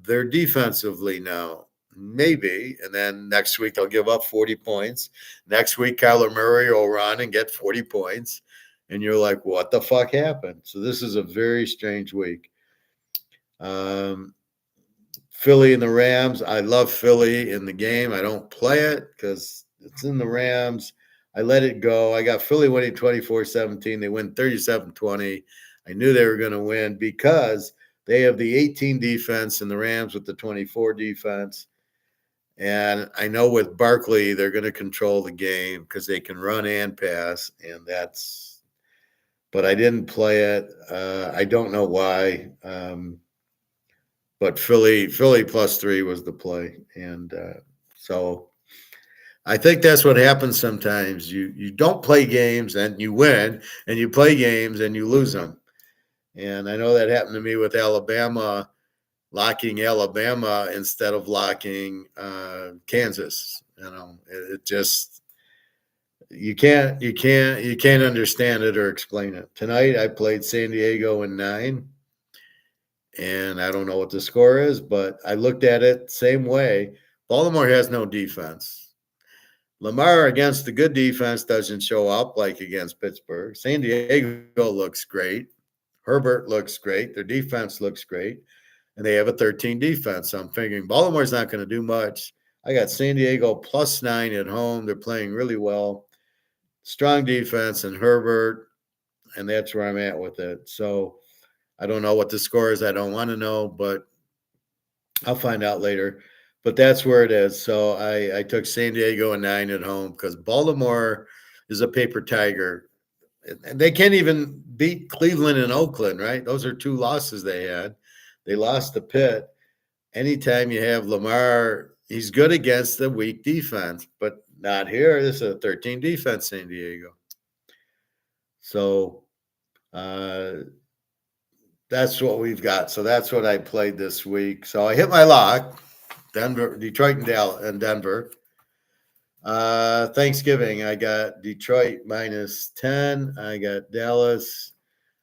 they're defensively now. Maybe. And then next week they'll give up 40 points. Next week, Kyler Murray will run and get 40 points. And you're like, what the fuck happened? So this is a very strange week. Philly and the Rams. I love Philly in the game. I don't play it because it's in the Rams. I let it go. I got Philly winning 24-17. They win 37-20. I knew they were going to win because they have the 18 defense and the Rams with the 24 defense. And I know with Barkley, they're going to control the game because they can run and pass. And that's, but I didn't play it. I don't know why. But Philly +3 was the play. And so I think that's what happens sometimes. You don't play games and you win, and you play games and you lose them. And I know that happened to me with Alabama, locking Alabama instead of locking Kansas. It just you can't understand it or explain it. Tonight I played San Diego in 9, and I don't know what the score is, but I looked at it same way. Baltimore has no defense. Lamar against the good defense doesn't show up like against Pittsburgh. San Diego looks great. Herbert looks great. Their defense looks great. And they have a 13 defense. So I'm figuring Baltimore's not going to do much. I got San Diego +9 at home. They're playing really well. Strong defense and Herbert, and that's where I'm at with it. So I don't know what the score is. I don't want to know, but I'll find out later. But that's where it is. So I took San Diego and 9 at home because Baltimore is a paper tiger. And they can't even beat Cleveland and Oakland, right? Those are 2 losses they had. They lost to Pitt. Anytime you have Lamar, he's good against the weak defense, but not here. This is a 13 defense, San Diego. So that's what we've got. So that's what I played this week. So I hit my lock. Detroit and Denver. Thanksgiving, I got Detroit -10. I got Dallas.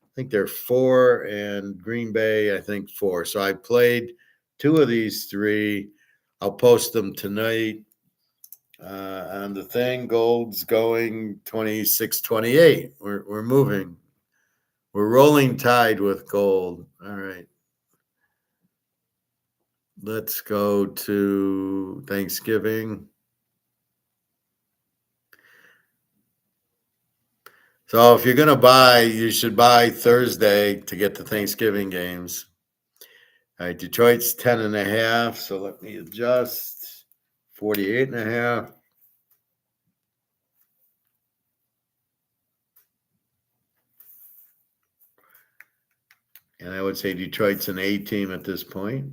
I think they're 4, and Green Bay, I think 4. So I played 2 of these 3. I'll post them tonight on the thing. Gold's going 26-28. We're moving. We're rolling tide with gold. All right. Let's go to Thanksgiving. So if you're going to buy, you should buy Thursday to get the Thanksgiving games. All right, Detroit's 10.5. So let me adjust. 48.5. And I would say Detroit's an A team at this point.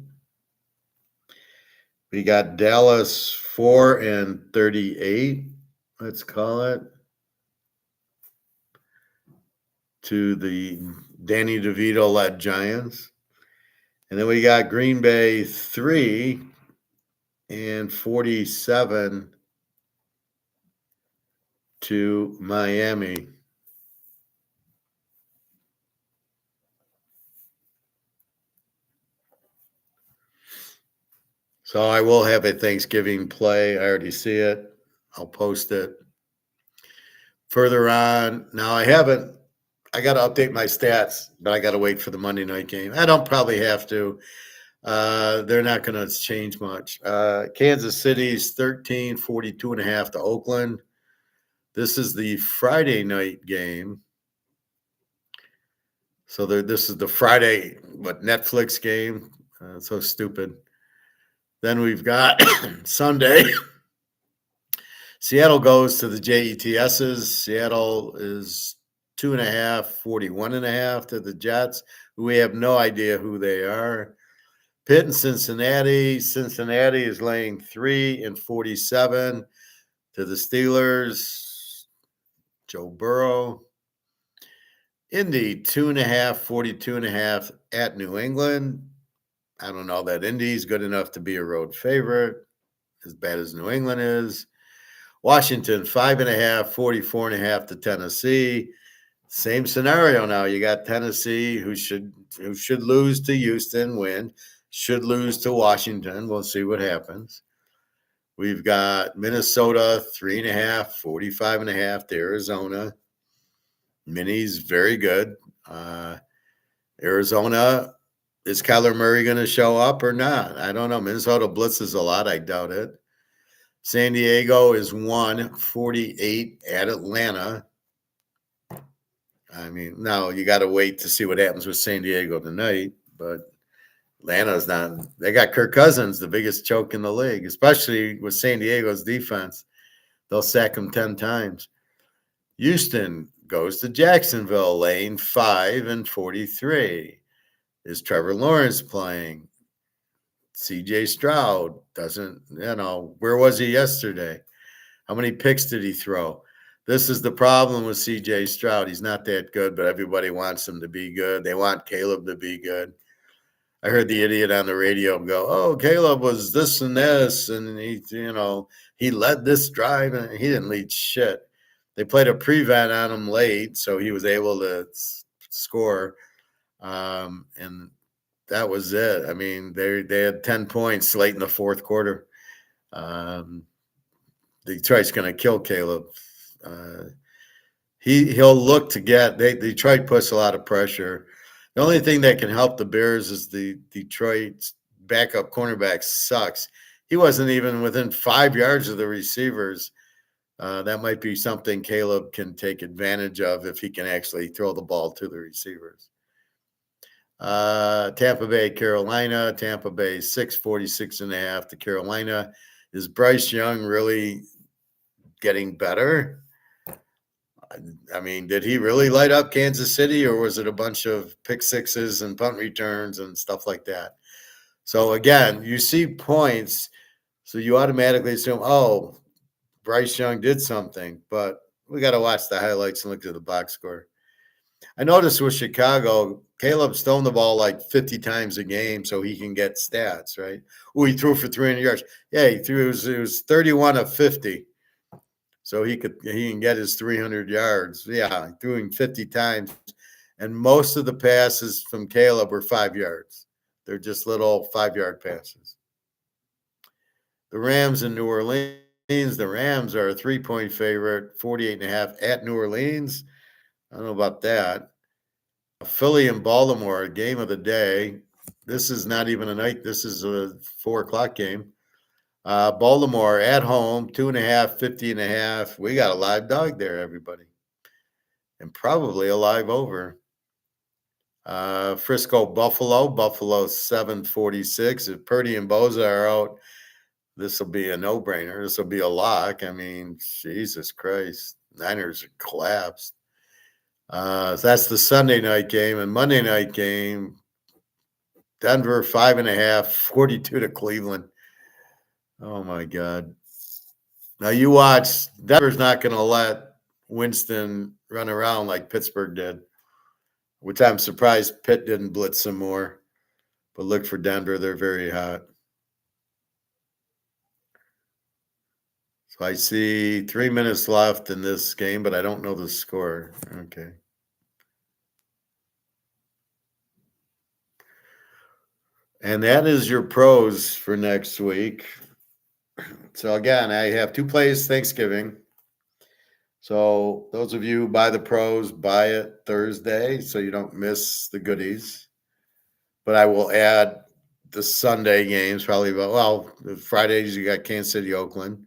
We got Dallas 4-38, let's call it, to the Danny DeVito-led Giants. And then we got Green Bay 3-47 to Miami. So I will have a Thanksgiving play. I already see it. I'll post it. Further on, now I got to update my stats, but I got to wait for the Monday night game. I don't probably have to. They're not going to change much. Kansas City's 13, 42.5 to Oakland. This is the Friday night game. So this is the Friday, Netflix game. So stupid. Then we've got Sunday. Seattle goes to the Jets's. Seattle is 2.5, 41.5 to the Jets, who we have no idea who they are. Pitt and Cincinnati. Cincinnati is laying 3-47 to the Steelers. Joe Burrow. Indy 2.5, 42.5 at New England. I don't know that Indy's good enough to be a road favorite, as bad as New England is. Washington 5.5, 44.5 to Tennessee. Same scenario now. You got Tennessee, who should lose to Houston, win. Should lose to Washington. We'll see what happens. We've got Minnesota 3.5, 45.5 to Arizona. Minnie's very good. Arizona, is Kyler Murray going to show up or not? I don't know. Minnesota blitzes a lot. I doubt it. San Diego is 1-48 at Atlanta. I mean, now you got to wait to see what happens with San Diego tonight, but Atlanta's not. They got Kirk Cousins, the biggest choke in the league, especially with San Diego's defense. They'll sack him 10 times. Houston goes to Jacksonville, lane 5 and 43. Is Trevor Lawrence playing? CJ Stroud doesn't, where was he yesterday? How many picks did he throw? This is the problem with CJ Stroud. He's not that good, but everybody wants him to be good. They want Caleb to be good. I heard the idiot on the radio go, "Oh, Caleb was this and this, and he led this drive, and he didn't lead shit." They played a prevent on him late, so he was able to score, and that was it. I mean, they had 10 points late in the fourth quarter. Detroit's going to kill Caleb. He'll look to get. Detroit puts a lot of pressure. The only thing that can help the Bears is the Detroit's backup cornerback sucks. He wasn't even within 5 yards of the receivers. That might be something Caleb can take advantage of if he can actually throw the ball to the receivers. Tampa Bay, Carolina. Tampa Bay 646.5 to Carolina. Is Bryce Young really getting better? I mean, did he really light up Kansas City, or was it a bunch of pick sixes and punt returns and stuff like that? So again, you see points, so you automatically assume, oh, Bryce Young did something, but we got to watch the highlights and look at the box score. I noticed with Chicago, Caleb's thrown the ball like 50 times a game so he can get stats, right? Oh, he threw for 300 yards. Yeah, he threw. It was 31 of 50. So he can get his 300 yards. Yeah, threw him 50 times. And most of the passes from Caleb were 5 yards. They're just little 5-yard passes. The Rams in New Orleans. The Rams are a 3-point favorite, 48.5 at New Orleans. I don't know about that. Philly and Baltimore, game of the day. This is not even a night. This is a 4:00 game. Baltimore at home, 2.5, 50.5. We got a live dog there, everybody. And probably a live over. Frisco, Buffalo 746. If Purdy and Boza are out, this will be a no-brainer. This will be a lock. I mean, Jesus Christ. Niners are collapsed. So that's the Sunday night game. And Monday night game, Denver 5.5, 42 to Cleveland. Oh, my God. Now, you watch. Denver's not going to let Winston run around like Pittsburgh did, which I'm surprised Pitt didn't blitz some more. But look for Denver. They're very hot. So I see 3 minutes left in this game, but I don't know the score. Okay. And that is your pros for next week. So again, I have 2 plays Thanksgiving. So those of you who buy the pros, buy it Thursday so you don't miss the goodies. But I will add the Sunday games probably. Fridays you got Kansas City, Oakland.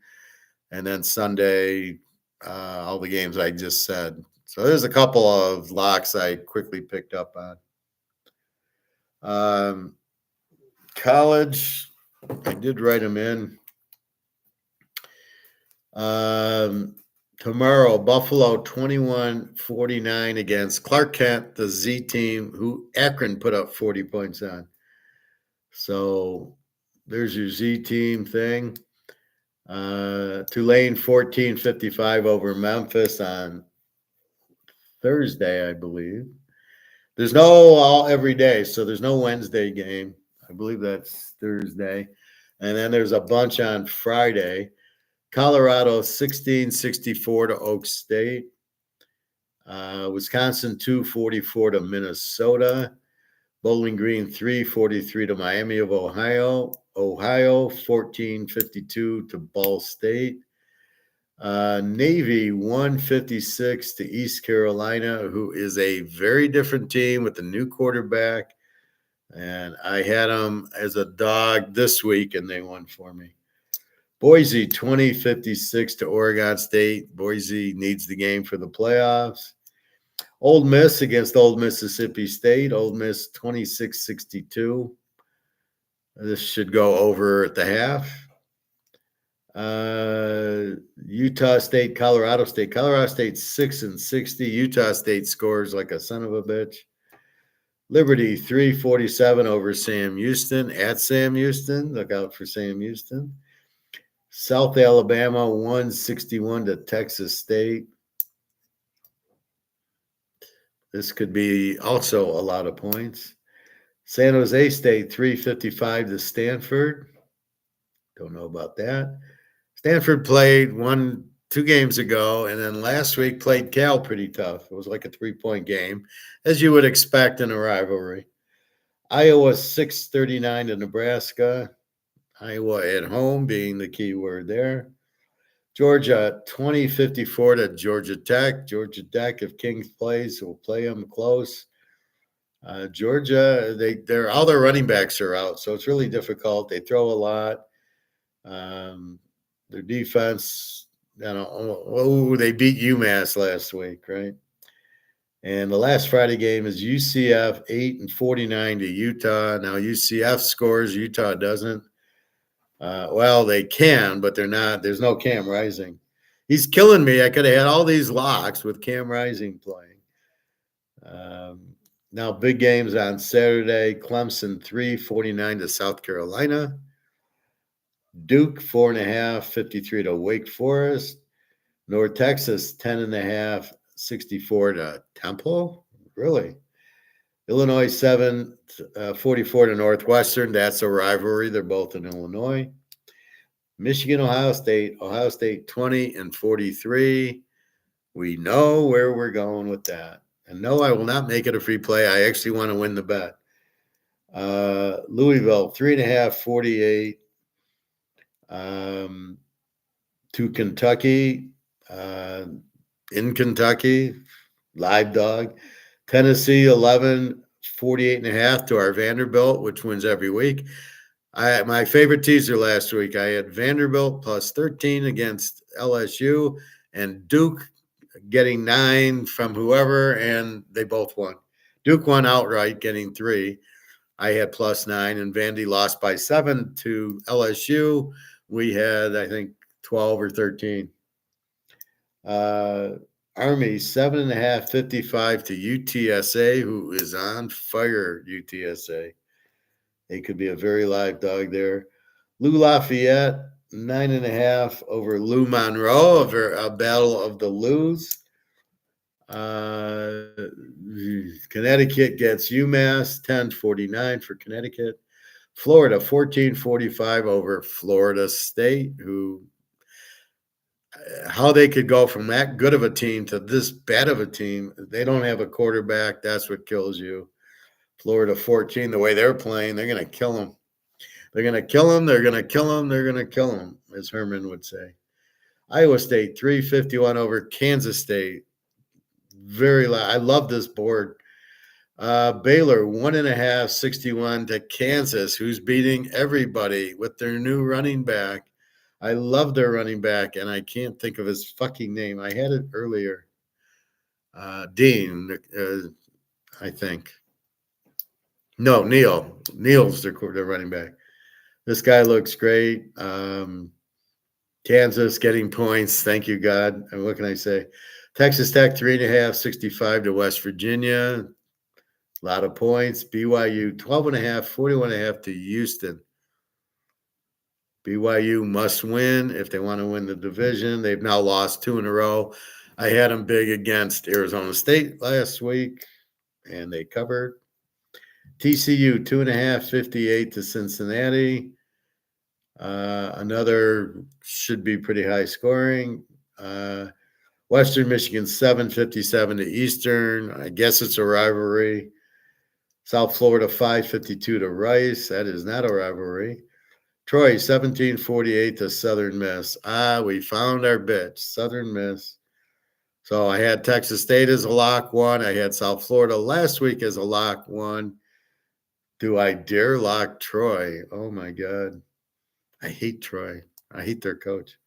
And then Sunday, all the games I just said. So there's a couple of locks I quickly picked up on. College, I did write them in. Tomorrow, Buffalo 21-49 against Clark Kent, the Z team, who Akron put up 40 points on. So there's your Z team thing. Tulane 14-55 over Memphis on Thursday, I believe. There's no every day, so there's no Wednesday game. I believe that's Thursday. And then there's a bunch on Friday. Colorado 16-64 to Oak State. Wisconsin 2-44 to Minnesota. Bowling Green 3-43 to Miami of Ohio. Ohio 14-52 to Ball State. Navy 156 to East Carolina, who is a very different team with a new quarterback. And I had them as a dog this week, and they won for me. Boise 20-56 to Oregon State. Boise needs the game for the playoffs. Ole Miss against Old Mississippi State. Ole Miss 26-62. This should go over at the half. Utah State, Colorado State. Colorado State 6-60. Utah State scores like a son of a bitch. Liberty 347 over Sam Houston at Sam Houston. Look out for Sam Houston. South Alabama 161 to Texas State. This could be also a lot of points. San Jose State 355 to Stanford. Don't know about that. Stanford played 2 games ago, and then last week played Cal pretty tough. It was like a 3-point game, as you would expect in a rivalry. Iowa 639 to Nebraska. Iowa at home being the key word there. Georgia 20-54 to Georgia Tech. Georgia Tech, if Kings plays, will play them close. Georgia, they're all their running backs are out, so it's really difficult. They throw a lot. Their defense, they beat UMass last week, right? And the last Friday game is UCF 8-49 to Utah. Now UCF scores, Utah doesn't. Well, they can, but they're not. There's no Cam Rising. He's killing me. I could have had all these locks with Cam Rising playing. Now, big games on Saturday. Clemson 349 to South Carolina. Duke 4.5, 53 to Wake Forest. North Texas 10.5, 64 to Temple. Really? Illinois 7, 44 to Northwestern. That's a rivalry. They're both in Illinois. Michigan, Ohio State 20-43. We know where we're going with that. And no, I will not make it a free play. I actually want to win the bet. Louisville 3.5, 48 to Kentucky. In Kentucky, live dog. Tennessee 11, 48.5 to our Vanderbilt, which wins every week. My favorite teaser last week, I had Vanderbilt plus 13 against LSU and Duke getting 9 from whoever, and they both won. Duke won outright, getting 3. I had plus 9, and Vandy lost by 7 to LSU. We had, I think, 12 or 13. Army 7.5, 55 to UTSA, who is on fire. UTSA, they could be a very live dog there. Lou Lafayette 9.5 over Lou Monroe, a battle of the Lou's. Connecticut gets UMass 10-49 for Connecticut. Florida 14-45 over Florida State, who how they could go from that good of a team to this bad of a team. They don't have a quarterback. That's what kills you. Florida 14, the way they're playing, they're going to kill them. They're going to kill them. They're going to kill them. They're going to kill them, as Herman would say. Iowa State 351 over Kansas State. Very loud. I love this board. Baylor 1.5, 61 to Kansas, who's beating everybody with their new running back. I love their running back, and I can't think of his fucking name. I had it earlier. Dean, I think. No, Neal. Neal's their running back. This guy looks great. Kansas getting points. Thank you, God. And what can I say? Texas Tech 3.5, 65 to West Virginia. A lot of points. BYU 12.5, 41.5 to Houston. BYU must win if they want to win the division. They've now lost 2 in a row. I had them big against Arizona State last week, and they covered. TCU 2.5, 58 to Cincinnati. Another should be pretty high scoring. Western Michigan 7-57 to Eastern. I guess it's a rivalry. South Florida 5-52 to Rice. That is not a rivalry. Troy 17-48 to Southern Miss. We found our bitch, Southern Miss. So I had Texas State as a lock 1. I had South Florida last week as a lock 1. Do I dare lock Troy? Oh my God. I hate Troy. I hate their coach.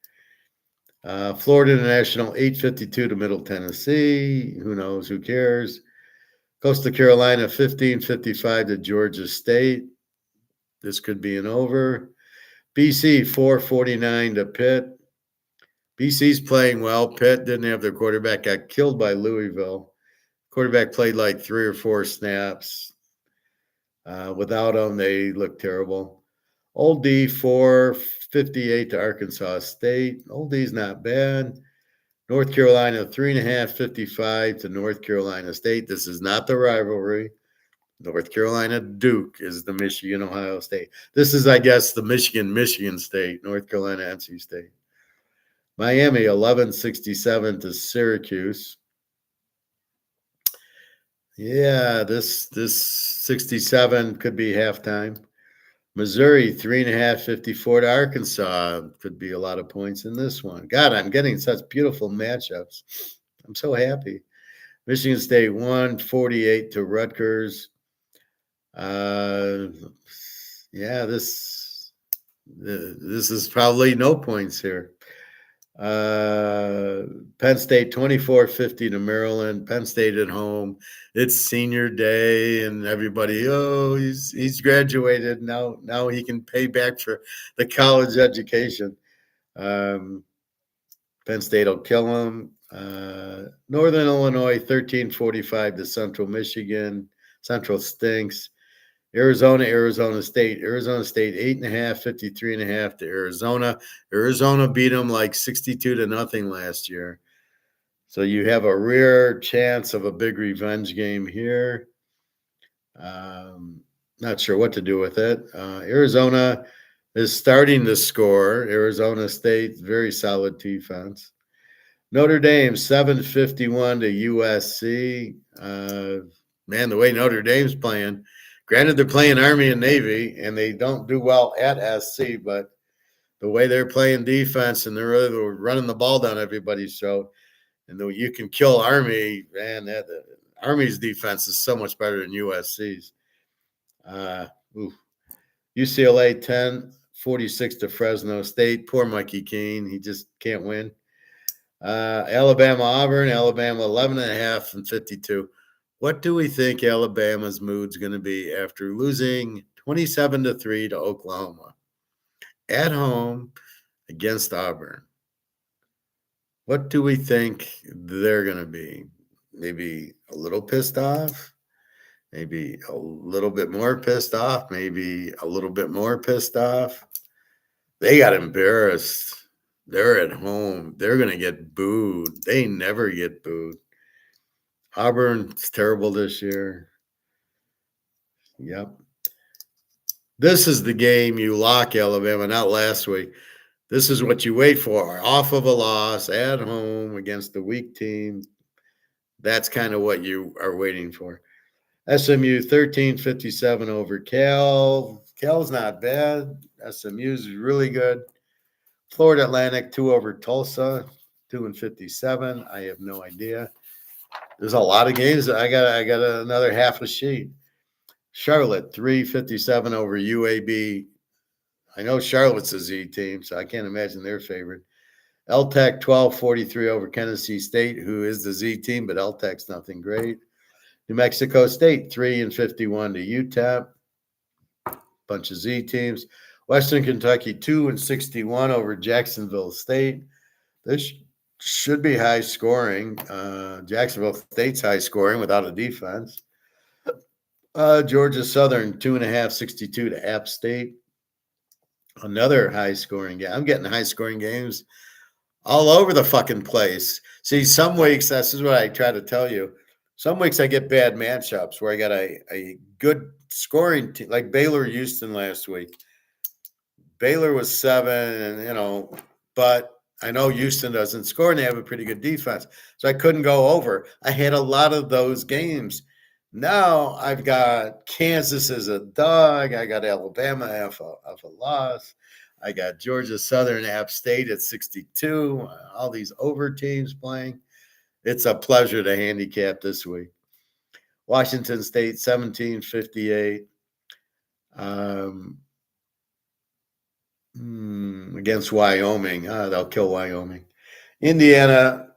Florida International 8:52 to Middle Tennessee. Who knows? Who cares? Coastal Carolina 15:55 to Georgia State. This could be an over. BC 4:49 to Pitt. BC's playing well. Pitt didn't have their quarterback. Got killed by Louisville. Quarterback played like 3 or 4 snaps. Without him, they look terrible. Old D 4:58 to Arkansas State. Old D's not bad. North Carolina 3.5 55 to North Carolina State. This is not the rivalry. North Carolina Duke is the Michigan Ohio State. This is, I guess, the Michigan State. North Carolina NC State. Miami 11:67 to Syracuse. Yeah, this 67 could be halftime. Missouri 3.5 54 to Arkansas. Could be a lot of points in this one. God, I'm getting such beautiful matchups. I'm so happy. Michigan State 1:48 to Rutgers. Yeah, this is probably no points here. Penn State 24-50 to Maryland. Penn State at home. It's senior day, and everybody, he's graduated now. He can pay back for the college education. Penn State will kill him. Northern Illinois 13-45 to Central Michigan. Central stinks. Arizona State 8.5, 53.5 to Arizona. Arizona beat them like 62-0 last year. So you have a rare chance of a big revenge game here. Not sure what to do with it. Arizona is starting to score. Arizona State, very solid defense. Notre Dame 7:51 to USC. Man, the way Notre Dame's playing. Granted, they're playing Army and Navy, and they don't do well at SC, but the way they're playing defense and they're really running the ball down everybody's throat, and though you can kill Army, man, Army's defense is so much better than USC's. UCLA 10-46 to Fresno State. Poor Mikey Keene. He just can't win. Alabama Auburn. Alabama 11.5 and 52. What do we think Alabama's mood's going to be after losing 27-3 to Oklahoma at home against Auburn? What do we think they're going to be? Maybe a little pissed off? Maybe a little bit more pissed off? Maybe a little bit more pissed off? They got embarrassed. They're at home. They're going to get booed. They never get booed. Auburn's terrible this year. Yep. This is the game you lock Alabama, not last week. This is what you wait for. Off of a loss, at home, against a weak team. That's kind of what you are waiting for. SMU 13-57 over Cal. Cal's not bad. SMU's really good. Florida Atlantic 2 over Tulsa, 2-57. I have no idea. There's a lot of games. I got another half a sheet. Charlotte 3-57 over UAB. I know Charlotte's a Z team, so I can't imagine they're favored. LTech 12-43 over Tennessee State, who is the Z team, but LTech's nothing great. New Mexico State 3-51 to UTEP. Bunch of Z teams. Western Kentucky 2-61 over Jacksonville State. This should be high scoring. Jacksonville State's high scoring without a defense. Georgia Southern 2.5, 62 to App State. Another high scoring game. I'm getting high scoring games all over the fucking place. See, some weeks, this is what I try to tell you. Some weeks I get bad matchups where I got a good scoring team, like Baylor Houston last week. Baylor was 7, and but I know Houston doesn't score, and they have a pretty good defense. So I couldn't go over. I had a lot of those games. Now I've got Kansas as a dog. I got Alabama off a loss. I got Georgia Southern App State at 62. All these over teams playing. It's a pleasure to handicap this week. Washington State 17-58. Against Wyoming. They'll kill Wyoming. Indiana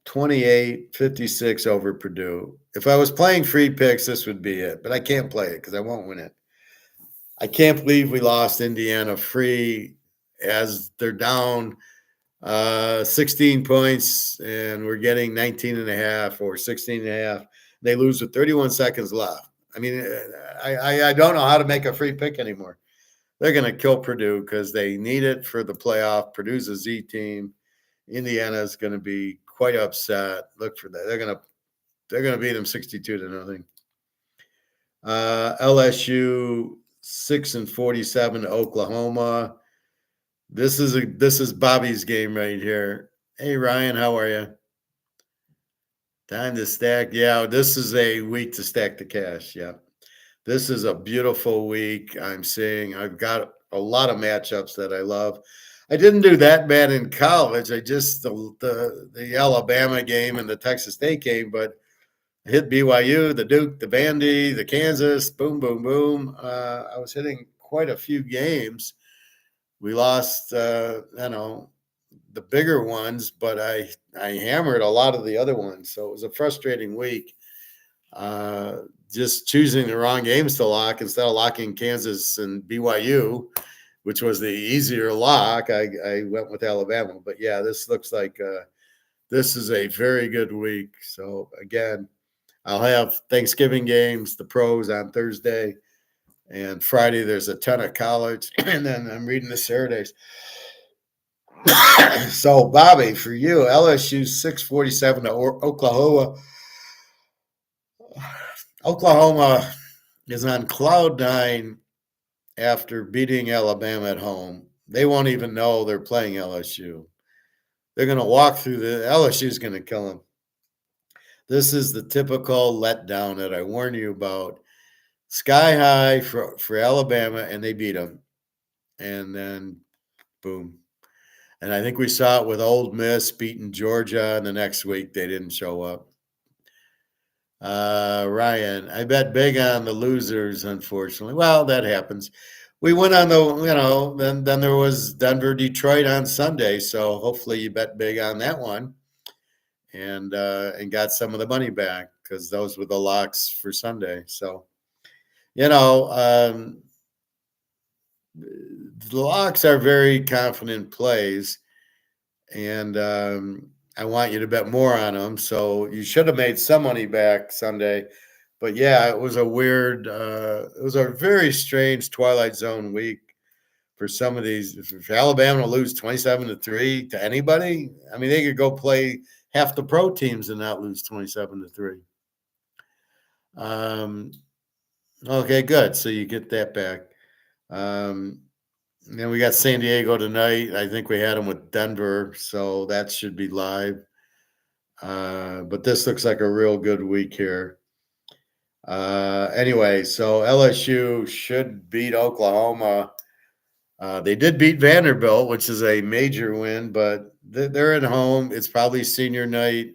28-56 over Purdue. If I was playing free picks, this would be it, but I can't play it because I won't win it. I can't believe we lost Indiana free as they're down 16 points and we're getting 19 and a half or 16 and a half. They lose with 31 seconds left. I mean, I don't know how to make a free pick anymore. They're going to kill Purdue because they need it for the playoff. Purdue's a Z team. Indiana is going to be quite upset. Look for that. They're going to beat them 62-0. LSU 6-47 to Oklahoma. This is Bobby's game right here. Hey Ryan, how are you? Time to stack. Yeah, this is a week to stack the cash. Yeah. This is a beautiful week. I'm seeing I've got a lot of matchups that I love. I didn't do that bad in college. I just the Alabama game and the Texas State game, but I hit BYU, the Duke, the Vandy, the Kansas, boom, boom, boom. I was hitting quite a few games. We lost, the bigger ones, but I hammered a lot of the other ones. So it was a frustrating week. Just choosing the wrong games to lock instead of locking Kansas and BYU, which was the easier lock. I went with Alabama. But yeah, this looks like this is a very good week. So again, I'll have Thanksgiving games, the pros on Thursday, and Friday there's a ton of college, and then I'm reading the Saturdays. So Bobby, for you, LSU 647 to Oklahoma. Oklahoma is on cloud nine after beating Alabama at home. They won't even know they're playing LSU. They're going to walk through the LSU is going to kill them. This is the typical letdown that I warned you about. Sky high for Alabama, and they beat them. And then, boom. And I think we saw it with Ole Miss beating Georgia, and the next week they didn't show up. Ryan, I bet big on the losers, unfortunately. Well, that happens. We went on then there was Denver, Detroit on Sunday. So hopefully you bet big on that one and got some of the money back because those were the locks for Sunday. So, the locks are very confident plays, and I want you to bet more on them. So you should have made some money back Sunday. But yeah, it was a very strange Twilight Zone week for some of these. If Alabama lose 27-3 to anybody, I mean, they could go play half the pro teams and not lose 27-3. Okay, good. So you get that back. Then we got San Diego tonight. I think we had them with Denver, so that should be live. But this looks like a real good week here. Anyway, so LSU should beat Oklahoma. They did beat Vanderbilt, which is a major win, but they're at home. It's probably senior night.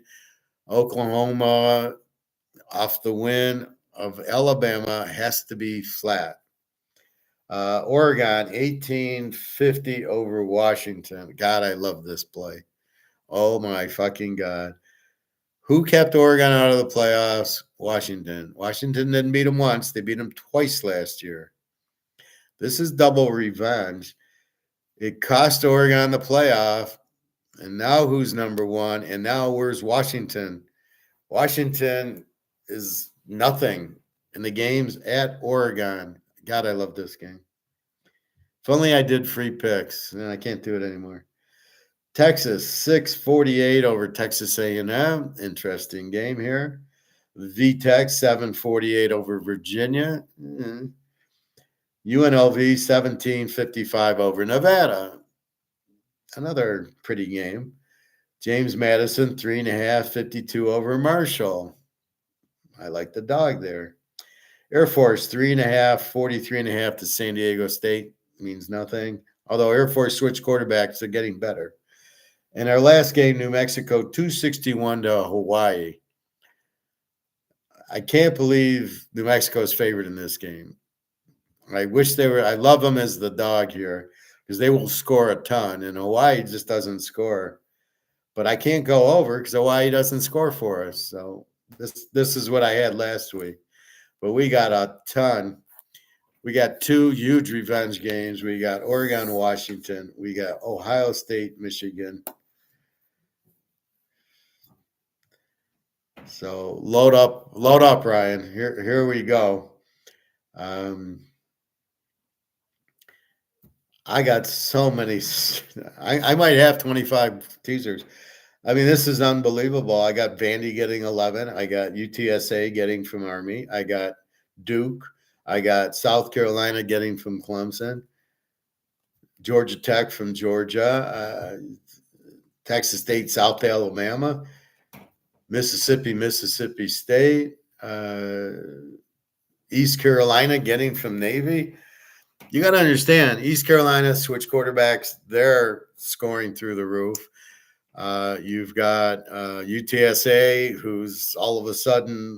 Oklahoma, off the win of Alabama, has to be flat. Oregon, 18-50 over Washington. God, I love this play. Oh, my fucking God. Who kept Oregon out of the playoffs? Washington. Washington didn't beat them once. They beat them twice last year. This is double revenge. It cost Oregon the playoff. And now who's number one? And now where's Washington? Washington is nothing in the games at Oregon. God, I love this game. If only I did free picks. And I can't do it anymore. Texas 648 over Texas A&M. Interesting game here. VTech 748 over Virginia. UNLV 1755 over Nevada. Another pretty game. James Madison 3.5 52 over Marshall. I like the dog there. Air Force 3.5 43.5 to San Diego State. Means nothing. Although Air Force switched quarterbacks, they're getting better. And our last game, New Mexico 261 to Hawaii. I can't believe New Mexico is favored in this game. I wish they were. I love them as the dog here because they will score a ton, and Hawaii just doesn't score. but I can't go over because Hawaii doesn't score for us. So this is what I had last week. But we got a ton. We got 2 huge revenge games. We got Oregon, Washington. We got Ohio State, Michigan. So load up, Ryan. Here we go. I got so many. I might have 25 teasers. I mean, this is unbelievable. I got Vandy getting 11. I got UTSA getting from Army. I got Duke. I got South Carolina getting from Clemson. Georgia Tech from Georgia. Texas State, South Alabama. Mississippi State. East Carolina getting from Navy. You got to understand, East Carolina switch quarterbacks. They're scoring through the roof. You've got UTSA, who's all of a sudden,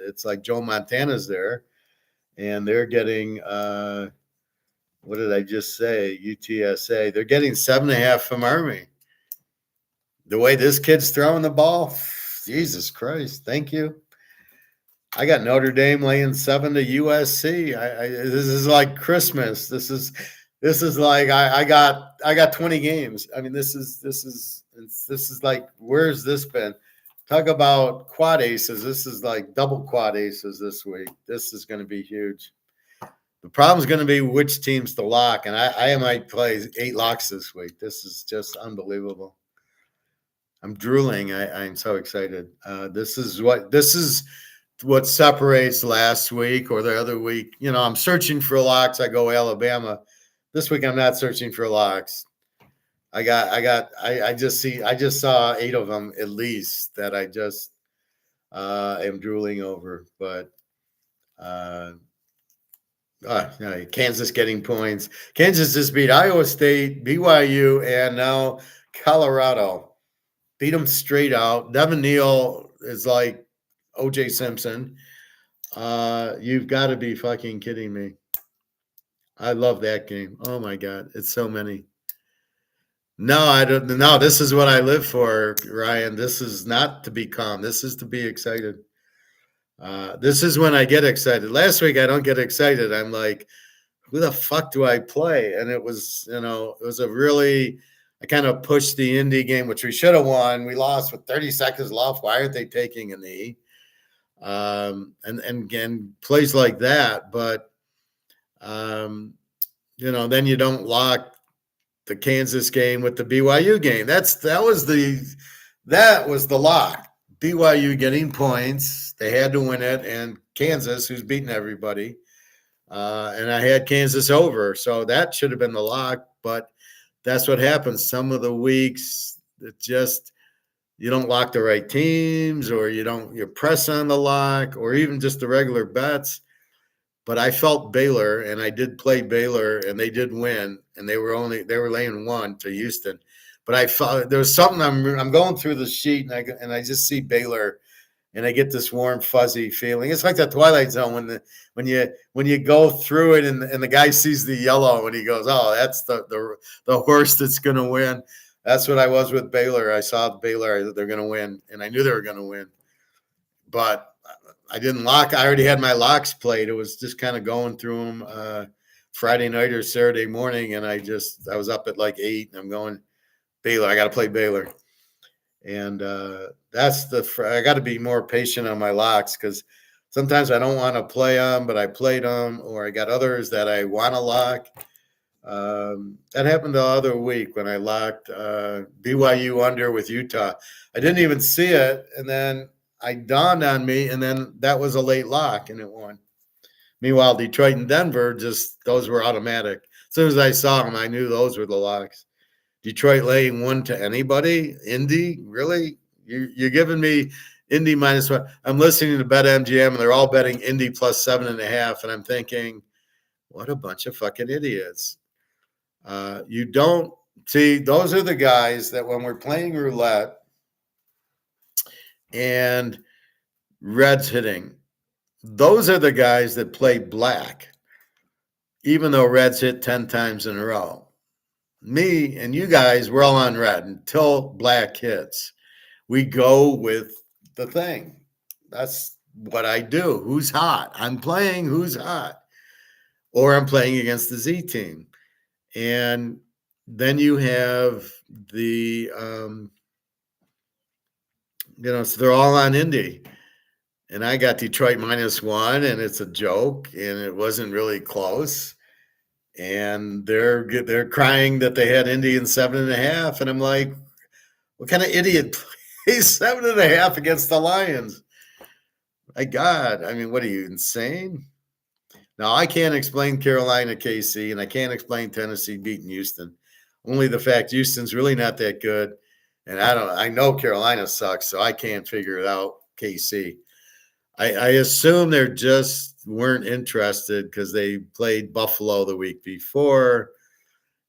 it's like Joe Montana's there. And they're getting, what did I just say? UTSA. They're getting 7.5 from Army. The way this kid's throwing the ball, Jesus Christ. Thank you. I got Notre Dame laying 7 to USC. This is like Christmas. This is like I got 20 games. I mean, this is like, where's this been? Talk about quad aces. This is like double quad aces this week. This is going to be huge. The problem is going to be which teams to lock, and I might play 8 locks this week. This is just unbelievable. I'm drooling. I'm so excited. This is what separates last week or the other week. You know, I'm searching for locks. I go Alabama. This week I'm not searching for locks. I just saw 8 of them at least that I just am drooling over. But Kansas getting points. Kansas just beat Iowa State, BYU, and now Colorado. Beat them straight out. Devin Neal is like O.J. Simpson. You've got to be fucking kidding me. I love that game. Oh my God. It's so many. No, I don't. No, this is what I live for, Ryan. This is not to be calm. This is to be excited. This is when I get excited. Last week, I don't get excited. I'm like, who the fuck do I play? And it was, I kind of pushed the Indy game, which we should have won. We lost with 30 seconds left. Why aren't they taking a knee? And again, plays like that. But, then you don't lock the Kansas game with the BYU game. That was the lock. BYU getting points. They had to win it. And Kansas, who's beating everybody. And I had Kansas over. So that should have been the lock. But that's what happens. Some of the weeks, you don't lock the right teams, or you press on the lock, or even just the regular bets. But I felt Baylor, and I did play Baylor, and they did win, and they were laying 1 to Houston. But I felt there was something. I'm going through the sheet, and I just see Baylor, and I get this warm, fuzzy feeling. It's like the Twilight Zone when you go through it, and the guy sees the yellow, and he goes, "Oh, that's the horse that's going to win." That's what I was with Baylor. I saw Baylor; they're going to win, and I knew they were going to win. But I didn't lock. I already had my locks played. It was just kind of going through them Friday night or Saturday morning, and I was up at like 8, and I'm going Baylor. I got to play Baylor, and I got to be more patient on my locks, because sometimes I don't want to play them, but I played them, or I got others that I want to lock. That happened the other week when I locked BYU under with Utah. I didn't even see it, and then I dawned on me, and then that was a late lock, and it won. Meanwhile, Detroit and Denver, those were automatic. As soon as I saw them, I knew those were the locks. Detroit laying 1 to anybody? Indy? Really? You're giving me Indy -1. I'm listening to BetMGM, and they're all betting Indy plus 7.5, and I'm thinking, what a bunch of fucking idiots. You don't see, those are the guys that when we're playing roulette and red's hitting, those are the guys that play black, even though red's hit 10 times in a row. me and you guys, we're all on red until black hits. We go with the thing. That's what I do. Who's hot? I'm playing who's hot, or I'm playing against the Z team. And then you have the, so they're all on Indy. And I got Detroit -1, and it's a joke, and it wasn't really close. And they're crying that they had Indy in 7.5, and I'm like, what kind of idiot plays 7.5 against the Lions? My God, I mean, what are you, insane? Now, I can't explain Carolina KC, and I can't explain Tennessee beating Houston. Only the fact Houston's really not that good, and I know Carolina sucks, so I can't figure it out. KC. I assume they just weren't interested because they played Buffalo the week before,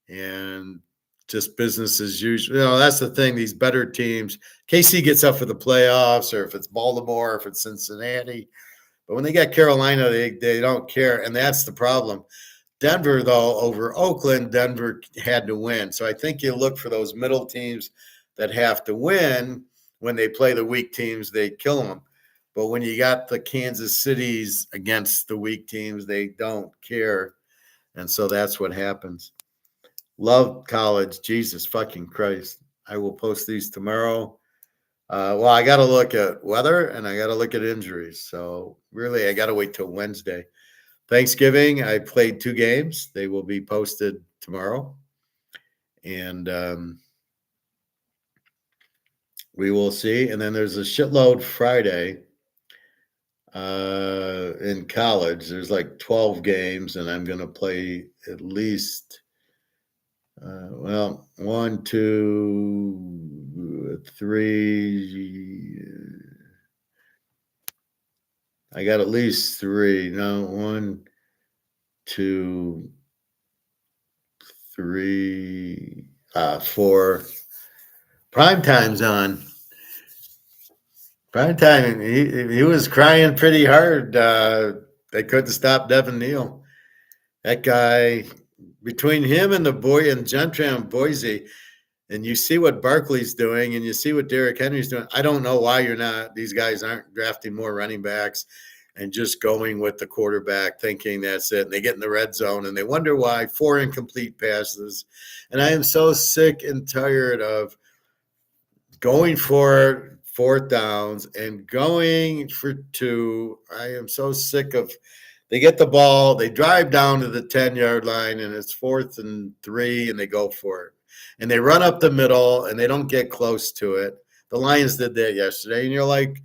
and just business as usual. That's the thing. These better teams, KC gets up for the playoffs, or if it's Baltimore, if it's Cincinnati. But when they got Carolina, they don't care, and that's the problem. Denver, though, over Oakland, Denver had to win. So I think you look for those middle teams that have to win. When they play the weak teams, they kill them. But when you got the Kansas Cities against the weak teams, they don't care. And so that's what happens. Love college. Jesus fucking Christ. I will post these tomorrow. Well, I got to look at weather, and I got to look at injuries. So really, I got to wait till Wednesday. Thanksgiving, I played 2 games. They will be posted tomorrow. And we will see. And then there's a shitload Friday in college. There's like 12 games, and I'm going to play at least, 1, 2, 3. I got at least 3. No, 1, 2, 3, 4. Prime time's on. Prime time. He was crying pretty hard. They couldn't stop Devin Neal. That guy, between him and the boy and Gentram Boise, and you see what Barkley's doing, and you see what Derrick Henry's doing. I don't know why these guys aren't drafting more running backs and just going with the quarterback, thinking that's it. And they get in the red zone, and they wonder why 4 incomplete passes. And I am so sick and tired of going for 4th downs and going for 2. I am so sick of. They get the ball, they drive down to the 10-yard line, and it's 4th and 3, and they go for it. And they run up the middle, and they don't get close to it. The Lions did that yesterday, and you're like,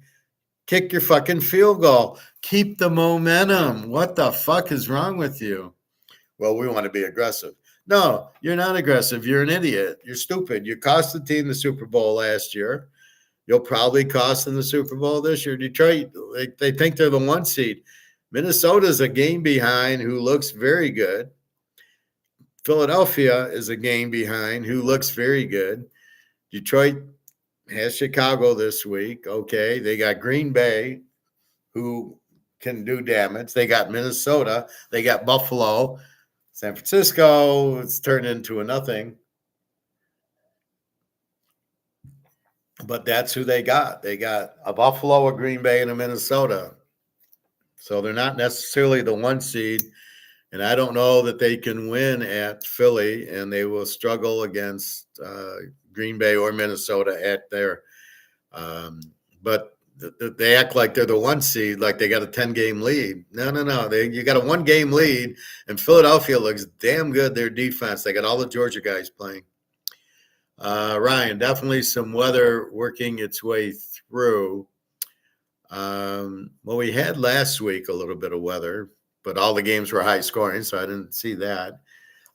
kick your fucking field goal. Keep the momentum. What the fuck is wrong with you? Well, we want to be aggressive. No, you're not aggressive. You're an idiot. You're stupid. You cost the team the Super Bowl last year. You'll probably cost them the Super Bowl this year. Detroit, they think they're the 1 seed. Minnesota's a game behind, who looks very good. Philadelphia is a game behind, who looks very good. Detroit has Chicago this week. Okay. They got Green Bay, who can do damage. They got Minnesota. They got Buffalo. San Francisco, it's turned into a nothing. But that's who they got. They got a Buffalo, a Green Bay, and a Minnesota. So they're not necessarily the 1 seed. And I don't know that they can win at Philly, and they will struggle against Green Bay or Minnesota at there. But they act like they're the 1 seed, like they got a 10-game lead. No. You got a 1-game lead, and Philadelphia looks damn good. Their defense. They got all the Georgia guys playing. Ryan, definitely some weather working its way through. Well, we had last week a little bit of weather, but all the games were high scoring, so I didn't see that.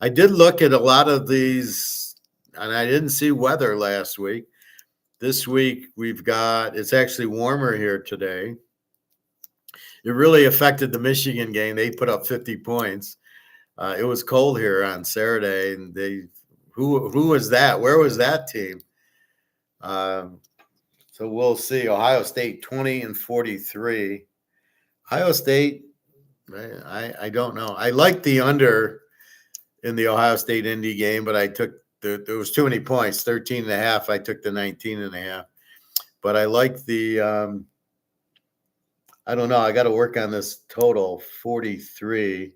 I did look at a lot of these, and I didn't see weather last week. This week it's actually warmer here today. It really affected the Michigan game. They put up 50 points. It was cold here on Saturday, and who was that? Where was that team? So we'll see. Ohio State 20-43. Ohio State, I don't know. I like the under in the Ohio State Indy game, but I took there was too many points, 13.5. I took the 19.5. But I like the I don't know. I got to work on this total 43.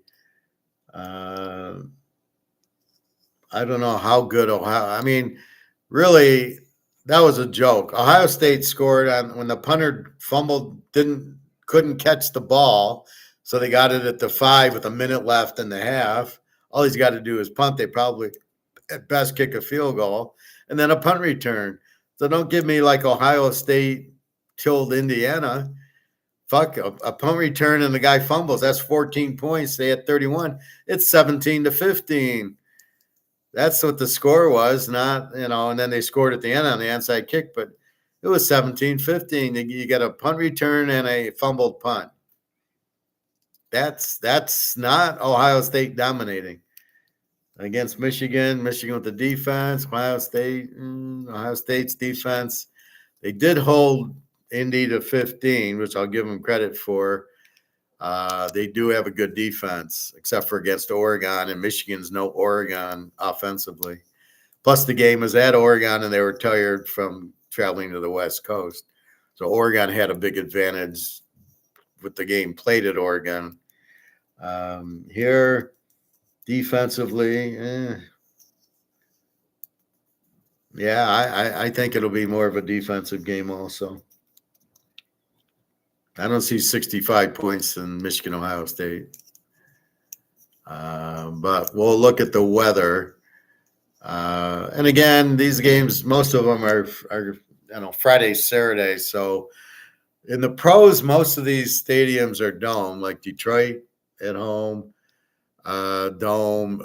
I don't know how good Ohio. I mean, really, that was a joke. Ohio State scored on when the punter fumbled, couldn't catch the ball, so they got it at the 5 with a minute left in the half. All he's got to do is punt. They probably at best kick a field goal, and then a punt return. So don't give me like Ohio State killed Indiana. Fuck, a punt return and the guy fumbles. That's 14 points. They had 31. It's 17-15. That's what the score was, not, and then they scored at the end on the onside kick, but it was 17-15. You got a punt return and a fumbled punt. That's not Ohio State dominating. Against Michigan with the defense, Ohio State's defense, they did hold Indy to 15, which I'll give them credit for. They do have a good defense, except for against Oregon, and Michigan's no Oregon offensively. Plus, the game was at Oregon, and they were tired from traveling to the West Coast. So Oregon had a big advantage with the game played at Oregon. Here, defensively, I think it'll be more of a defensive game also. I don't see 65 points in Michigan, Ohio State. But we'll look at the weather. And again, these games, most of them are Friday, Saturday. So in the pros, most of these stadiums are dome, like Detroit at home, dome,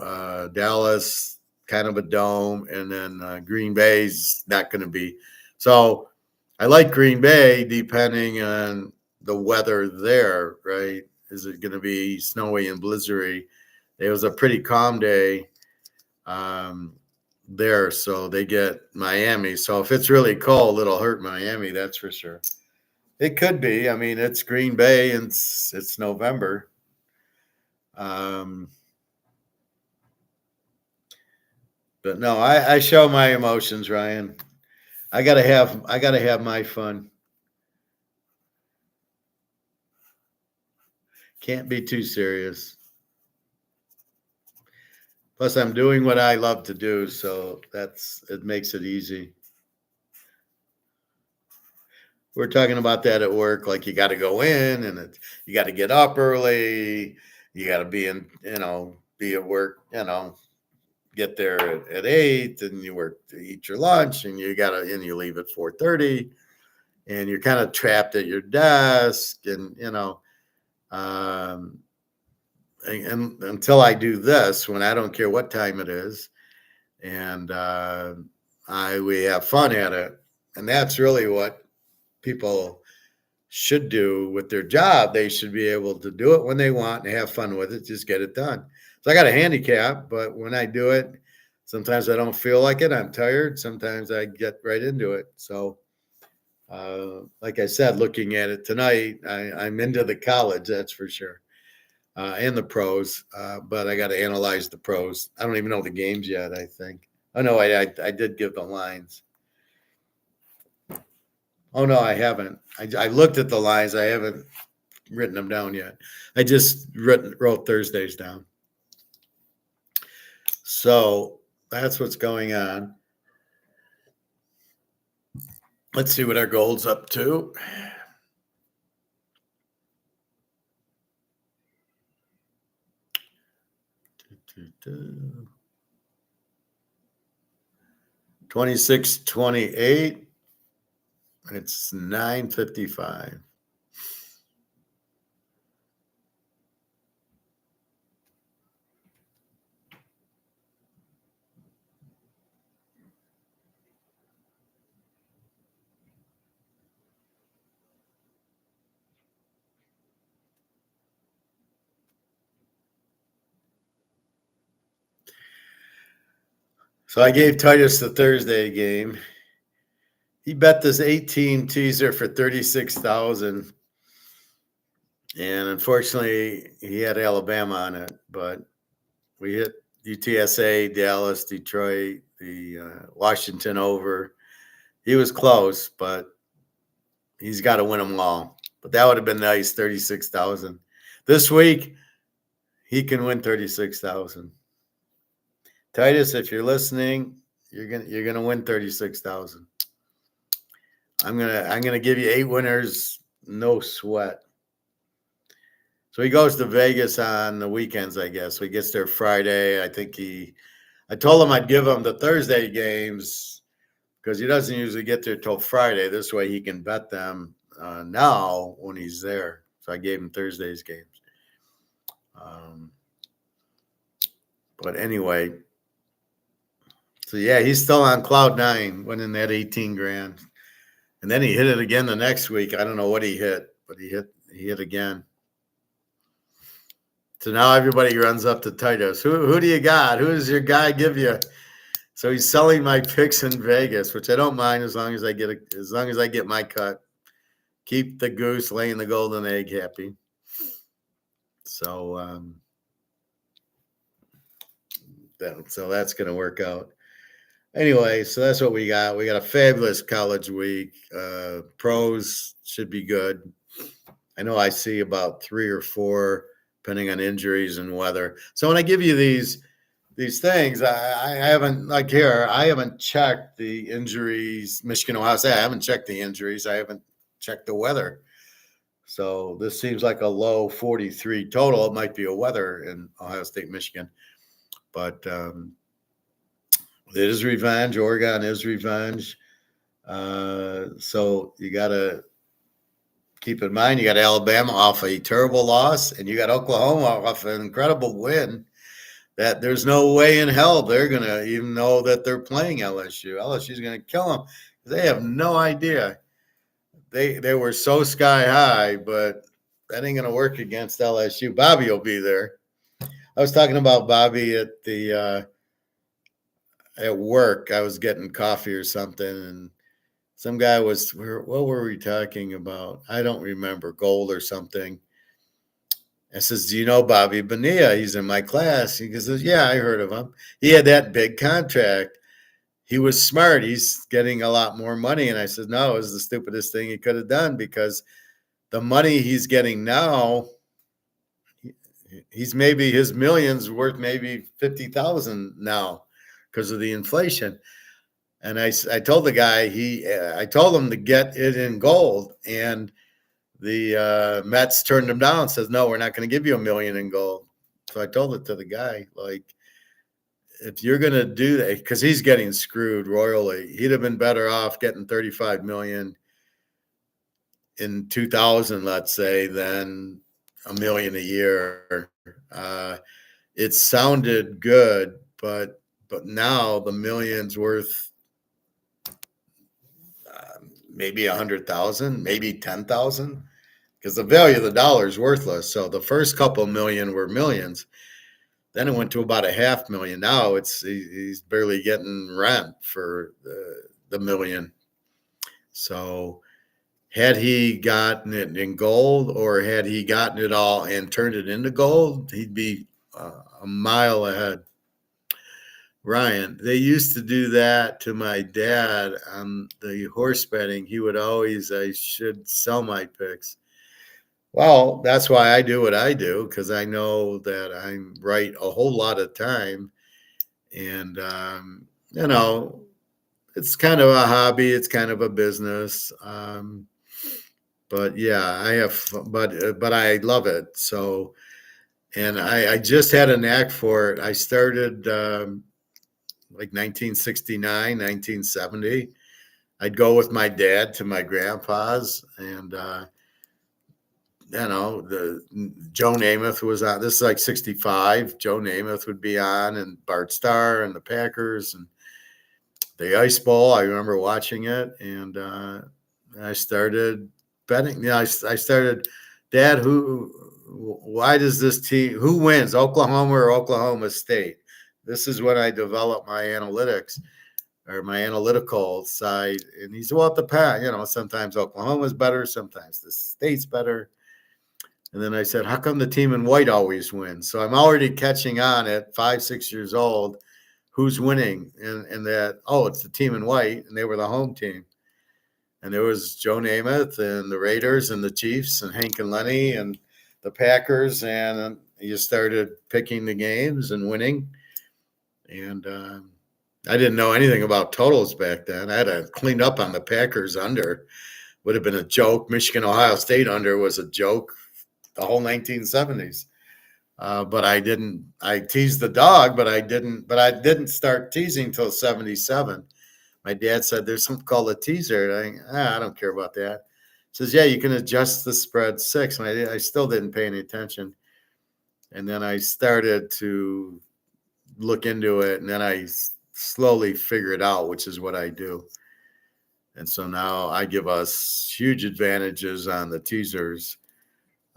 Dallas, kind of a dome, and then Green Bay's not going to be. So I like Green Bay depending on the weather there, right? Is it going to be snowy and blizzardy? It was a pretty calm day there, so they get Miami. So if it's really cold, it'll hurt Miami, that's for sure. It could be. I mean, it's Green Bay and it's November. But no, I show my emotions, Ryan. I gotta have my fun. Can't be too serious. Plus, I'm doing what I love to do, so it makes it easy. We're talking about that at work, like you got to go in and you got to get up early. You got to be in, be at work, get there at 8 and you work to eat your lunch and you leave at 4:30 and you're kind of trapped at your desk and, and until I do this, when I don't care what time it is, and we have fun at it, and that's really what people should do with their job. They should be able to do it when they want and have fun with it. Just get it done. So I got a handicap, but when I do it, sometimes I don't feel like it. I'm tired. Sometimes I get right into it. So, like I said, looking at it tonight, I'm into the college, that's for sure. And the pros, but I got to analyze the pros. I don't even know the games yet, I think. Oh, no, I did give the lines. Oh, no, I haven't. I looked at the lines. I haven't written them down yet. I just wrote Thursdays down. So that's what's going on. Let's see what our gold's up to. $26.28. It's $9.55. So I gave Titus the Thursday game. He bet this 18 teaser for 36,000. And unfortunately, he had Alabama on it, but we hit UTSA, Dallas, Detroit. Washington over. He was close, but he's got to win them all. But that would have been nice, 36,000. This week, he can win 36,000. Titus, if you're listening, you're gonna win 36,000. I'm gonna give you 8 winners, no sweat. So he goes to Vegas on the weekends, I guess. So he gets there Friday. I told him I'd give him the Thursday games because he doesn't usually get there till Friday. This way he can bet them now when he's there. So I gave him Thursday's games. But anyway, so yeah, he's still on cloud 9, winning that 18 grand. And then he hit it again the next week. I don't know what he hit, but he hit again. So now everybody runs up to Titus. Who do you got? Who does your guy give you? So he's selling my picks in Vegas, which I don't mind as long as I get my cut. Keep the goose laying the golden egg happy. So that's going to work out. Anyway, so that's what we got. We got a fabulous college week. Pros should be good. I know I see about 3 or 4, depending on injuries and weather. So when I give you these things, I haven't checked the injuries. Michigan, Ohio State, I haven't checked the injuries. I haven't checked the weather. So this seems like a low 43 total. It might be a weather in Ohio State, Michigan. But it is revenge. Oregon is revenge. So you got to keep in mind, you got Alabama off a terrible loss, and you got Oklahoma off an incredible win that there's no way in hell they're going to even know that they're playing LSU. LSU's going to kill them. They have no idea. They were so sky high, but that ain't going to work against LSU. Bobby will be there. I was talking about Bobby at work. I was getting coffee or something, and some guy what were we talking about? I don't remember, gold or something. I says, do you know Bobby Bonilla? He's in my class. He goes, yeah, I heard of him. He had that big contract. He was smart. He's getting a lot more money. And I said, no, it was the stupidest thing he could have done because the money he's getting now, his millions worth maybe 50,000 now because of the inflation. And I told the guy, I told him to get it in gold. And the Mets turned him down and says, no, we're not going to give you $1 million in gold. So I told it to the guy, like, if you're going to do that, because he's getting screwed royally, he'd have been better off getting $35 million in 2000, let's say, than $1 million a year. It sounded good, but now the million's worth maybe 100,000, maybe 10,000, because the value of the dollar is worthless. So the first couple million were millions. Then it went to about $500,000. Now he's barely getting rent for the million. So had he gotten it in gold, or had he gotten it all and turned it into gold, he'd be a mile ahead. Ryan, they used to do that to my dad on the horse betting. He would always, I should sell my picks. Well, that's why I do what I do, because I know that I'm right a whole lot of time. And, it's kind of a hobby. It's kind of a business. But yeah, but I love it. So, and I just had a knack for it. I started like 1969, 1970. I'd go with my dad to my grandpa's, and the Joe Namath was on. This is like 65. Joe Namath would be on, and Bart Starr and the Packers and the Ice Bowl. I remember watching it, and I started betting. I started, Dad, why does this team, who wins, Oklahoma or Oklahoma State? This is when I developed my analytics, or my analytical side. And he said, well, it depends. Sometimes Oklahoma's better, sometimes the state's better. And then I said, how come the team in white always wins? So I'm already catching on at 5, 6 years old who's winning, and that, oh, it's the team in white, and they were the home team. And there was Joe Namath and the Raiders and the Chiefs and Hank and Lenny and the Packers, and you started picking the games and winning. And I didn't know anything about totals back then. I had to clean up on the Packers under. Would have been a joke. Michigan, Ohio State under was a joke the whole 1970s. But I didn't. I teased the dog, but I didn't start teasing till 77. My dad said there's something called a teaser. I don't care about that. He says, yeah, you can adjust the spread 6. And I still didn't pay any attention. And then I started to look into it, and then I slowly figured out, which is what I do. And so now I give us huge advantages on the teasers,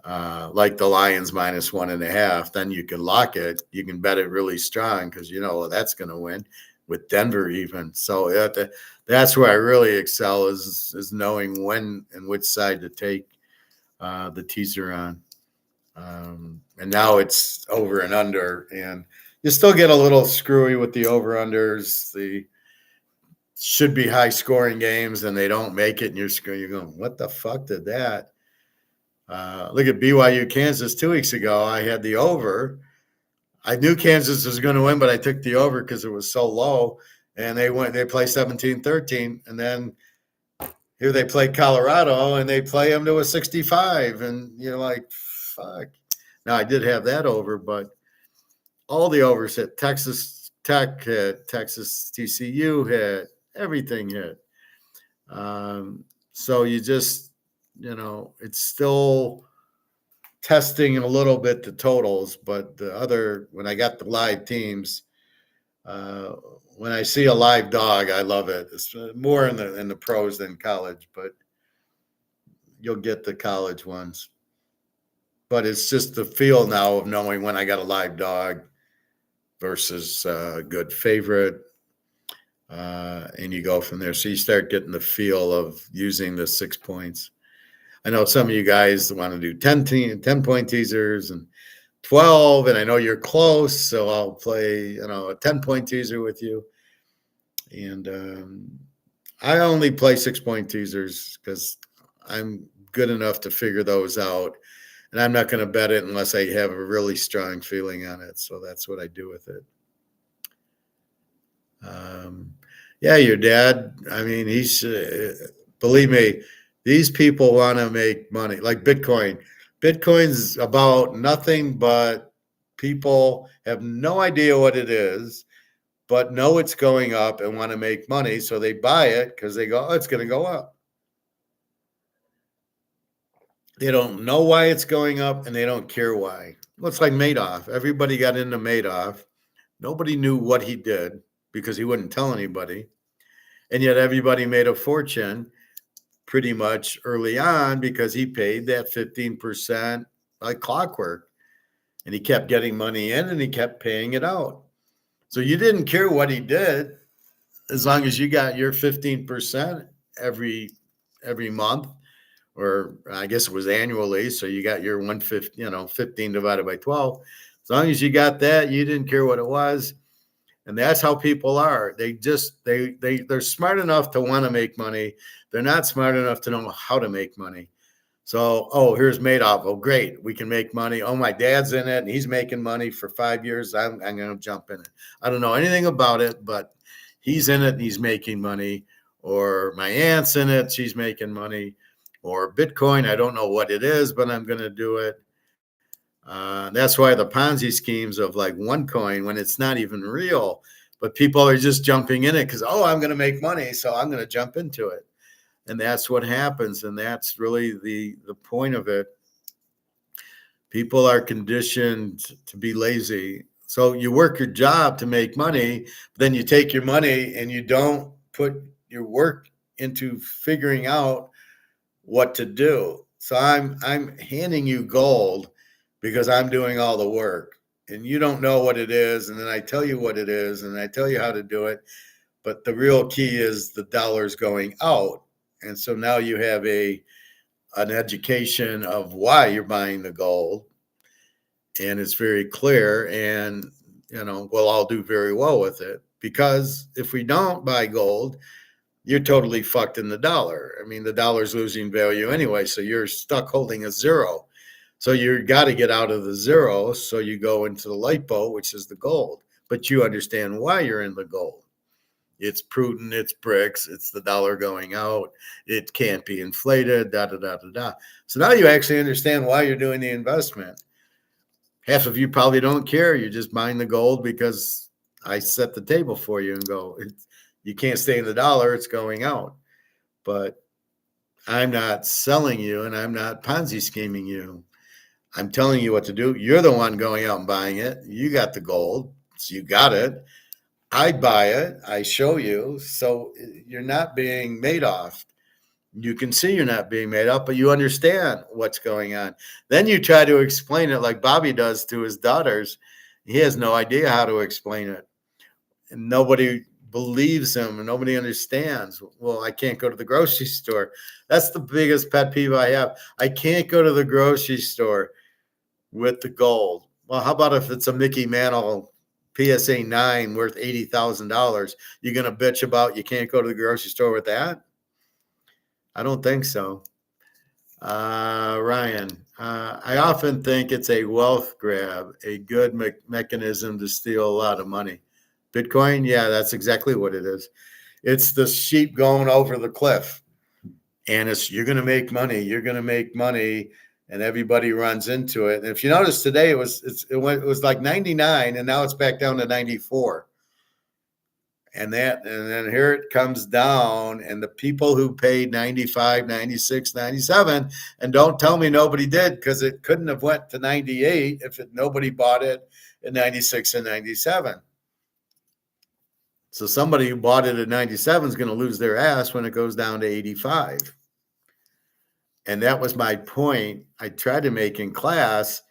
like the Lions -1.5. Then you can lock it. You can bet it really strong because you know that's going to win with Denver even. So that's where I really excel is knowing when and which side to take the teaser on. And now it's over and under, and you still get a little screwy with the over-unders. The should be high-scoring games, and they don't make it, and you're going, what the fuck did that? Look at BYU Kansas 2 weeks ago. I had the over. I knew Kansas was going to win, but I took the over because it was so low, and they play 17-13, and then here they play Colorado, and they play them to a 65, and you're like, fuck. Now, I did have that over, but all the overs hit. Texas Tech hit, Texas TCU hit, everything hit. So you just, it's still testing a little bit the totals, but when I got the live teams, when I see a live dog, I love it. It's more in the pros than college, but you'll get the college ones. But it's just the feel now of knowing when I got a live dog versus a good favorite, and you go from there. So you start getting the feel of using the 6 points. I know some of you guys want to do 10-point teasers and 12, and I know you're close, so I'll play, a 10-point teaser with you. And I only play 6-point teasers because I'm good enough to figure those out. And I'm not going to bet it unless I have a really strong feeling on it. So that's what I do with it. Yeah, your dad, I mean, he's, believe me, these people want to make money. Like Bitcoin. Bitcoin's about nothing but people have no idea what it is, but know it's going up and want to make money. So they buy it because they go, oh, it's going to go up. They don't know why it's going up, and they don't care why. Well, it's like Madoff. Everybody got into Madoff. Nobody knew what he did because he wouldn't tell anybody. And yet everybody made a fortune pretty much early on because he paid that 15% like clockwork. And he kept getting money in, and he kept paying it out. So you didn't care what he did as long as you got your 15% every month. Or I guess it was annually, so you got your 150, 15 divided by 12. As long as you got that, you didn't care what it was. And that's how people are. They're smart enough to want to make money. They're not smart enough to know how to make money. So, here's Madoff. Oh, great. We can make money. Oh, my dad's in it and he's making money for 5 years. I'm going to jump in it. I don't know anything about it, but he's in it and he's making money. Or my aunt's in it. She's making money. Or Bitcoin, I don't know what it is, but I'm going to do it. That's why the Ponzi schemes of like OneCoin, when it's not even real, but people are just jumping in it because, I'm going to make money, so I'm going to jump into it. And that's what happens, and that's really the point of it. People are conditioned to be lazy. So you work your job to make money, but then you take your money and you don't put your work into figuring out what to do. So I'm handing you gold because I'm doing all the work, and you don't know what it is. And then I tell you what it is, and I tell you how to do it. But the real key is the dollars going out. And so now you have an education of why you're buying the gold, and it's very clear. And we'll all do very well with it. Because if we don't buy gold, you're totally fucked in the dollar. I mean, the dollar's losing value anyway, so you're stuck holding a zero. So you got to get out of the zero. So you go into the lipo, which is the gold. But you understand why you're in the gold. It's prudent, it's bricks, it's the dollar going out, it can't be inflated, da da da da da. So now you actually understand why you're doing the investment. Half of you probably don't care. You're just buying the gold because I set the table for you and go, you can't stay in the dollar, it's going out. But I'm not selling you and I'm not Ponzi scheming you. I'm telling you what to do. You're the one going out and buying it. You got the gold, so you got it. I buy it. I show you. So you're not being made off. You can see you're not being made off, but you understand what's going on. Then you try to explain it like Bobby does to his daughters. He has no idea how to explain it. And nobody believes him and nobody understands. Well, I can't go to the grocery store. That's the biggest pet peeve I have. I can't go to the grocery store with the gold. Well, how about if it's a Mickey Mantle PSA 9 worth $80,000? You're going to bitch about you can't go to the grocery store with that? I don't think so. Ryan, I often think it's a wealth grab, a good mechanism to steal a lot of money. Bitcoin, yeah, that's exactly what it is. It's the sheep going over the cliff. And you're going to make money. You're going to make money. And everybody runs into it. And if you notice today, it was like 99, and now it's back down to 94. And then here it comes down, and the people who paid 95, 96, 97, and don't tell me nobody did, because it couldn't have went to 98 if nobody bought it at 96 and 97. So somebody who bought it at 97 is going to lose their ass when it goes down to 85. And that was my point I tried to make in class.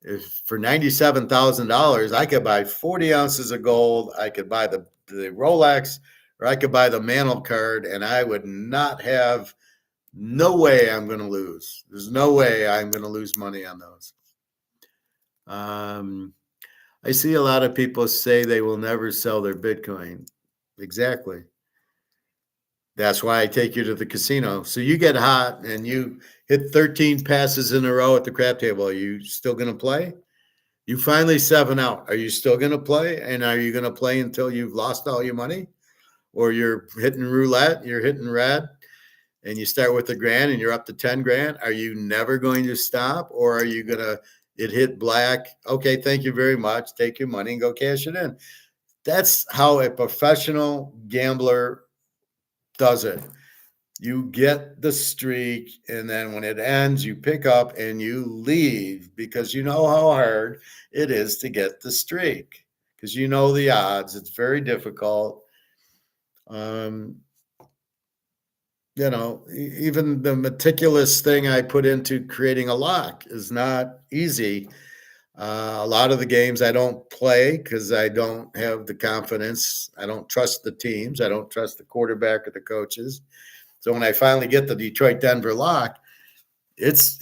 If for $97,000, I could buy 40 ounces of gold, I could buy the Rolex, or I could buy the Mantle card, and I would not have, no way I'm going to lose. There's no way I'm going to lose money on those. I see a lot of people say they will never sell their Bitcoin. Exactly. That's why I take you to the casino. So you get hot and you hit 13 passes in a row at the crap table. Are you still going to play? You finally 7 out. Are you still going to play? And are you going to play until you've lost all your money? Or you're hitting roulette, you're hitting red, and you start with $1,000 and you're up to 10 grand. Are you never going to stop? Or are you going to, it hit black? Okay, thank you very much. Take your money and go cash it in. That's how a professional gambler does it. You get the streak, and then when it ends, you pick up and you leave, because you know how hard it is to get the streak, because you know the odds. It's very difficult. Even the meticulous thing I put into creating a lock is not easy. A lot of the games I don't play because I don't have the confidence. I don't trust the teams. I don't trust the quarterback or the coaches. So when I finally get the Detroit Denver lock, it's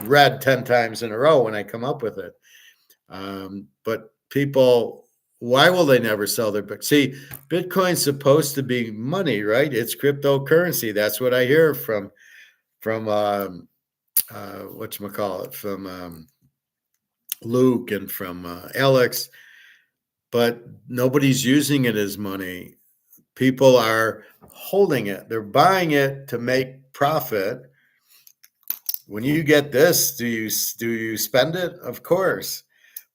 red 10 times in a row when I come up with it. But people, why will they never sell their Bitcoin? See, Bitcoin's supposed to be money, right? It's cryptocurrency. That's what I hear from whatchamacallit, from Luke and from Alex, but nobody's using it as money. People are holding it. They're buying it to make profit. When you get this, do you spend it? Of course.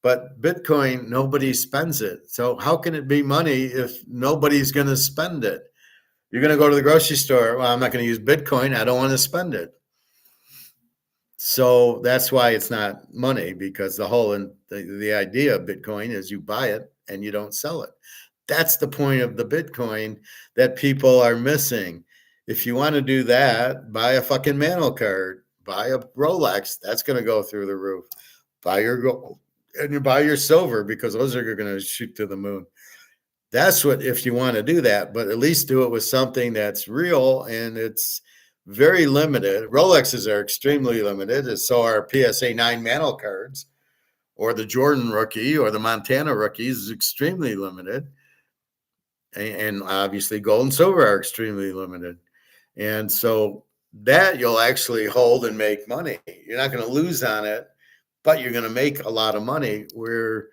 But Bitcoin, nobody spends it. So how can it be money if nobody's going to spend it? You're going to go to the grocery store. Well, I'm not going to use Bitcoin. I don't want to spend it. So that's why it's not money, because the idea of Bitcoin is you buy it and you don't sell it. That's the point of the Bitcoin that people are missing. If you want to do that, buy a fucking Mantle card, buy a Rolex. That's going to go through the roof. Buy your gold and you buy your silver, because those are going to shoot to the moon. That's what, if you want to do that, but at least do it with something that's real, and it's very limited. Rolexes are extremely limited, and so are PSA 9 Mantle cards, or the Jordan rookie or the Montana rookie is extremely limited. And obviously gold and silver are extremely limited. And so that you'll actually hold and make money. You're not going to lose on it, but you're going to make a lot of money. Where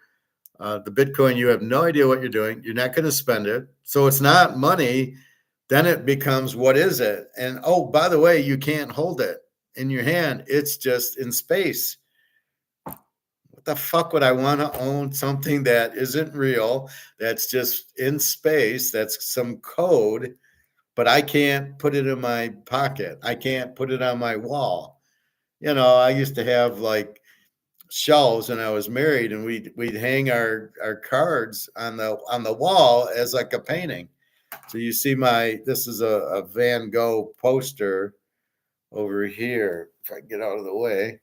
the Bitcoin, you have no idea what you're doing. You're not going to spend it. So it's not money. Then it becomes, what is it? And oh, by the way, you can't hold it in your hand. It's just in space. What the fuck would I want to own something that isn't real, that's just in space, that's some code, but I can't put it in my pocket. I can't put it on my wall. I used to have like shelves when I was married, and we'd hang our cards on the wall as like a painting. So you see this is a Van Gogh poster over here. If I can get out of the way.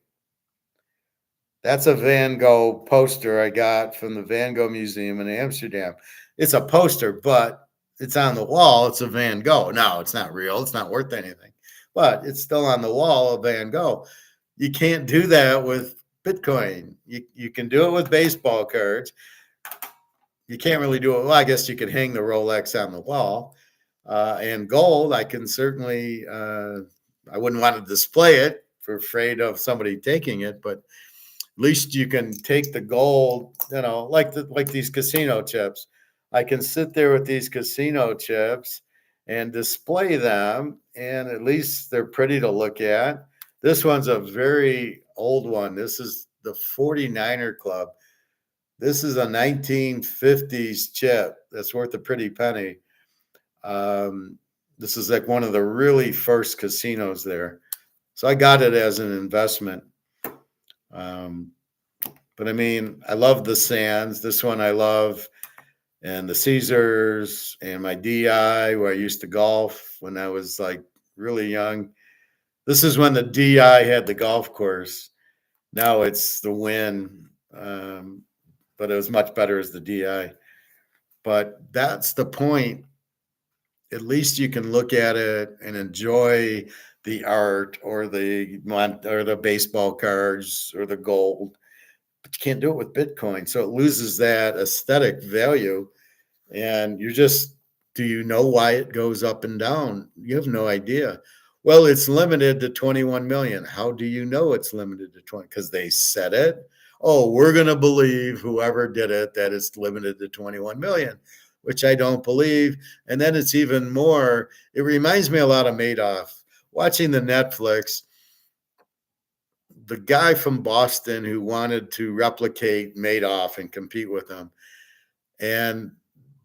That's a Van Gogh poster I got from the Van Gogh Museum in Amsterdam. It's a poster, but it's on the wall. It's a Van Gogh. No, it's not real. It's not worth anything, but it's still on the wall of Van Gogh. You can't do that with Bitcoin. You can do it with baseball cards. You can't really do it. Well, I guess you could hang the Rolex on the wall. And gold, I can certainly, I wouldn't want to display it for afraid of somebody taking it, but at least you can take the gold, like these casino chips. I can sit there with these casino chips and display them, and at least they're pretty to look at. This one's a very old one. This is the 49er Club. This is a 1950s chip that's worth a pretty penny. This is like one of the really first casinos there. So I got it as an investment. But I mean, I love the Sands. This one I love, and the Caesars, and my DI, where I used to golf when I was like really young. This is when the DI had the golf course. Now it's the Wynn, but it was much better as the DI. But that's the point. At least you can look at it and enjoy the art or the baseball cards or the gold. But you can't do it with Bitcoin. So it loses that aesthetic value. And do you know why it goes up and down? You have no idea. Well, it's limited to 21 million. How do you know it's limited to 20? Because they said it. Oh, we're going to believe whoever did it that it's limited to 21 million, which I don't believe. And then it's even more. It reminds me a lot of Madoff. Watching the Netflix, the guy from Boston who wanted to replicate Madoff and compete with him. And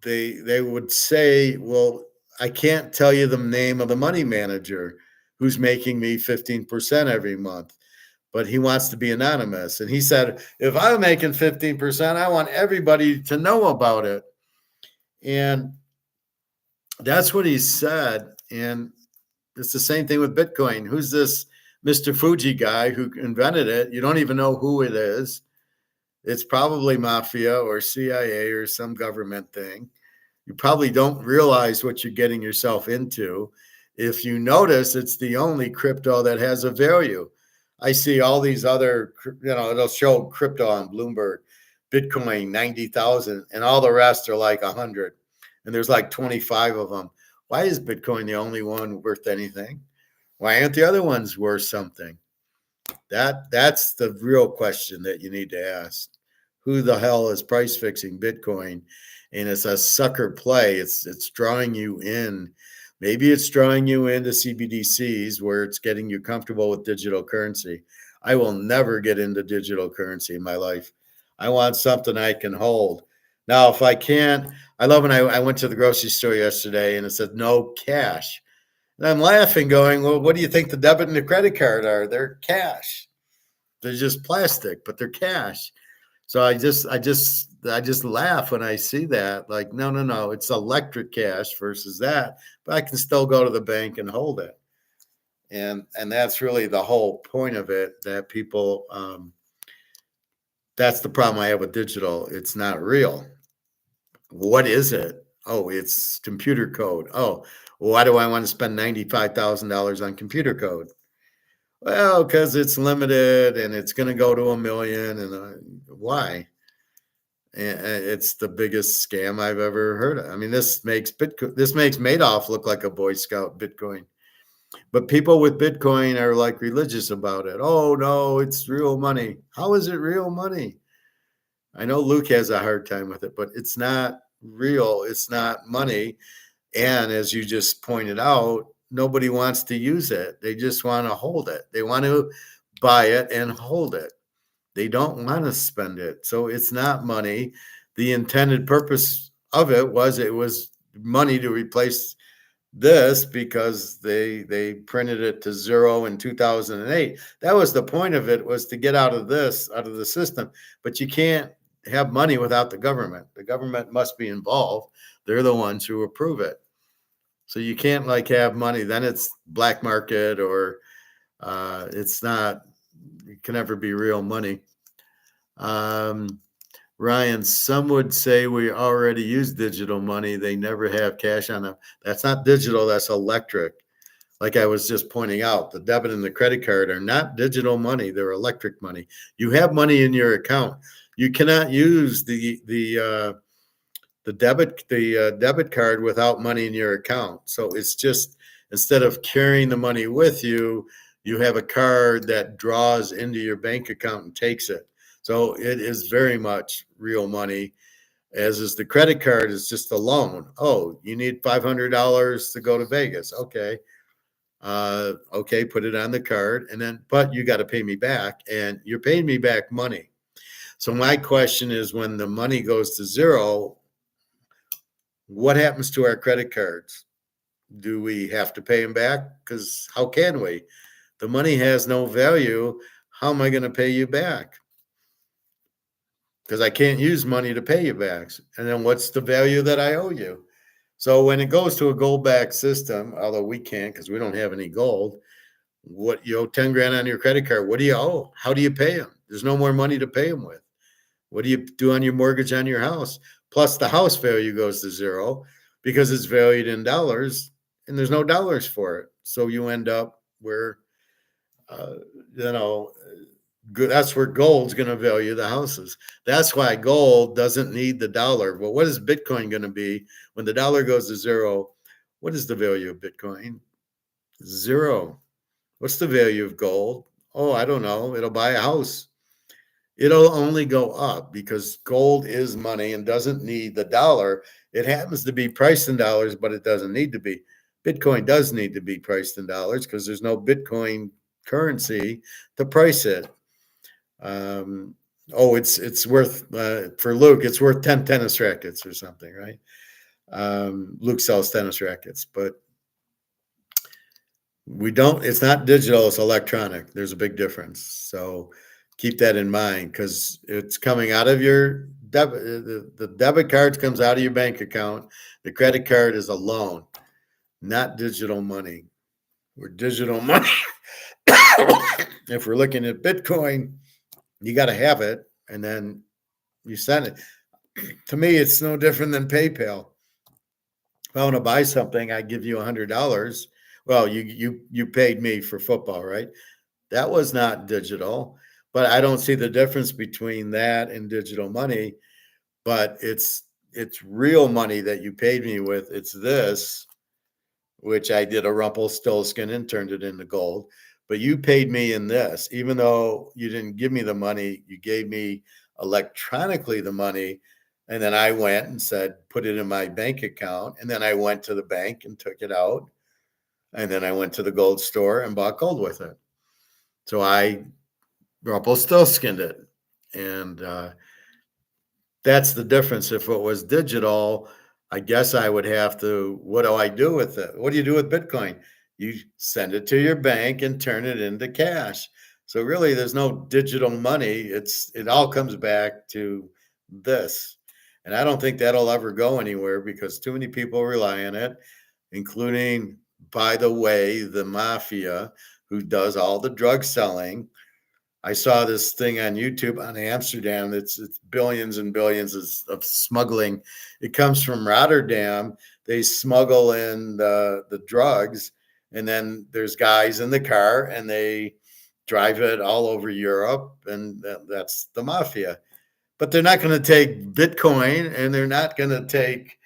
they would say, well, I can't tell you the name of the money manager who's making me 15% every month, but he wants to be anonymous. And he said, if I'm making 15%, I want everybody to know about it. And that's what he said. And it's the same thing with Bitcoin. Who's this Mr. Fuji guy who invented it? You don't even know who it is. It's probably mafia or CIA or some government thing. You probably don't realize what you're getting yourself into. If you notice, it's the only crypto that has a value. I see all these other, it'll show crypto on Bloomberg, Bitcoin 90,000, and all the rest are like 100. And there's like 25 of them. Why is Bitcoin the only one worth anything? Why aren't the other ones worth something? That's the real question that you need to ask. Who the hell is price fixing Bitcoin? And it's a sucker play. It's drawing you in. Maybe it's drawing you into CBDCs where it's getting you comfortable with digital currency. I will never get into digital currency in my life. I want something I can hold. Now, if I can't, I love when I went to the grocery store yesterday and it said no cash. And I'm laughing going, well, what do you think the debit and the credit card are? They're cash. They're just plastic, but they're cash. So I just laugh when I see that. Like, no, it's electric cash versus that, but I can still go to the bank and hold it. And that's really the whole point of it, that people, that's the problem I have with digital. It's not real. What is it? Oh, it's computer code. Oh, why do I want to spend $95,000 on computer code? Well, because it's limited and it's going to go to 1 million. And why? And it's the biggest scam I've ever heard of. I mean, this makes Madoff look like a Boy Scout Bitcoin. But people with Bitcoin are like religious about it. Oh no, it's real money. How is it real money? I know Luke has a hard time with it, but it's not real. It's not money. And as you just pointed out, nobody wants to use it. They just want to hold it. They want to buy it and hold it. They don't want to spend it. So it's not money. The intended purpose of it was money to replace this because they printed it to zero in 2008. That was the point of it, was to get out of the system. But you can't have money without the government. The government must be involved. They're the ones who approve it. So you can't like have money, then it's black market, or it's not, it can never be real money. Ryan, some would say we already use digital money. They never have cash on them. That's not digital, that's electric. Like I was just pointing out, the debit and the credit card are not digital money, they're electric money. You have money in your account. You cannot use the debit card without money in your account. So it's just, instead of carrying the money with you, you have a card that draws into your bank account and takes it. So it is very much real money, as is the credit card is just a loan. Oh, you need $500 to go to Vegas. Okay. Okay, put it on the card, and then, but you got to pay me back, and you're paying me back money. So my question is, when the money goes to zero, what happens to our credit cards? Do we have to pay them back? Because how can we? The money has no value. How am I going to pay you back? Because I can't use money to pay you back. And then what's the value that I owe you? So when it goes to a gold-backed system, although we can't because we don't have any gold, what you owe 10 grand on your credit card, what do you owe? How do you pay them? There's no more money to pay them with. What do you do on your mortgage on your house? Plus the house value goes to zero because it's valued in dollars and there's no dollars for it. So you end up where, uh, you know, that's where gold's going to value the houses. That's why gold doesn't need the dollar. Well, what is Bitcoin going to be when the dollar goes to zero? What is the value of Bitcoin? Zero. What's the value of gold? Oh, I don't know. It'll buy a house. It'll only go up because gold is money and doesn't need the dollar. It happens to be priced in dollars, but it doesn't need to be. Bitcoin does need to be priced in dollars because there's no Bitcoin currency to price it. It's worth for Luke, it's worth 10 tennis rackets or something, right? Luke sells tennis rackets, but it's not digital, it's electronic. There's a big difference. So keep that in mind, because it's coming out of your debit. The debit card comes out of your bank account. The credit card is a loan, not digital money. We're digital money. If we're looking at Bitcoin, you got to have it, and then you send it. To me, it's no different than PayPal. If I want to buy something, I give you $100. Well, you paid me for football, right? That was not digital, but I don't see the difference between that and digital money. But it's real money that you paid me with. It's this, which I did a Rumpelstiltskin and turned it into gold. But you paid me in this, even though you didn't give me the money, you gave me electronically the money. And then I went and said, put it in my bank account. And then I went to the bank and took it out. And then I went to the gold store and bought gold with it. So I Rumpelstiltskined it. And that's the difference. If it was digital, I guess I would have to, what do I do with it? What do you do with Bitcoin? You send it to your bank and turn it into cash. So really there's no digital money. It all comes back to this. And I don't think that'll ever go anywhere because too many people rely on it, including, by the way, the mafia who does all the drug selling. I saw this thing on YouTube on Amsterdam. It's billions and billions of smuggling. It comes from Rotterdam. They smuggle in the drugs, and then there's guys in the car, and they drive it all over Europe, and that's the mafia. But they're not going to take Bitcoin, and they're not going to take,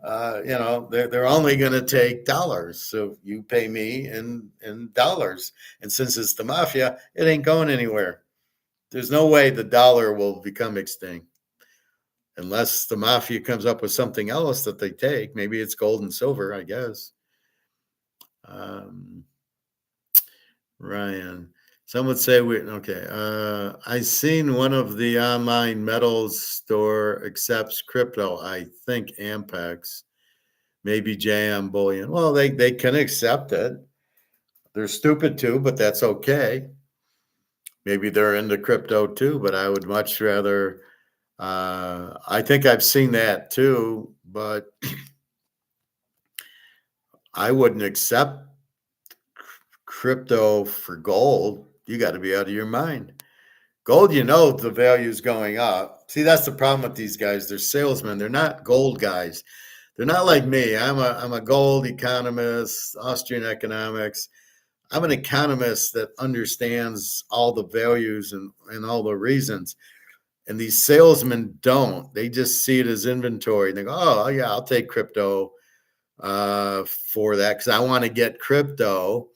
they're only going to take dollars. So you pay me in dollars, and since it's the mafia, it ain't going anywhere. There's no way the dollar will become extinct unless the mafia comes up with something else that they take. Maybe it's gold and silver, I guess. Ryan, some would say okay. I seen one of the online metals store accepts crypto. I think Ampex, maybe JM Bullion. Well, they can accept it. They're stupid too, but that's okay. Maybe they're into crypto too, but I would much rather. I think I've seen that too, but I wouldn't accept crypto for gold. You got to be out of your mind. Gold, the value is going up. See, that's the problem with these guys. They're salesmen. They're not gold guys. They're not like me. I'm a gold economist, Austrian economics. I'm an economist that understands all the values and all the reasons. And these salesmen don't. They just see it as inventory. They go, oh, yeah, I'll take crypto for that because I want to get crypto.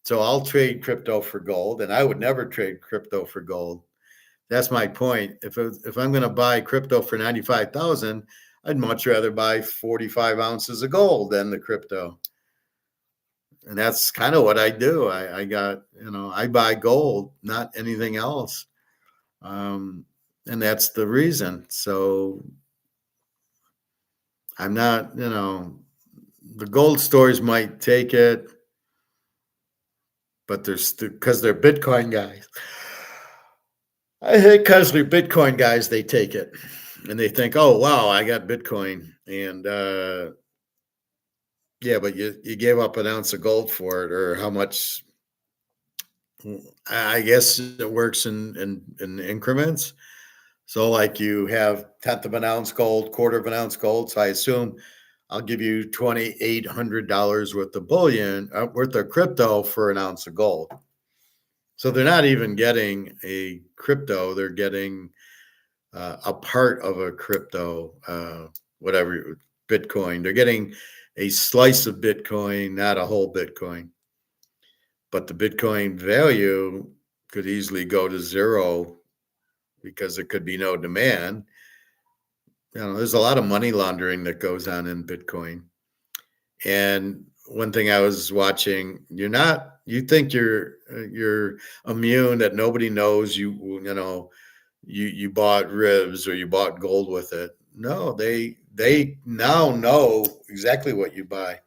So I'll trade crypto for gold, and I would never trade crypto for gold. That's my point. If I'm going to buy crypto for 95,000, I'd much rather buy 45 ounces of gold than the crypto. And that's kind of what I do. I buy gold, not anything else. And that's the reason. So I'm not, the gold stores might take it, but because they're Bitcoin guys. I think because they're Bitcoin guys, they take it and they think, oh, wow, I got Bitcoin. And yeah, but you gave up an ounce of gold for it, or how much? I guess it works in increments. So like you have 1/10 of an ounce gold, 1/4 of an ounce gold. So I assume I'll give you $2,800 worth of bullion, worth of crypto for an ounce of gold. So they're not even getting a crypto; they're getting a part of a crypto, whatever Bitcoin. They're getting a slice of Bitcoin, not a whole Bitcoin. But the Bitcoin value could easily go to zero because there could be no demand. There's a lot of money laundering that goes on in Bitcoin. And one thing I was watching, you think you're immune, that nobody knows you bought ribs or you bought gold with it. No, they now know exactly what you buy.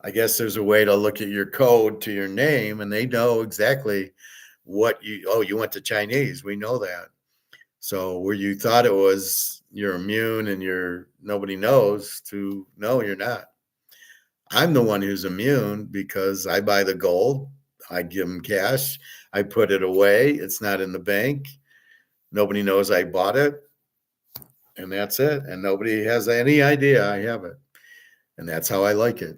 I guess there's a way to look at your code to your name, and they know exactly what you went to Chinese. We know that. So where you thought it was you're immune and nobody knows, no, you're not. I'm the one who's immune because I buy the gold. I give them cash. I put it away. It's not in the bank. Nobody knows I bought it. And that's it. And nobody has any idea I have it. And that's how I like it.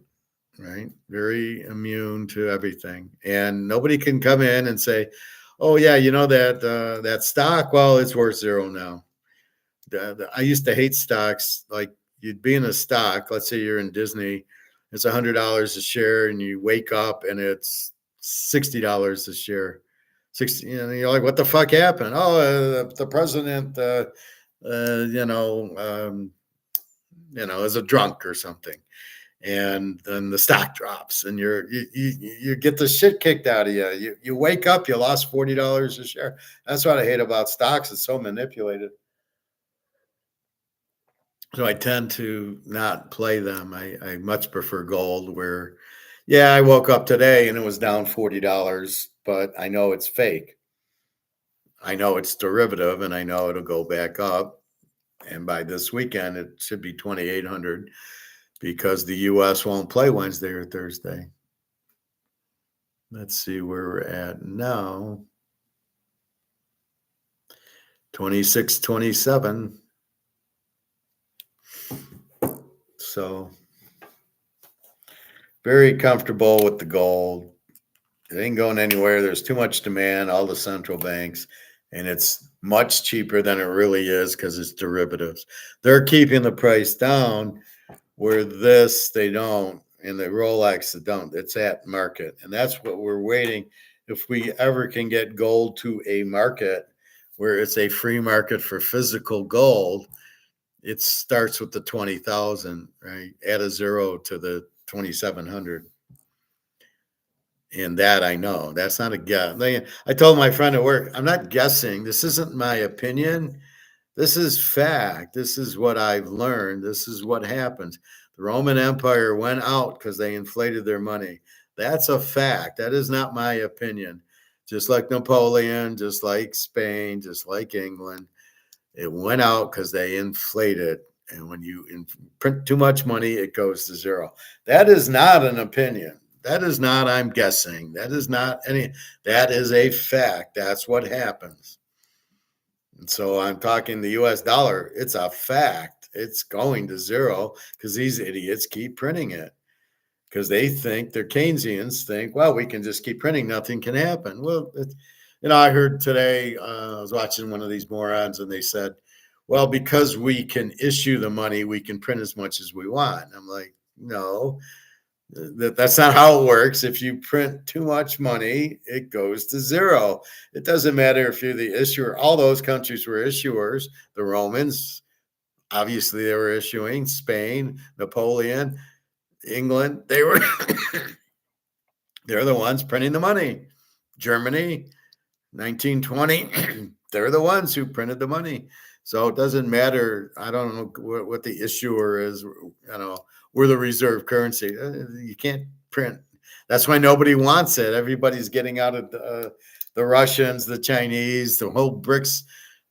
Right? Very immune to everything. And nobody can come in and say, oh, yeah, that stock, well, it's worth zero now. I used to hate stocks. Like you'd be in a stock, let's say you're in Disney, it's $100 a share, and you wake up and it's $60 a share. 60, you're like, what the fuck happened? Oh, the president, is a drunk or something. And then the stock drops, and you get the shit kicked out of you. You wake up, you lost $40 a share. That's what I hate about stocks. It's so manipulated. So I tend to not play them. I much prefer gold, where, yeah, I woke up today and it was down $40, but I know it's fake. I know it's derivative, and I know it'll go back up. And by this weekend, it should be 2,800 because the U.S. won't play Wednesday or Thursday. Let's see where we're at now. 26-27. So very comfortable with the gold. It ain't going anywhere. There's too much demand, all the central banks, and it's much cheaper than it really is because it's derivatives. They're keeping the price down where this they don't, and the Rolex they don't. It's at market, and that's what we're waiting. If we ever can get gold to a market where it's a free market for physical gold, it starts with the 20,000, right? Add a zero to the 2,700. And that I know. That's not a guess. I told my friend at work, I'm not guessing. This isn't my opinion. This is fact. This is what I've learned. This is what happens. The Roman Empire went out because they inflated their money. That's a fact. That is not my opinion. Just like Napoleon, just like Spain, just like England, it went out because they inflated. And when you print too much money, it goes to zero. That is not an opinion. That is not, I'm guessing. That is not any, that is a fact. That's what happens. And so I'm talking the US dollar. It's a fact. It's going to zero because these idiots keep printing it because they think they're Keynesians think, well, we can just keep printing. Nothing can happen. Well, I heard today, I was watching one of these morons and they said, well, because we can issue the money, we can print as much as we want. I'm like, no, that's not how it works. If you print too much money, it goes to zero. It doesn't matter if you're the issuer. All those countries were issuers. The Romans, obviously, they were issuing. Spain, Napoleon, England, they're the ones printing the money. Germany, 1920, they're the ones who printed the money. So it doesn't matter. I don't know what the issuer is. We're the reserve currency. You can't print. That's why nobody wants it. Everybody's getting out of the Russians, the Chinese, the whole BRICS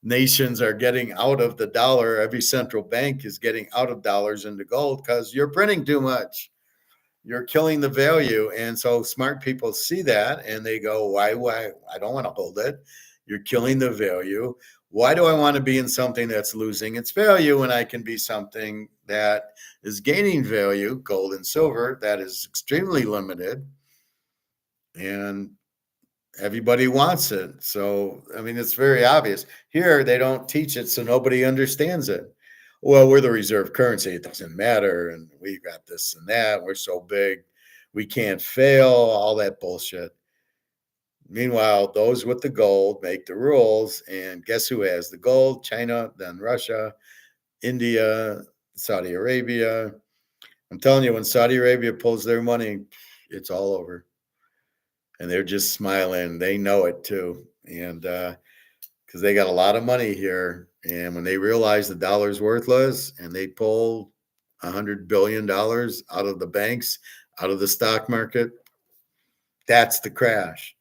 nations are getting out of the dollar. Every central bank is getting out of dollars into gold because you're printing too much. You're killing the value. And so smart people see that and they go, why? I don't want to hold it. You're killing the value. Why do I want to be in something that's losing its value when I can be something that is gaining value, gold and silver, that is extremely limited and everybody wants it. So, I mean, it's very obvious. Here, they don't teach it, so nobody understands it. Well, we're the reserve currency. It doesn't matter. And we got this and that. We're so big. We can't fail, all that bullshit. Meanwhile, those with the gold make the rules. And guess who has the gold? China, then Russia, India, Saudi Arabia. I'm telling you, when Saudi Arabia pulls their money, it's all over. And they're just smiling. They know it too. And because they got a lot of money here. And when they realize the dollar's worthless and they pull $100 billion out of the banks, out of the stock market, that's the crash.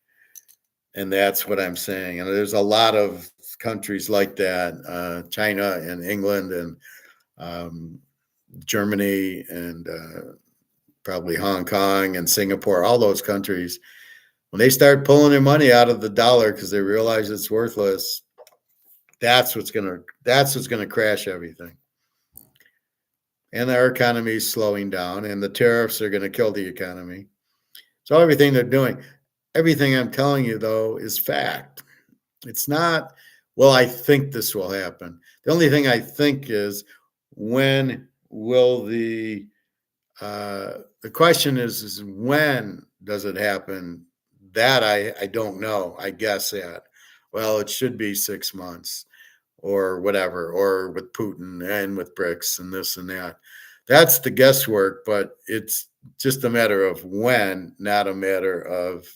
And that's what I'm saying. And there's a lot of countries like that, China and England and Germany and probably Hong Kong and Singapore, all those countries. When they start pulling their money out of the dollar because they realize it's worthless, that's what's gonna crash everything. And our economy is slowing down, and the tariffs are gonna kill the economy. So everything they're doing, everything I'm telling you though is fact. It's not, well, I think this will happen. The only thing I think is when will the question is when does it happen? That I don't know. I guess that, well, it should be 6 months or whatever, or with Putin and with BRICS and this and that. That's the guesswork, but it's just a matter of when, not a matter of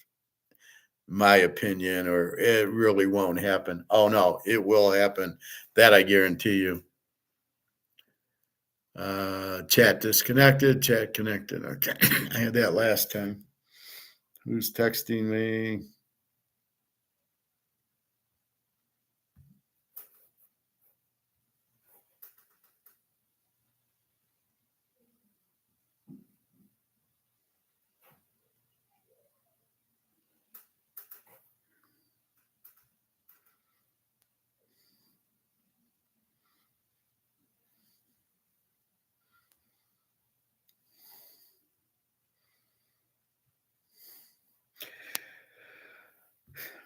my opinion, or it really won't happen. Oh no, it will happen. That I guarantee you. Chat disconnected, chat connected. Okay. I had that last time. Who's texting me?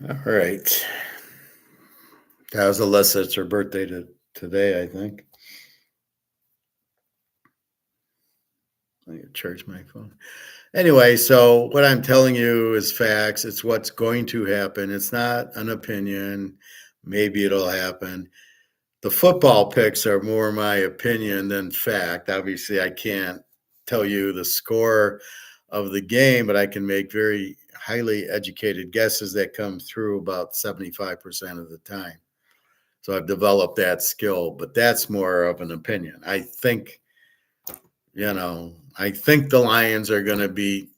All right. That was Alyssa. It's her birthday today, I think. I need to charge my phone. Anyway, so what I'm telling you is facts. It's what's going to happen. It's not an opinion. Maybe it'll happen. The football picks are more my opinion than fact. Obviously, I can't tell you the score of the game, but I can make very highly educated guesses that come through about 75% of the time. So I've developed that skill, but that's more of an opinion. I think the Lions are going to beat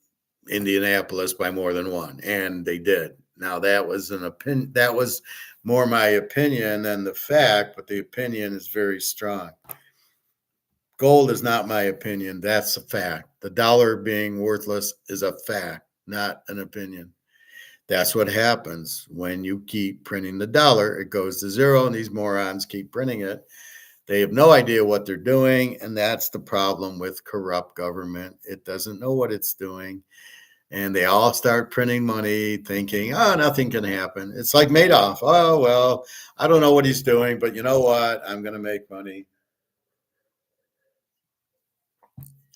Indianapolis by more than one, and they did. Now that was an opinion. That was more my opinion than the fact, but the opinion is very strong. Gold is not my opinion. That's a fact. The dollar being worthless is a fact, not an opinion. That's what happens when you keep printing the dollar. It goes to zero, and these morons keep printing it. They have no idea what they're doing, and that's the problem with corrupt government. It doesn't know what it's doing, and they all start printing money thinking, oh, nothing can happen. It's like Madoff. Oh, well, I don't know what he's doing, but you know what? I'm going to make money.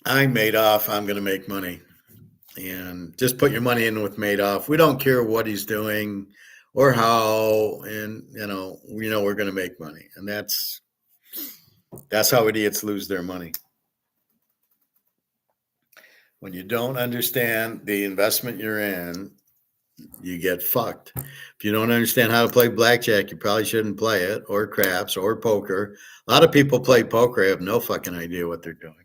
I'm Madoff. I'm going to make money. And just put your money in with Madoff. We don't care what he's doing or how, and we know we're going to make money. And that's how idiots lose their money. When you don't understand the investment you're in, you get fucked. If you don't understand how to play blackjack, you probably shouldn't play it, or craps, or poker. A lot of people play poker, have no fucking idea what they're doing.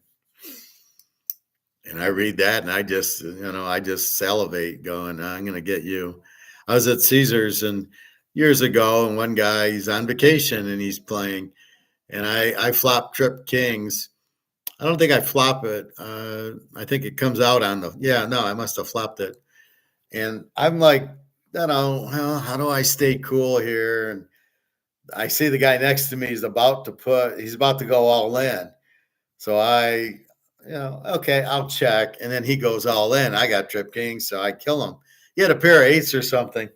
And I read that and I just salivate going, I'm going to get you. I was at Caesars and years ago, and one guy, he's on vacation and he's playing, and I flop trip kings. I don't think I flop it. I think it comes out on I must have flopped it. And I'm like, how do I stay cool here? And I see the guy next to me, he's about to go all in. So okay, I'll check. And then he goes all in. I got trip king, so I kill him. He had a pair of eights or something.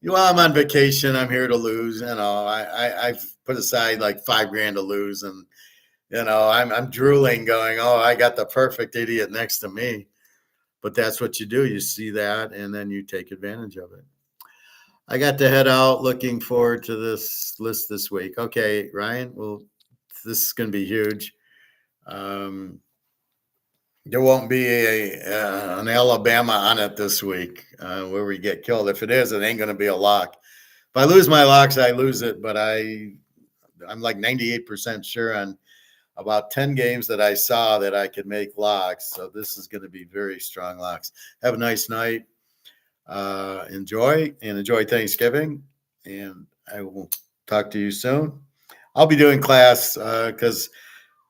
Well, I'm on vacation. I'm here to lose. I've put aside like $5,000 to lose. And, I'm drooling going, oh, I got the perfect idiot next to me. But that's what you do. You see that, and then you take advantage of it. I got to head out. Looking forward to this list this week. Okay, Ryan, well, this is going to be huge. There won't be an Alabama on it this week where we get killed. If it is, it ain't going to be a lock. If I lose my locks, I lose it. But I'm like 98% sure on about 10 games that I saw that I could make locks. So this is going to be very strong locks. Have a nice night. Enjoy Thanksgiving. And I will talk to you soon. I'll be doing class because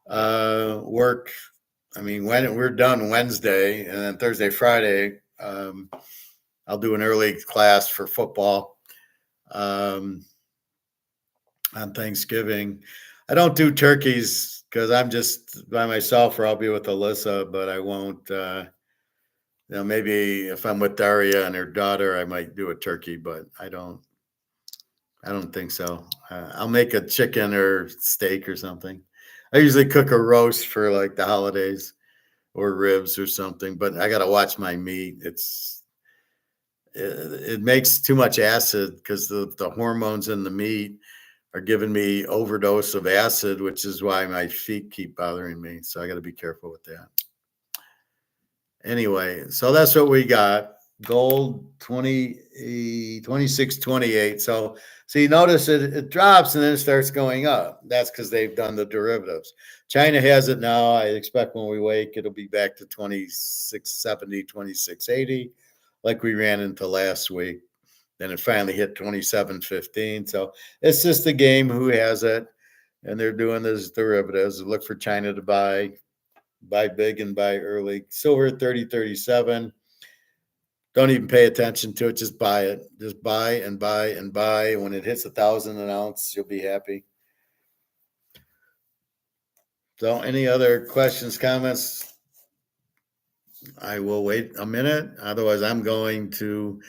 work. I mean, when we're done Wednesday and then Thursday, Friday, I'll do an early class for football on Thanksgiving. I don't do turkeys because I'm just by myself, or I'll be with Alyssa, but I won't. Maybe if I'm with Daria and her daughter, I might do a turkey, but I don't think so. I'll make a chicken or steak or something. I usually cook a roast for like the holidays or ribs or something, but I got to watch my meat. It makes too much acid because the hormones in the meat are giving me overdose of acid, which is why my feet keep bothering me. So I got to be careful with that. Anyway, so that's what we got. Gold 26.28. So you notice it drops and then it starts going up. That's because they've done the derivatives. China has it now. I expect when we wake, it'll be back to 26.70, 26.80, like we ran into last week. Then it finally hit 27.15. So it's just a game who has it, and they're doing those derivatives. Look for China to buy big and buy early. Silver 30.37. Don't even pay attention to it. Just buy it. Just buy and buy and buy. When it hits 1,000 an ounce, you'll be happy. So any other questions, comments? I will wait a minute. Otherwise, I'm going to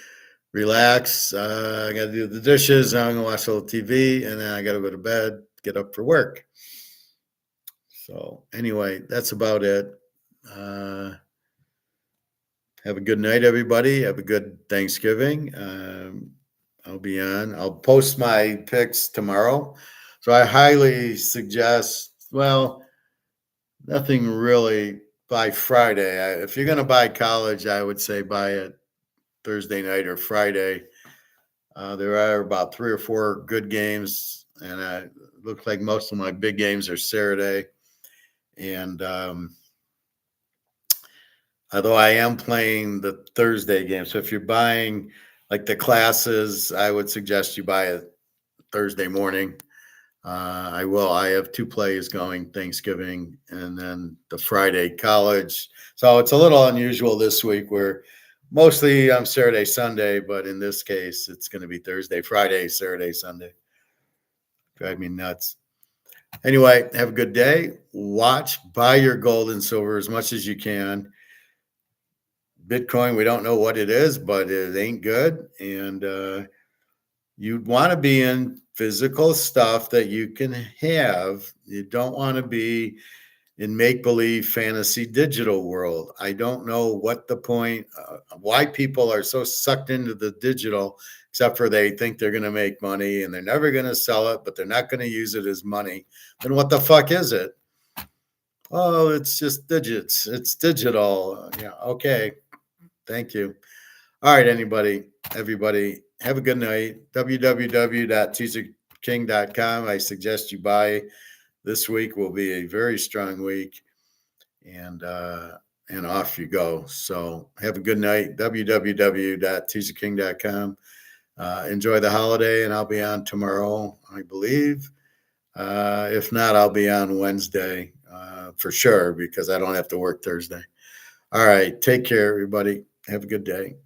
relax. I got to do the dishes. I'm going to watch a little TV, and then I got to go to bed, get up for work. So anyway, that's about it. Have a good night, everybody. Have a good Thanksgiving. I'll be on. I'll post my picks tomorrow. So I highly suggest, well, nothing really by Friday. If you're going to buy college, I would say buy it Thursday night or Friday. There are about 3 or 4 good games, and it looks like most of my big games are Saturday. And although I am playing the Thursday game, so if you're buying like the classes, I would suggest you buy it Thursday morning. I will. I have 2 plays going Thanksgiving and then the Friday college. So it's a little unusual this week where mostly I'm Saturday, Sunday, but in this case, it's going to be Thursday, Friday, Saturday, Sunday. Drive me nuts. Anyway, have a good day. Buy your gold and silver as much as you can. Bitcoin, we don't know what it is, but it ain't good. And you'd want to be in physical stuff that you can have. You don't want to be in make-believe fantasy digital world. I don't know what the point, why people are so sucked into the digital, except for they think they're going to make money and they're never going to sell it, but they're not going to use it as money. Then what the fuck is it? Oh, it's just digits. It's digital. Yeah. Okay. Thank you. All right, everybody, have a good night. www.teaserking.com. I suggest you buy. This week will be a very strong week, and off you go. So have a good night. www.teaserking.com. Enjoy the holiday, and I'll be on tomorrow, I believe. If not, I'll be on Wednesday for sure because I don't have to work Thursday. All right, take care, everybody. Have a good day.